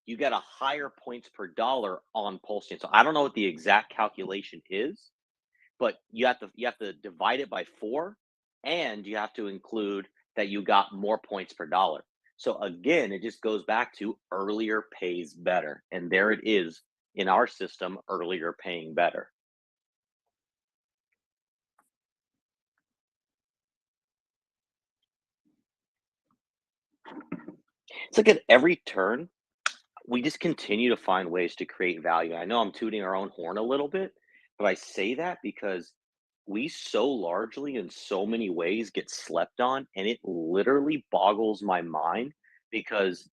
you get a higher points per dollar on PulseChain. So I don't know what the exact calculation is, but you have to divide it by 4, and you have to include that you got more points per dollar. So again, it just goes back to earlier pays better, and there it is in our system, earlier paying better. It's like at every turn, we just continue to find ways to create value. I know I'm tooting our own horn a little bit, but I say that because we so largely in so many ways get slept on, and it literally boggles my mind because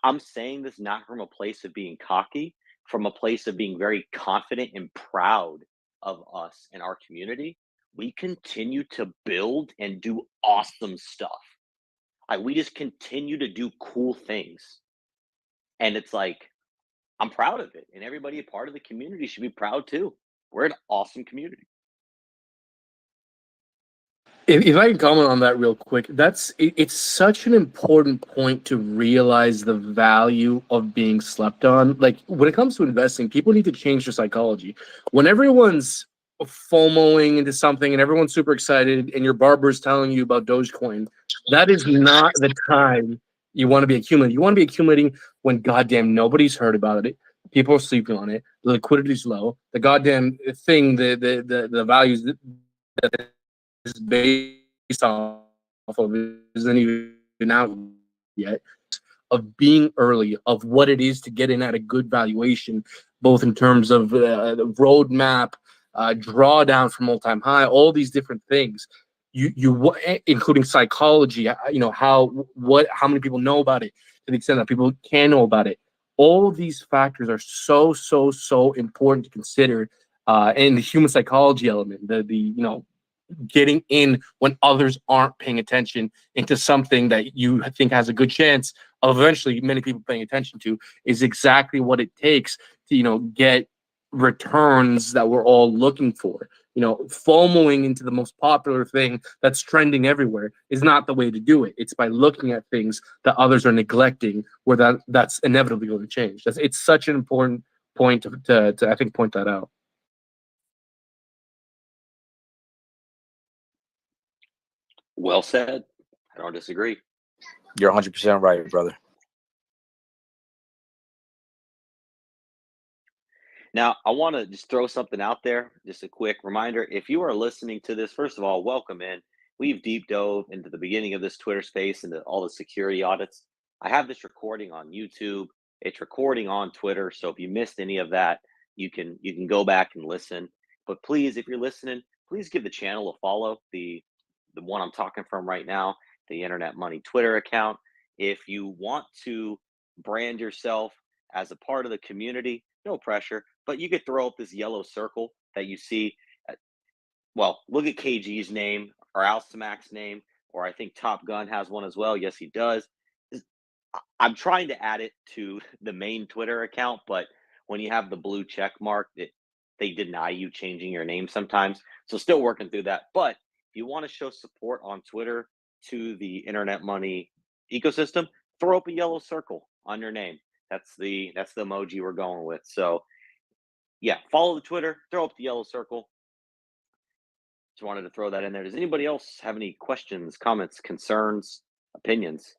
I'm saying this not from a place of being cocky, from a place of being very confident and proud of us and our community. We continue to build and do awesome stuff. We just continue to do cool things. And it's like, I'm proud of it. And everybody a part of the community should be proud too. We're an awesome community. If I can comment on that real quick, it's such an important point to realize the value of being slept on. Like when it comes to investing, people need to change their psychology. When everyone's FOMOing into something and everyone's super excited and your barber's telling you about Dogecoin, that is not the time you want to be accumulating. You want to be accumulating when goddamn nobody's heard about it. People are sleeping on it. The liquidity's low. The goddamn thing, the values that is based off of isn't even out yet, of being early, of what it is to get in at a good valuation, both in terms of the roadmap, drawdown from all-time high, all these different things. Including psychology, how many people know about it, to the extent that people can know about it. All these factors are so important to consider, and the human psychology element, the getting in when others aren't paying attention into something that you think has a good chance of eventually many people paying attention to, is exactly what it takes to get returns that we're all looking for. FOMOing into the most popular thing that's trending everywhere is not the way to do it. It's by looking at things that others are neglecting, where that's inevitably going to change. It's such an important point to I think point that out. Well said. I don't disagree. You're 100% right, brother. Now, I want to just throw something out there, just a quick reminder. If you are listening to this, first of all, welcome in. We've deep dove into the beginning of this Twitter space, into all the security audits. I have this recording on YouTube. It's recording on Twitter. So if you missed any of that, you can go back and listen. But please, if you're listening, please give the channel a follow. The one I'm talking from right now, the Internet Money Twitter account. If you want to brand yourself as a part of the community, no pressure, but you could throw up this yellow circle that you see. Well, look at KG's name or Alstamac's name, or I think Top Gun has one as well. Yes, he does. I'm trying to add it to the main Twitter account, but when you have the blue check mark, they deny you changing your name sometimes. So still working through that. But if you want to show support on Twitter to the Internet Money ecosystem, throw up a yellow circle on your name. That's the emoji we're going with. So yeah, follow the Twitter, throw up the yellow circle. Just wanted to throw that in there. Does anybody else have any questions, comments, concerns, opinions?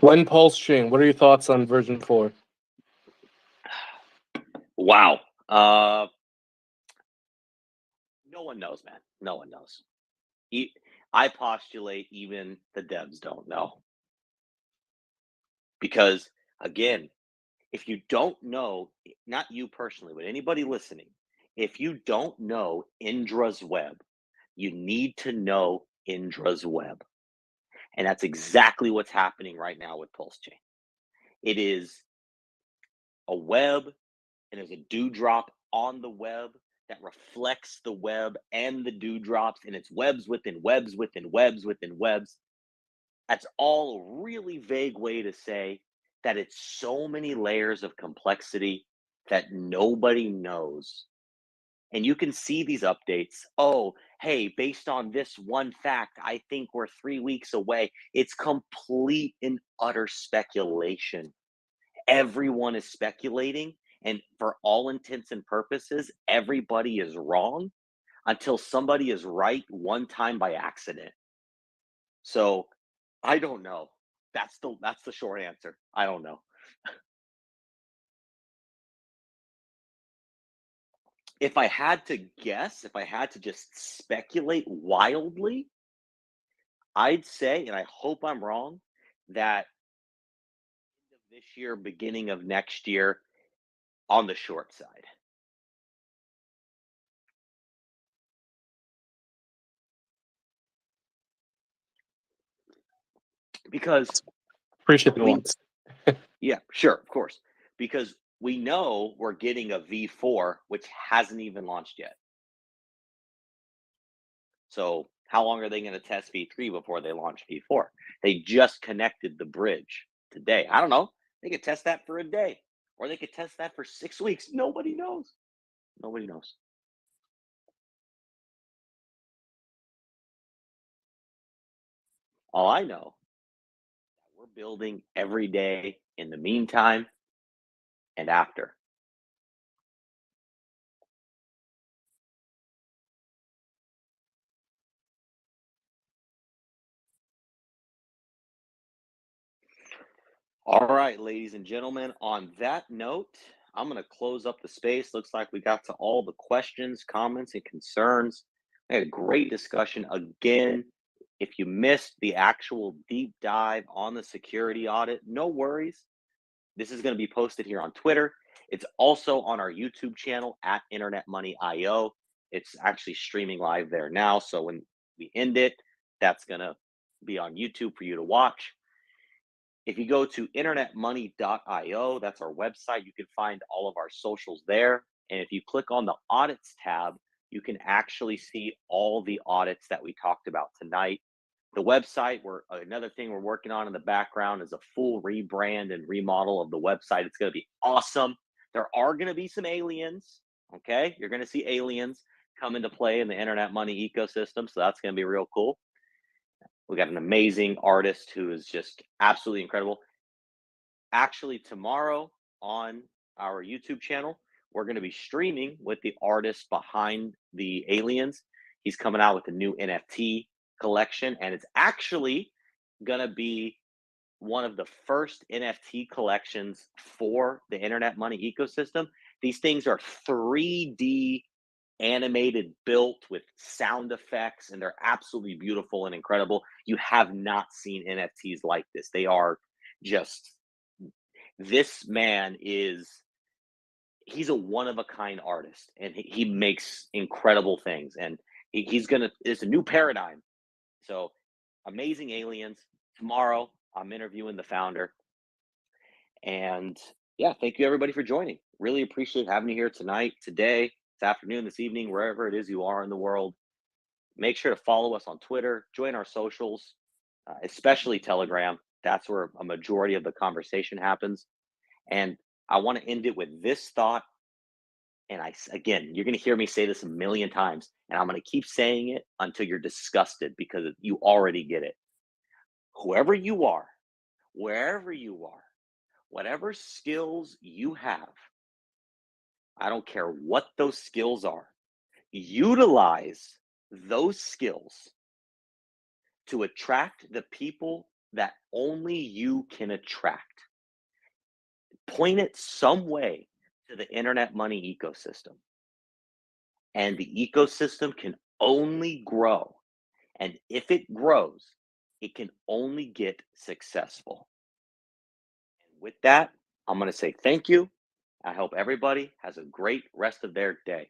When PulseChain, what are your thoughts on version 4? Wow. No one knows, man. No one knows. I postulate even the devs don't know. Because again, if you don't know, not you personally, but anybody listening, if you don't know Indra's web, you need to know Indra's web. And that's exactly what's happening right now with PulseChain. It is a web, and there's a dewdrop on the web that reflects the web and the dewdrops, and it's webs within webs within webs within webs. That's all a really vague way to say that it's so many layers of complexity that nobody knows. And you can see these updates. Oh, hey, based on this one fact, I think we're 3 weeks away. It's complete and utter speculation. Everyone is speculating, and for all intents and purposes, everybody is wrong until somebody is right one time by accident. So I don't know. That's the short answer. I don't know. If I had to guess, if I had to just speculate wildly, I'd say, and I hope I'm wrong, that end of this year, beginning of next year, on the short side. Because Appreciate the we, ones. yeah, sure, of course. Because we know we're getting a V4, which hasn't even launched yet. So how long are they going to test V3 before they launch V4? They just connected the bridge today. I don't know. They could test that for a day, or they could test that for 6 weeks. Nobody knows. Nobody knows. All I know, we're building every day in the meantime and after. All right, ladies and gentlemen, on that note, I'm going to close up the space. Looks like we got to all the questions, comments, and concerns. We had a great discussion. Again, if you missed the actual deep dive on the security audit, no worries. This is going to be posted here on Twitter. It's also on our YouTube channel at Internet Money IO. It's actually streaming live there now. So when we end it, that's going to be on YouTube for you to watch. If you go to internetmoney.io, that's our website, you can find all of our socials there. And if you click on the audits tab, you can actually see all the audits that we talked about tonight. The website, another thing we're working on in the background is a full rebrand and remodel of the website. It's going to be awesome. There are going to be some aliens, okay? You're going to see aliens come into play in the Internet Money ecosystem, so that's going to be real cool. We got an amazing artist who is just absolutely incredible. Actually, tomorrow on our YouTube channel, we're going to be streaming with the artist behind the aliens. He's coming out with a new NFT collection, and it's actually going to be one of the first NFT collections for the Internet Money ecosystem. These things are 3D animated, built with sound effects, and they're absolutely beautiful and incredible. You have not seen NFTs like this. They are just, this man he's a one of a kind artist, and he makes incredible things, and it's a new paradigm. So Amazing Aliens. Tomorrow I'm interviewing the founder. And yeah, thank you everybody for joining. Really appreciate having you here tonight, today, this afternoon, this evening, wherever it is you are in the world. Make sure to follow us on Twitter, join our socials, especially Telegram. That's where a majority of the conversation happens. And I want to end it with this thought. And again, you're going to hear me say this a million times, and I'm going to keep saying it until you're disgusted because you already get it. Whoever you are, wherever you are, whatever skills you have, I don't care what those skills are, utilize those skills to attract the people that only you can attract. Point it some way to the internet money ecosystem. And the ecosystem can only grow. And if it grows, it can only get successful. And with that, I'm going to say thank you. I hope everybody has a great rest of their day.